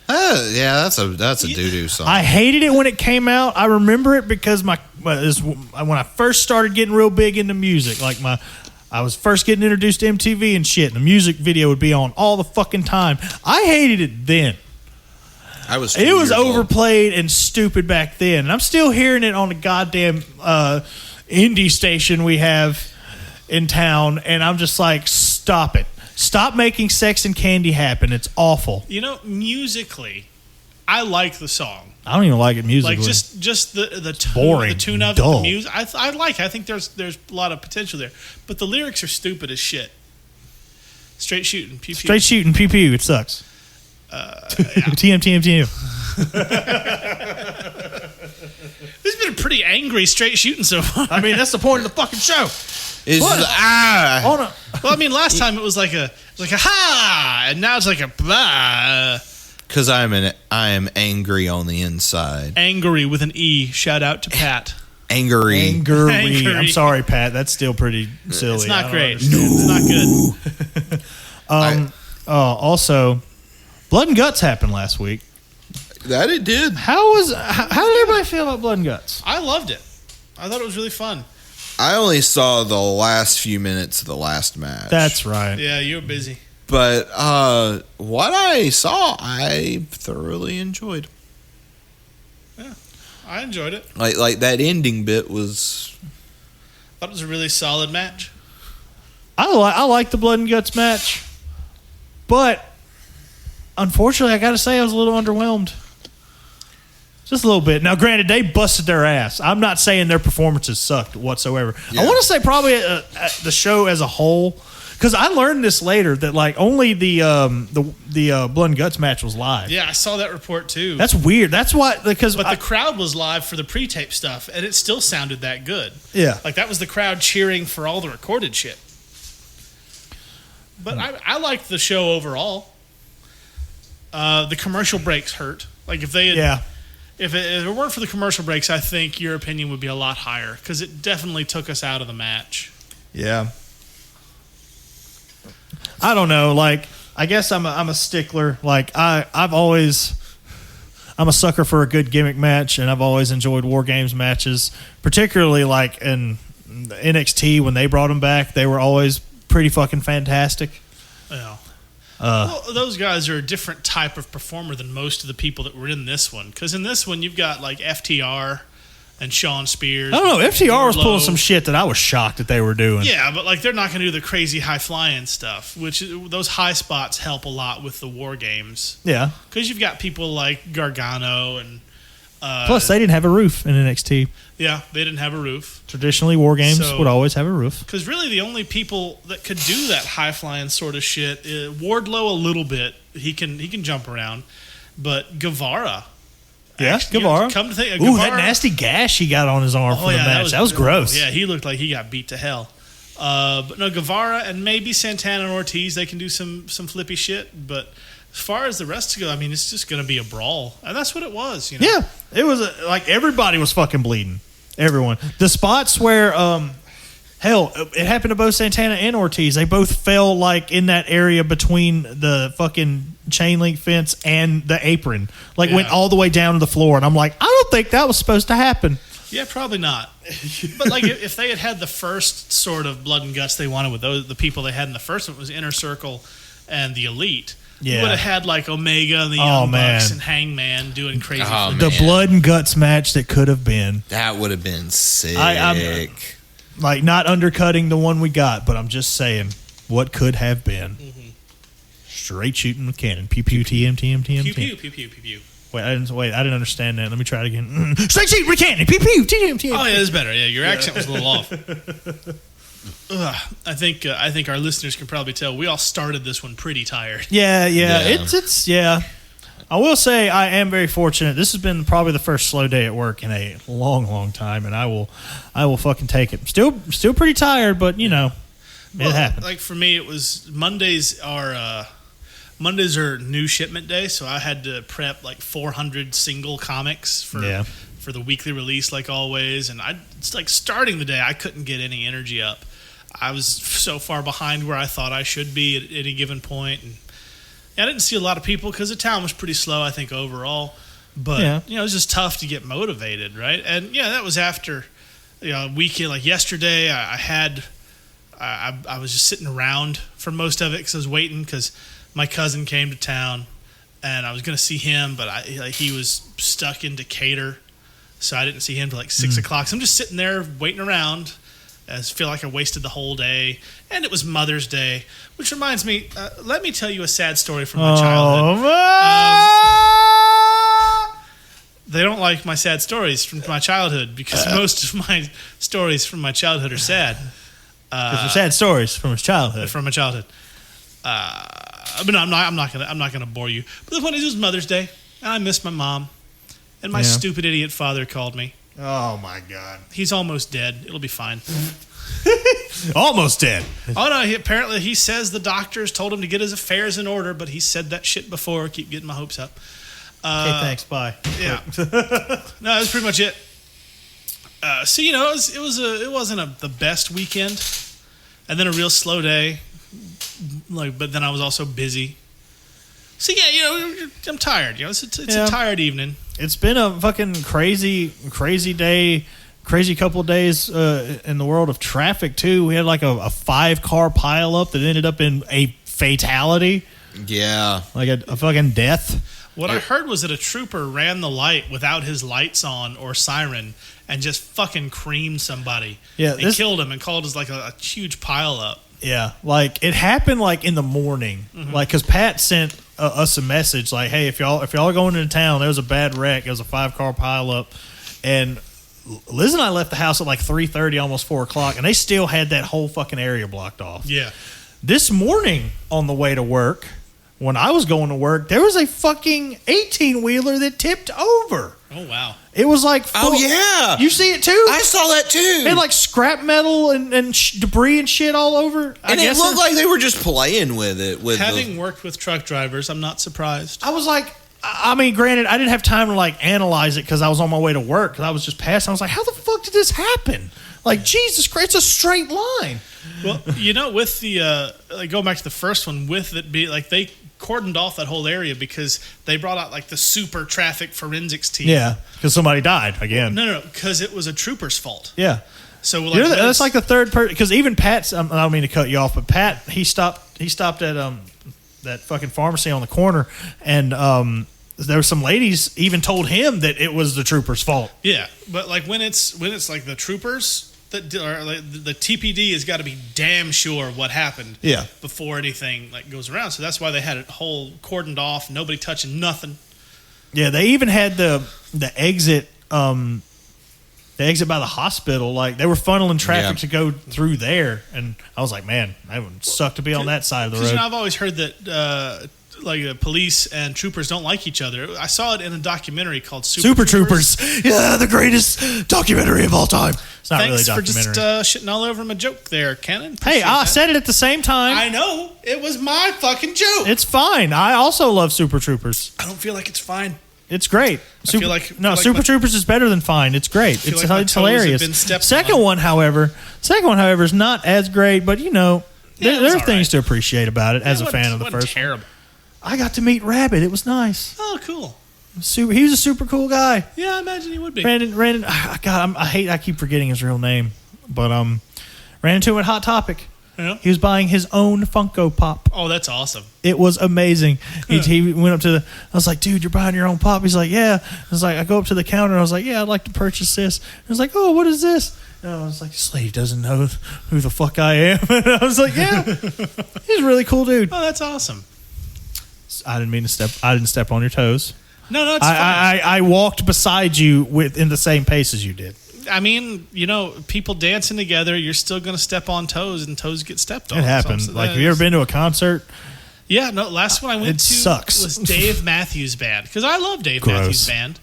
Yeah, that's a doo-doo song. I hated it when it came out. I remember it because when I first started getting real big into music, I was first getting introduced to MTV and shit, and the music video would be on all the fucking time. I hated it then. It was overplayed and stupid back then, and I'm still hearing it on the goddamn indie station we have in town, and I'm just like, stop it. Stop making Sex and Candy happen. It's awful. Musically, I like the song. I don't even like it musically. Like just the tone, boring, the tune of dull. it, the music. I like it. I think there's a lot of potential there, but the lyrics are stupid as shit. Straight shooting, pew pew. Straight shooting, pew pew. It sucks. TM. This has been a pretty angry straight shooting so far. I mean, that's the point of the fucking show. Well, I mean, last time it was like a ha, and now it's like a bah. Because I am angry on the inside. Angry with an E. Shout out to Pat. Angry. I'm sorry, Pat. That's still pretty silly. It's not great. It's not good. Also, Blood and Guts happened last week. That it did. How did everybody feel about Blood and Guts? I loved it. I thought it was really fun. I only saw the last few minutes of the last match. That's right. Yeah, you were busy. But what I saw, I thoroughly enjoyed. Yeah, I enjoyed it. Like that ending bit was. I thought it was a really solid match. I like the Blood and Guts match, but unfortunately, I got to say I was a little underwhelmed. Just a little bit. Now, granted, they busted their ass. I'm not saying their performances sucked whatsoever. Yeah. I want to say probably the show as a whole, because I learned this later that only the Blood and Guts match was live. Yeah, I saw that report too. That's weird. That's why the crowd was live for the pre-tape stuff, and it still sounded that good. Yeah, like that was the crowd cheering for all the recorded shit. But I liked the show overall. The commercial breaks hurt. Like if they had, if it weren't for the commercial breaks, I think your opinion would be a lot higher because it definitely took us out of the match. Yeah. I don't know. Like, I guess I'm a stickler. Like, I'm a sucker for a good gimmick match, and I've always enjoyed War Games matches, particularly like in NXT when they brought them back. They were always pretty fucking fantastic. Yeah. Well, those guys are a different type of performer than most of the people that were in this one. Because in this one, you've got like FTR and Sean Spears. I don't know. FTR was pulling some shit that I was shocked that they were doing. Yeah, but like they're not going to do the crazy high flying stuff, which those high spots help a lot with the War Games. Yeah. Because you've got people like Gargano and. Plus, they didn't have a roof in NXT. Yeah, they didn't have a roof. Traditionally, War Games would always have a roof. Because really, the only people that could do that high flying sort of shit, Wardlow a little bit. He can jump around, but Guevara. Yeah, Guevara. Come to think, Guevara, that nasty gash he got on his arm for the match. That was gross. Yeah, he looked like he got beat to hell. But no, Guevara and maybe Santana and Ortiz, they can do some flippy shit, but. As far as the rest go, I mean, it's just going to be a brawl. And that's what it was, you know? Yeah. It was like everybody was fucking bleeding. Everyone. The spots where, hell, it happened to both Santana and Ortiz. They both fell like in that area between the fucking chain link fence and the apron. Like went all the way down to the floor. And I'm like, I don't think that was supposed to happen. Yeah, probably not. But like if they had the first sort of blood and guts they wanted with the people they had in the first one, was Inner Circle and the Elite. Yeah. You would have had like Omega and the Young Bucks and Hangman doing crazy things. The blood and guts match that could have been. That would have been sick. I'm like not undercutting the one we got, but I'm just saying what could have been. Mm-hmm. Straight shooting with cannon. Pew pew TM TM TM. Pew pew pew pew pew pew. Wait, I didn't understand that. Let me try it again. Straight shooting with cannon. Pew pew TM TM. Oh yeah, that's better. Yeah, your accent was a little off. I think our listeners can probably tell we all started this one pretty tired. Yeah. It's I will say I am very fortunate. This has been probably the first slow day at work in a long time, and I will fucking take it. Still pretty tired, but it happens. Like for me, it was Mondays are new shipment day, so I had to prep like 400 single comics for the weekly release, like always. And it's like starting the day, I couldn't get any energy up. I was so far behind where I thought I should be at any given point, and I didn't see a lot of people because the town was pretty slow, I think, overall. But it was just tough to get motivated, right? And that was after weekend, like yesterday. I was just sitting around for most of it because I was waiting because my cousin came to town, and I was going to see him, but he was stuck in Decatur, so I didn't see him till like 6 o'clock. So I'm just sitting there waiting around. I feel like I wasted the whole day, and it was Mother's Day, which reminds me. Let me tell you a sad story from my childhood. They don't like my sad stories from my childhood because most of my stories from my childhood are sad. Because they're sad stories from his childhood. From my childhood. But no, I'm not gonna bore you. But the point is, it was Mother's Day, and I missed my mom, and my stupid idiot father called me. Oh my God. He's almost dead. It'll be fine. Almost dead. Oh no! Apparently he says the doctors told him to get his affairs in order, but he said that shit before. Keep getting my hopes up. Okay, thanks. Bye. Yeah. No, that's pretty much it. So it wasn't the best weekend, and then a real slow day. But then I was also busy. So I'm tired. It's a tired evening. It's been a fucking crazy day, crazy couple of days in the world of traffic too. We had like a 5-car pileup that ended up in a fatality. Yeah, like a fucking death. What I heard was that a trooper ran the light without his lights on or siren and just fucking creamed somebody. Yeah, and killed him and called us like a huge pileup. Yeah, like it happened like in the morning, like because Pat sent us a message like, "Hey, if y'all are going into town, there was a bad wreck. It was a 5-car pileup," and Liz and I left the house at like 3:30, almost 4 o'clock, and they still had that whole fucking area blocked off. Yeah. This morning on the way to work, when I was going to work, there was a fucking 18-wheeler that tipped over. Oh, wow. It was like... Oh, yeah. You see it, too? I saw that, too. It had, like, scrap metal and debris and shit all over. And it looked like they were just playing with it. Having worked with truck drivers, I'm not surprised. I was like... I mean, granted, I didn't have time to, like, analyze it because I was on my way to work because I was just passing. I was like, how the fuck did this happen? Like, Jesus Christ, it's a straight line. Well, with the... going back to the first one, with it being... Like, they cordoned off that whole area because they brought out like the super traffic forensics team. Yeah, because somebody died again. No, because it was a trooper's fault. Yeah. So like, that's like the third person. Because even Pat's, I don't mean to cut you off, but Pat he stopped at that fucking pharmacy on the corner, and there were some ladies even told him that it was the trooper's fault. Yeah, but like when it's like the troopers. The TPD has got to be damn sure what happened before anything like goes around. So that's why they had it whole cordoned off, nobody touching nothing. Yeah, they even had the exit by the hospital. Like they were funneling traffic to go through there, and I was like, man, that would suck to be on that side of the road. I've always heard that like police and troopers don't like each other. I saw it in a documentary called Super Troopers. Yeah, the greatest documentary of all time. It's not really a documentary. Thanks for just shitting all over my joke there, Cannon. Hey, I said it at the same time. I know. It was my fucking joke. It's fine. I also love Super Troopers. I don't feel like it's fine. It's great. feel like Super Troopers is better than fine. It's great. It's like my toes have hilarious. been stepped Second on. one, however, is not as great, but there are things to appreciate about it as a fan of the first. Terrible. I got to meet Rabbit. It was nice. Oh, cool. He was a super cool guy. Yeah, I imagine he would be. Brandon. I keep forgetting his real name, but ran into him at Hot Topic. Yeah. He was buying his own Funko Pop. Oh, that's awesome. It was amazing. He went up to I was like, dude, you're buying your own pop? He's like, yeah. I was like, I go up to the counter and I was like, yeah, I'd like to purchase this. I was like, oh, what is this? And I was like, Slade doesn't know who the fuck I am. And I was like, yeah. He's a really cool dude. Oh, that's awesome. I didn't step on your toes. No, it's fine. I walked beside you in the same pace as you did. I mean, people dancing together, you're still going to step on toes, and toes get stepped on. It happens. Have you ever been to a concert? Yeah, no. Last one I went to sucks. was Dave Matthews Band, because I love Dave Matthews Band.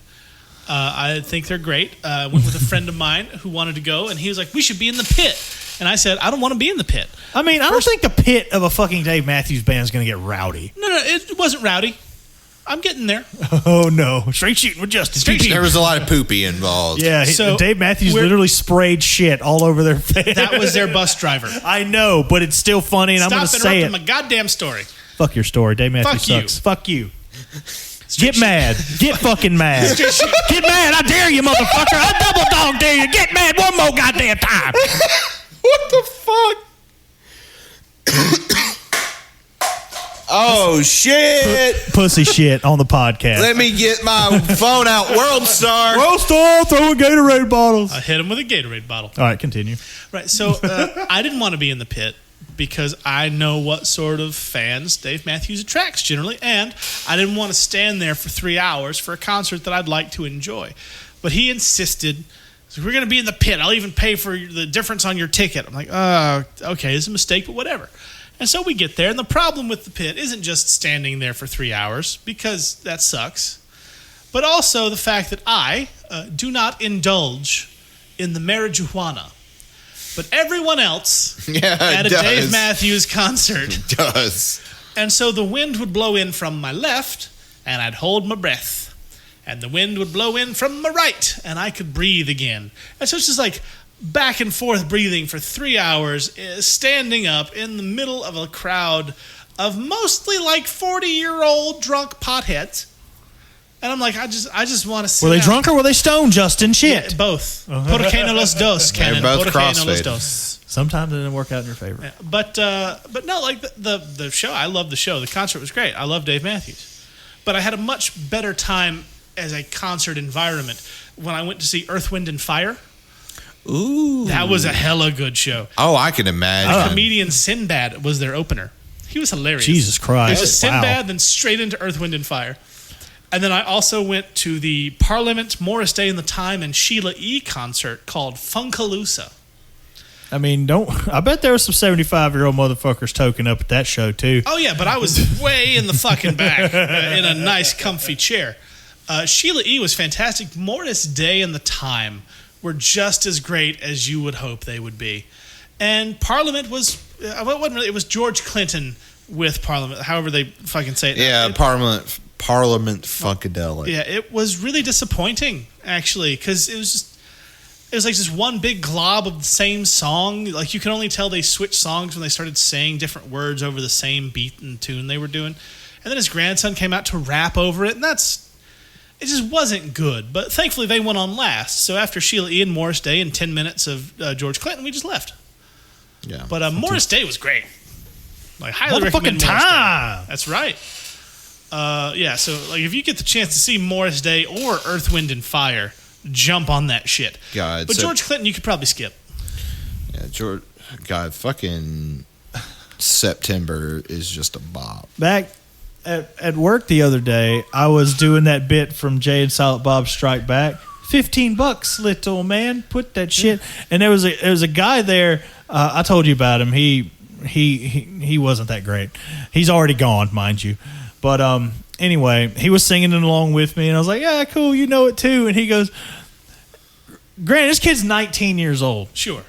I think they're great. I went with a friend of mine who wanted to go, and he was like, "We should be in the pit." And I said, "I don't want to be in the pit." I mean, I don't think the pit of a fucking Dave Matthews Band is going to get rowdy. No, it wasn't rowdy. I'm getting there. Oh, no. Straight shooting with Justin. There was a lot of poopy involved. Yeah, So Dave Matthews literally sprayed shit all over their face. That was their bus driver. I know, but it's still funny, and I'm going to say it. Stop interrupting my goddamn story. Fuck your story. Dave Matthews sucks. Fuck you. Get mad. Get fucking mad. Get mad. I dare you, motherfucker. I double dog dare you. Get mad one more goddamn time. What the fuck? Oh, shit. Pussy shit on the podcast. Let me get my phone out. World Star. World Star throwing Gatorade bottles. I hit him with a Gatorade bottle. All right, continue. Right, so I didn't want to be in the pit because I know what sort of fans Dave Matthews attracts generally, and I didn't want to stand there for 3 hours for a concert that I'd like to enjoy. But he insisted, so we're going to be in the pit. I'll even pay for the difference on your ticket. I'm like, okay, it's a mistake, but whatever. And so we get there, and the problem with the pit isn't just standing there for 3 hours, because that sucks, but also the fact that I do not indulge in the marijuana. But everyone else at a Dave Matthews concert does. And so the wind would blow in from my left, and I'd hold my breath. And the wind would blow in from my right, and I could breathe again. And so it's just like back and forth breathing for 3 hours, standing up in the middle of a crowd of mostly like 40-year-old drunk potheads. And I'm like, I just want to sit Were they down. drunk or were they stoned, Justin? Shit. Yeah, both. Por qué no los dos, Cannon? They're both Por qué no los crossfaded. dos? Sometimes it didn't work out in your favor. Yeah, but no, like the show, I love the show. The concert was great. I love Dave Matthews. But I had a much better time as a concert environment when I went to see Earth, Wind, and Fire. Ooh. That was a hella good show. Oh, I can imagine. Comedian Sinbad was their opener. He was hilarious. Jesus Christ. It was Sinbad, then straight into Earth, Wind, and Fire. And then I also went to the Parliament, Morris Day and the Time, and Sheila E. concert called Funkaloosa. I mean, I bet there were some 75-year-old motherfuckers token up at that show, too. Oh, yeah, but I was way in the fucking back in a nice, comfy chair. Sheila E. was fantastic. Morris Day and the Time were just as great as you would hope they would be. And Parliament was, it was George Clinton with Parliament, however they fucking say it. Yeah, Parliament Funkadelic. Yeah, it was really disappointing, actually, because it was like just one big glob of the same song. Like, you can only tell they switched songs when they started saying different words over the same beat and tune they were doing. And then his grandson came out to rap over it, and it just wasn't good. But thankfully, they went on last. So after Sheila E. and Morris Day and 10 minutes of George Clinton, we just left. Yeah. But Morris Day was great. Like, highly recommend Morris Day. That's right. Yeah, so like if you get the chance to see Morris Day or Earth, Wind, and Fire, jump on that shit. God, but George Clinton, you could probably skip. Yeah, God, fucking September is just a bop. Back at work the other day, I was doing that bit from Jay and Silent Bob Strike Back. $15, little man. Put that shit. And there was a guy there. I told you about him. He wasn't that great. He's already gone, mind you. But anyway, he was singing it along with me, and I was like, "Yeah, cool, you know it too." And he goes, "Grant, this kid's 19 years old." Sure.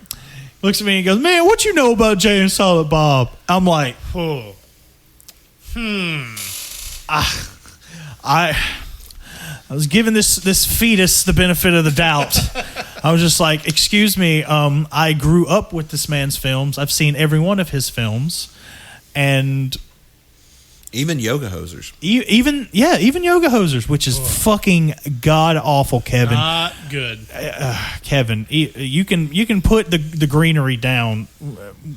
Looks at me and goes, "Man, what you know about Jay and Silent Bob?" I'm like, I was giving this fetus the benefit of the doubt. I was just like, excuse me, I grew up with this man's films. I've seen every one of his films. And even Yoga Hosers. Even Yoga Hosers, which is fucking god awful, Kevin. Not good. Kevin, you can put the greenery down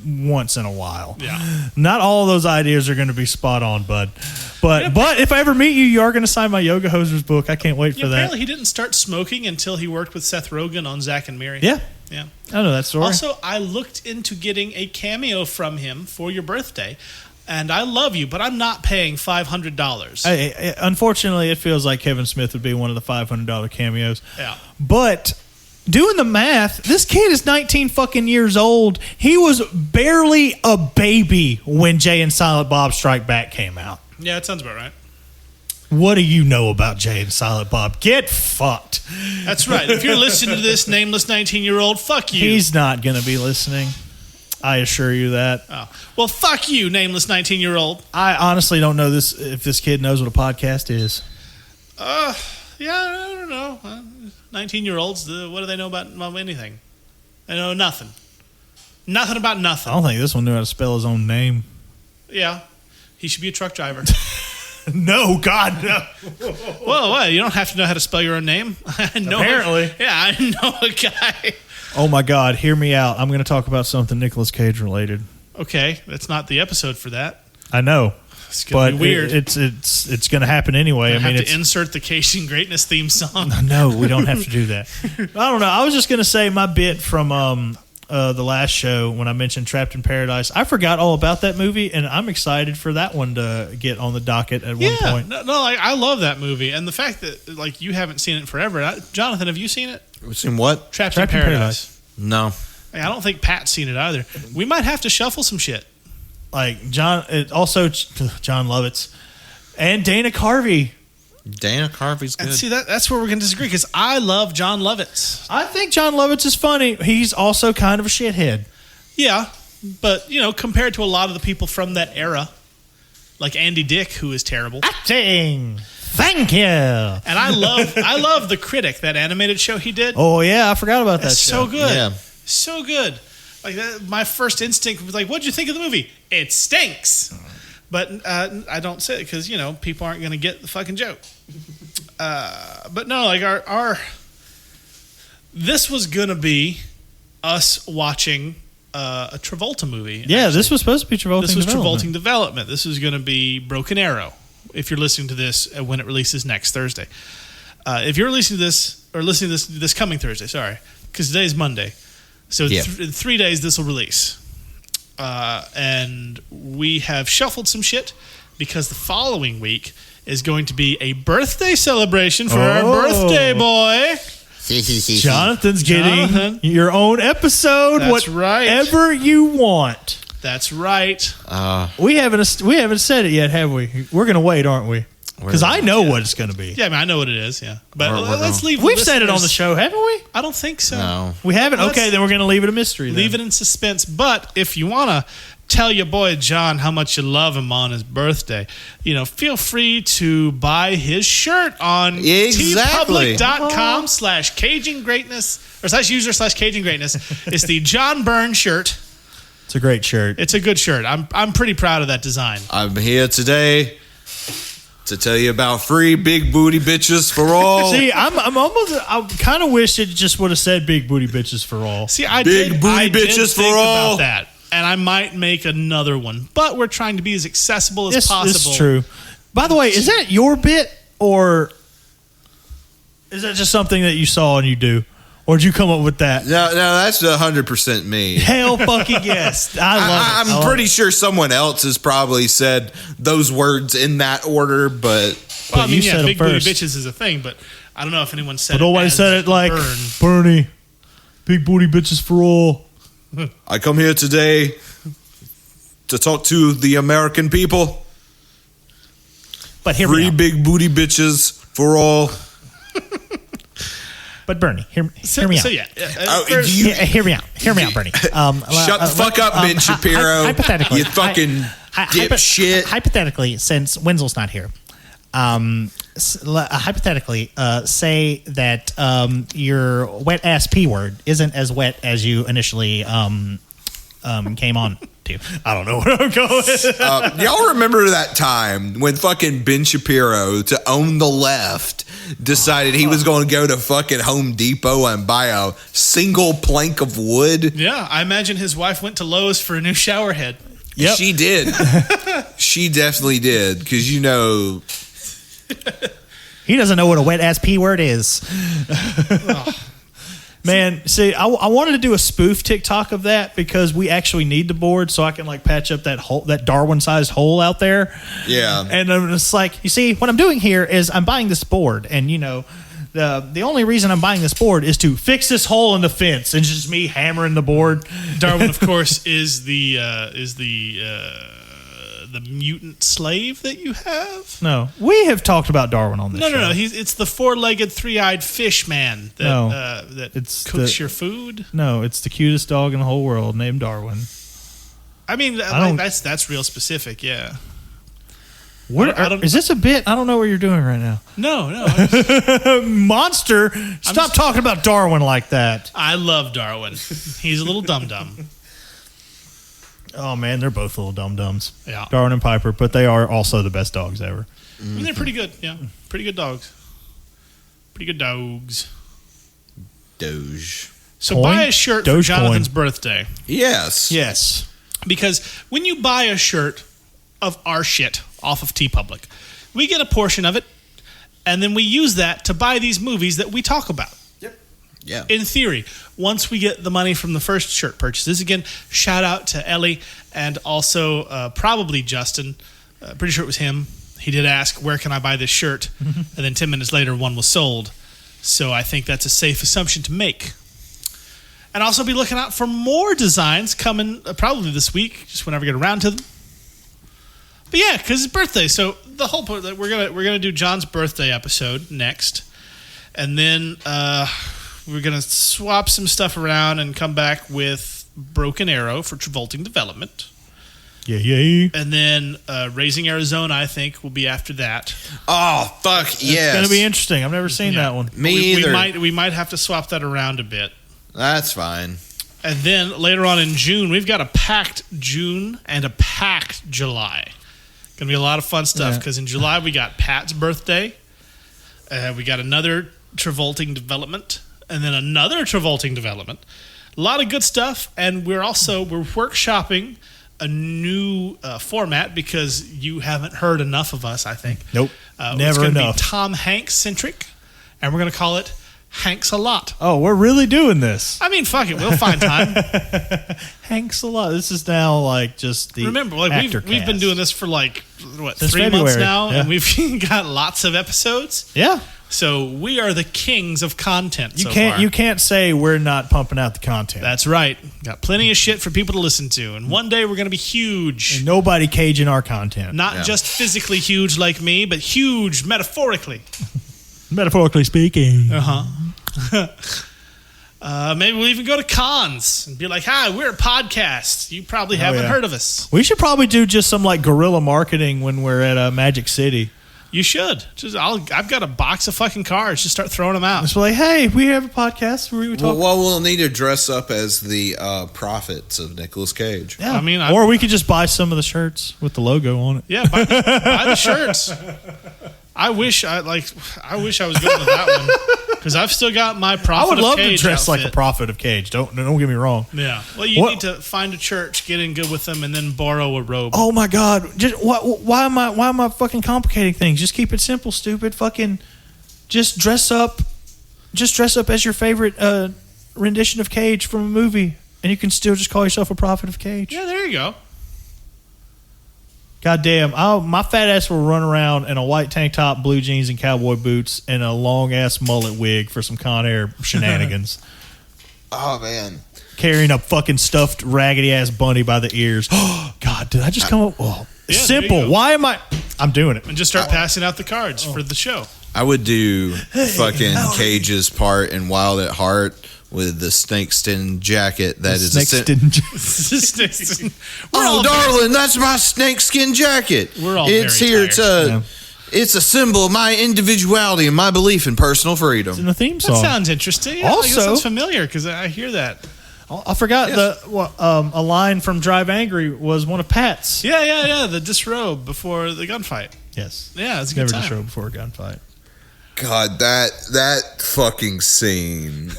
once in a while. Yeah. Not all those ideas are going to be spot on, bud. But if I ever meet you, you are going to sign my Yoga Hosers book. I can't wait for that. Apparently, he didn't start smoking until he worked with Seth Rogen on Zack and Miri. Yeah. Yeah. I know that story. Also, I looked into getting a cameo from him for your birthday. And I love you, but I'm not paying $500. Unfortunately, it feels like Kevin Smith would be one of the $500 cameos. Yeah. But doing the math, this kid is 19 fucking years old. He was barely a baby when Jay and Silent Bob Strike Back came out. Yeah, that sounds about right. What do you know about Jay and Silent Bob? Get fucked. That's right. If you're listening to this nameless 19-year-old, fuck you. He's not going to be listening. I assure you that. Oh. Well, fuck you, nameless 19-year-old. I honestly don't know if this kid knows what a podcast is. Yeah, I don't know. 19-year-olds, what do they know about anything? They know nothing. Nothing about nothing. I don't think this one knew how to spell his own name. Yeah. He should be a truck driver. No, God, no. Whoa, what? You don't have to know how to spell your own name. I know. Apparently. I know a guy. Oh, my God. Hear me out. I'm going to talk about something Nicolas Cage related. Okay. That's not the episode for that. I know. It's going to be weird. It's going to happen anyway. I have to insert the Cajun Greatness theme song. No, we don't have to do that. I don't know. I was just going to say my bit from the last show when I mentioned Trapped in Paradise. I forgot all about that movie, and I'm excited for that one to get on the docket at one point. I love that movie. And the fact that you haven't seen it in forever. Jonathan, have you seen it? Seen what? Trapped in Paradise. No. I don't think Pat's seen it either. We might have to shuffle some shit. Like John Lovitz and Dana Carvey. Dana Carvey's good. And see, that's where we're going to disagree because I love John Lovitz. I think John Lovitz is funny. He's also kind of a shithead. Yeah, but compared to a lot of the people from that era, like Andy Dick, who is terrible. Acting. Thank you. And I love The Critic, that animated show he did. Oh yeah, I forgot about that show. So good. Yeah. So good. Like my first instinct was like, what'd you think of the movie? It stinks. But I don't say it because, people aren't going to get the fucking joke. But no, like this was going to be us watching a Travolta movie. Yeah, actually. This was supposed to be Travolting This was Development. Travolting Development. This was going to be Broken Arrow, if you're listening to this when it releases next Thursday. If you're listening to this coming Thursday, sorry, because today's Monday. So in 3 days, this will release. And we have shuffled some shit because the following week is going to be a birthday celebration for our birthday boy. Jonathan's getting your own episode. That's right. Whatever you want. That's right. We haven't said it yet, have we? We're going to wait, aren't we? Because I know what it's going to be. Yeah, I know what it is, yeah. But let's leave We've said it on the show, haven't we? I don't think so. No. We haven't? Okay, then we're going to leave it a mystery. Leave it in suspense. But if you want to tell your boy John how much you love him on his birthday, feel free to buy his shirt on tpublic.com/Cajun Greatness or /user/Cajun Greatness. It's the John Byrne shirt. It's a great shirt. It's a good shirt. I'm pretty proud of that design. I'm here today to tell you about free big booty bitches for all. See, I kind of wish it just would have said big booty bitches for all. See, I big did booty bitches think for all about that, and I might make another one. But we're trying to be as accessible as possible. This is true. By the way, is that your bit or is that just something that you saw and you do? Or did you come up with that? No, that's 100% me. Hell fucking yes. I love it. I'm pretty sure someone else has probably said those words in that order, but... Well, I mean, you said big them booty first. bitches is a thing, but I don't know if anyone said but it nobody as said it like, Byrne. Bernie, big booty bitches for all. I come here today to talk to the American people. But hear Free me out. big booty bitches for all. But Bernie, hear me out. So yeah. Hear me out. Hear me out, Bernie. Shut the fuck up, Ben Shapiro. Hypothetically, You fucking dipshit. Hypothetically, since Wenzel's not here, hypothetically, say that your wet ass P word isn't as wet as you initially came on to. I don't know where I'm going. Y'all remember that time when fucking Ben Shapiro, to own the left, decided he was going to go to fucking Home Depot and buy a single plank of wood? Yeah, I imagine his wife went to Lowe's for a new shower head. Yep. She did. She definitely did, because he doesn't know what a wet ass P word is. Man, see, I wanted to do a spoof TikTok of that because we actually need the board so I can like patch up that hole, that Darwin-sized hole out there. Yeah. And I'm just like, You see, what I'm doing here is I'm buying this board, and the only reason I'm buying this board is to fix this hole in the fence, and it's just me hammering the board. Darwin, of course, is the mutant slave that you have. No, we have talked about Darwin on this show. No. It's the four-legged, three-eyed fish man that cooks your food. No, it's the cutest dog in the whole world named Darwin. I mean, that's real specific, yeah. Is this a bit? I don't know what you're doing right now. No. Monster, stop talking about Darwin like that. I love Darwin. He's a little dum-dum. Oh, man, they're both little dum-dums. Yeah. Darwin and Piper, but they are also the best dogs ever. I mean, they're pretty good, yeah. Pretty good dogs. Pretty good dogs. Doge. So buy a shirt for Jonathan's birthday. Yes. Because when you buy a shirt of our shit off of TeePublic, we get a portion of it, and then we use that to buy these movies that we talk about. Yeah. In theory, once we get the money from the first shirt purchases, again, shout out to Ellie and also probably Justin. Pretty sure it was him. He did ask, where can I buy this shirt? And then 10 minutes later, one was sold. So I think that's a safe assumption to make. And also be looking out for more designs coming probably this week, just whenever I get around to them. But yeah, because it's birthday. So the whole point that we're gonna do John's birthday episode next. And then we're going to swap some stuff around and come back with Broken Arrow for Travolting Development. Yeah. And then Raising Arizona, I think, will be after that. Oh, fuck, yes. It's going to be interesting. I've never seen that one. Me either. We might have to swap that around a bit. That's fine. And then later on in June, we've got a packed June and a packed July. Going to be a lot of fun stuff because in July we got Pat's birthday. We got another Travolting Development. And then another Travolting Development. A lot of good stuff. And we're workshopping a new format because you haven't heard enough of us, I think. Nope. Never enough. It's going to be Tom Hanks-centric. And we're going to call it Hanks a Lot. Oh, we're really doing this. I mean, fuck it. We'll find time. Hanks a lot. This is now like just the Remember, we've been doing this for Since 3 February. months now. Yeah. And we've got lots of episodes. Yeah. So we are the kings of content. You can't say we're not pumping out the content. That's right. Got plenty of shit for people to listen to, and one day we're going to be huge. And nobody caging our content. Not just physically huge like me, but huge metaphorically. Metaphorically speaking. Maybe we'll even go to cons and be like, "Hi, we're a podcast. You probably haven't heard of us." We should probably do just some like guerrilla marketing when we're at Magic City. You should. I've got a box of fucking cards. Just start throwing them out. Just be like, hey, we have a podcast where we talk. Well, we'll need to dress up as the prophets of Nicolas Cage. Yeah. Or we could just buy some of the shirts with the logo on it. Yeah, buy the shirts. I wish I was going to that one because I've still got my prophet. I would love of Cage to dress outfit. like a prophet of Cage. Don't get me wrong. Yeah. Well, you need to find a church, get in good with them, and then borrow a robe. Oh my God! Why am I fucking complicating things? Just keep it simple, stupid. Fucking, just dress up. Just dress up as your favorite rendition of Cage from a movie, and you can still just call yourself a prophet of Cage. Yeah, there you go. God damn, my fat ass will run around in a white tank top, blue jeans, and cowboy boots, and a long-ass mullet wig for some Con Air shenanigans. Oh, man. Carrying a fucking stuffed, raggedy-ass bunny by the ears. Oh, God, did I just come up? Well, Yeah, simple. Why am I... I'm doing it. And just start passing out the cards for the show. I would do fucking Cage's part in Wild at Heart with the snakeskin jacket. That is We're all darling, that's my snakeskin jacket. We're all it's very here. tired. It's a symbol of my individuality and my belief in personal in freedom. the theme That song. sounds interesting. Yeah, Also- that sounds familiar because I hear that. I forgot a line from Drive Angry was one of Pat's. Yeah. The disrobe before the gunfight. Yes. Yeah, it's a Never good just time. rode before a gunfight. God, that fucking scene.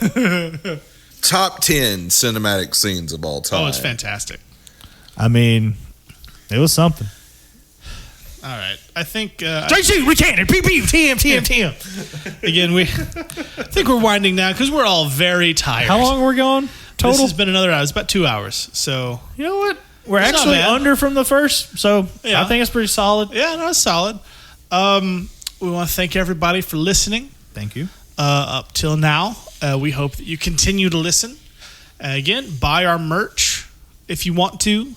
Top 10 cinematic scenes of all time. Oh, it's fantastic. I mean, it was something. All right, I think Straight shoot, we can. Pew pew. TM. again I think we're winding down because we're all very tired. How long are we going total? This has been another hour. It's about 2 hours. So You know what? We're It's not actually bad. under from the first, so Yeah. I think it's pretty solid. yeah, no, it's solid. We want to thank everybody for listening Thank you. up till now. We hope that you continue to listen. Again, buy our merch if you want to.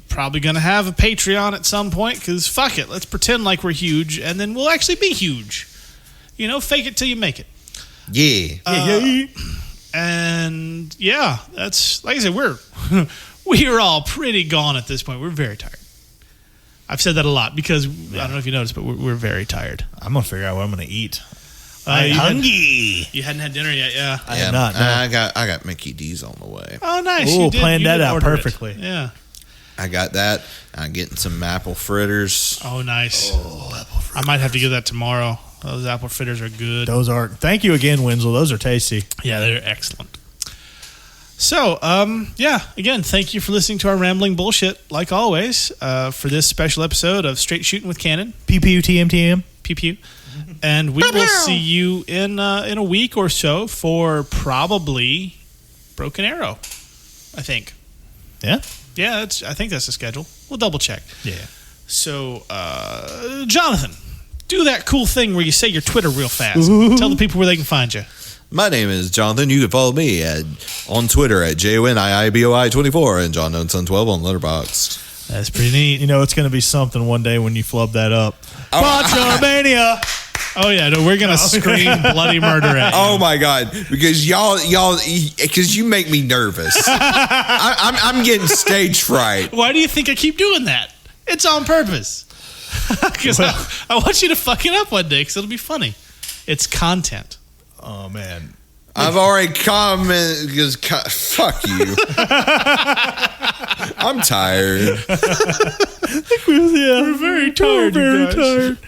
Probably going to have a Patreon at some point because fuck it. Let's pretend like we're huge and then we'll actually be huge. You know, fake it till you make it. Yeah. And yeah, that's like I said, we are all pretty gone at this point. We're very tired. I've said that a lot because I don't know if you noticed, but we're very tired. I'm gonna figure out what I'm gonna eat. I'm hungry. You hadn't had dinner yet, yeah. I am not. No. I got Mickey D's on the way. Oh, nice. Ooh, You did- planned you that did out order it. perfectly. Yeah. I got that. I'm getting some apple fritters. Oh, nice. I might have to give that tomorrow. Those apple fritters are good. Those are. Thank you again, Wenzel. Those are tasty. Yeah, they're excellent. So, yeah, again, thank you for listening to our rambling bullshit, like always, for this special episode of Straight Shooting with Cannon. Pew pew. TM. Pew pew. And we will see you in a week or so for probably Broken Arrow, I think. Yeah. Yeah, I think that's the schedule. We'll double check. Yeah. So, Jonathan, do that cool thing where you say your Twitter real fast. Tell the people where they can find you. My name is Jonathan. You can follow me on Twitter at JONIIBOI24 and John Nunson 12 on Letterboxd. That's pretty neat. You know it's gonna be something one day when you flub that up. Oh. Botchamania. Oh, yeah, no, we're going to scream bloody murder at you. Oh my God! Because because you make me nervous. I'm getting stage fright. Why do you think I keep doing that? It's on purpose. Because I want you to fuck it up one day because it'll be funny. It's content. Oh man. I've already commented because fuck you. I'm tired. Yeah, we're very tired. you guys. tired.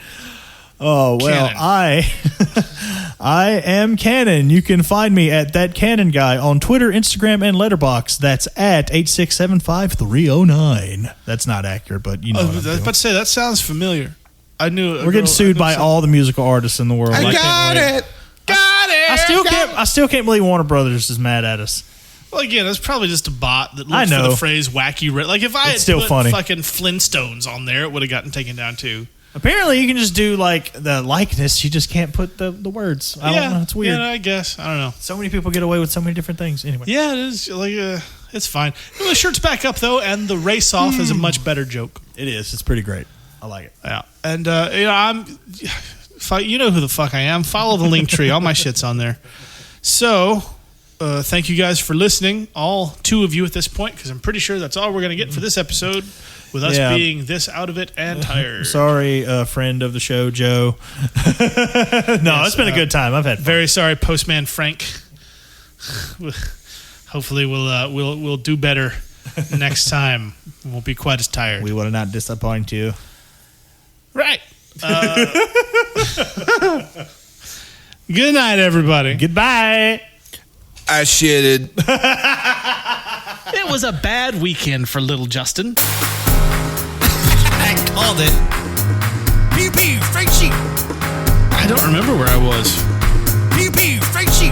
Oh well, Cannon. I am Cannon. You can find me at That Cannon Guy on Twitter, Instagram, and Letterboxd. That's at 8675309. That's not accurate, but you know. I what I'm was doing. about to say, that sounds familiar. I knew We're getting sued by all the musical artists in the world. I can't got wait. it. Got it. I still can't believe Warner Brothers is mad at us. Well, again, it's probably just a bot that I looks for know. the phrase wacky. Like, if I had It's still put funny. fucking Flintstones on there, it would have gotten taken down too. Apparently, you can just do like the likeness. You just can't put the words. I don't know. It's weird. Yeah, I guess. I don't know. So many people get away with so many different things. Anyway. Yeah, it is. Like, it's fine. Well, the shirt's back up, though, and the race off is a much better joke. It is. It's pretty great. I like it. Yeah. And, you know who the fuck I am. Follow the link tree. All my shit's on there. So, thank you guys for listening. All two of you at this point, because I'm pretty sure that's all we're going to get for this episode with us Yeah. being this out of it and tired. Sorry, friend of the show, Joe. No, it's been a good time. I've had fun. Very sorry, Postman Frank. Hopefully we'll do better next time. We won't be quite as tired. We will not disappoint you. Right. Good night, everybody. Goodbye. I shitted. It was a bad weekend for little Justin. I called it. Pew pew, straight sheep. I don't remember where I was. Pew pew, straight sheep.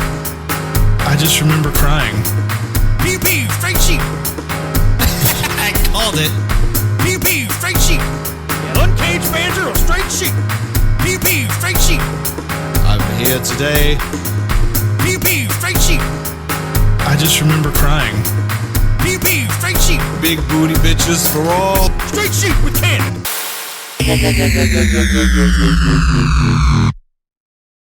I just remember crying. Pew pew, straight sheep. I called it. Pew pew, straight sheep. Uncaged banter of straight sheep. Pew pew, straight sheep. I'm here today. Pew pew, straight sheep. I just remember crying. Pew pew, straight sheep. Big booty bitches for all. Straight sheep with cannon.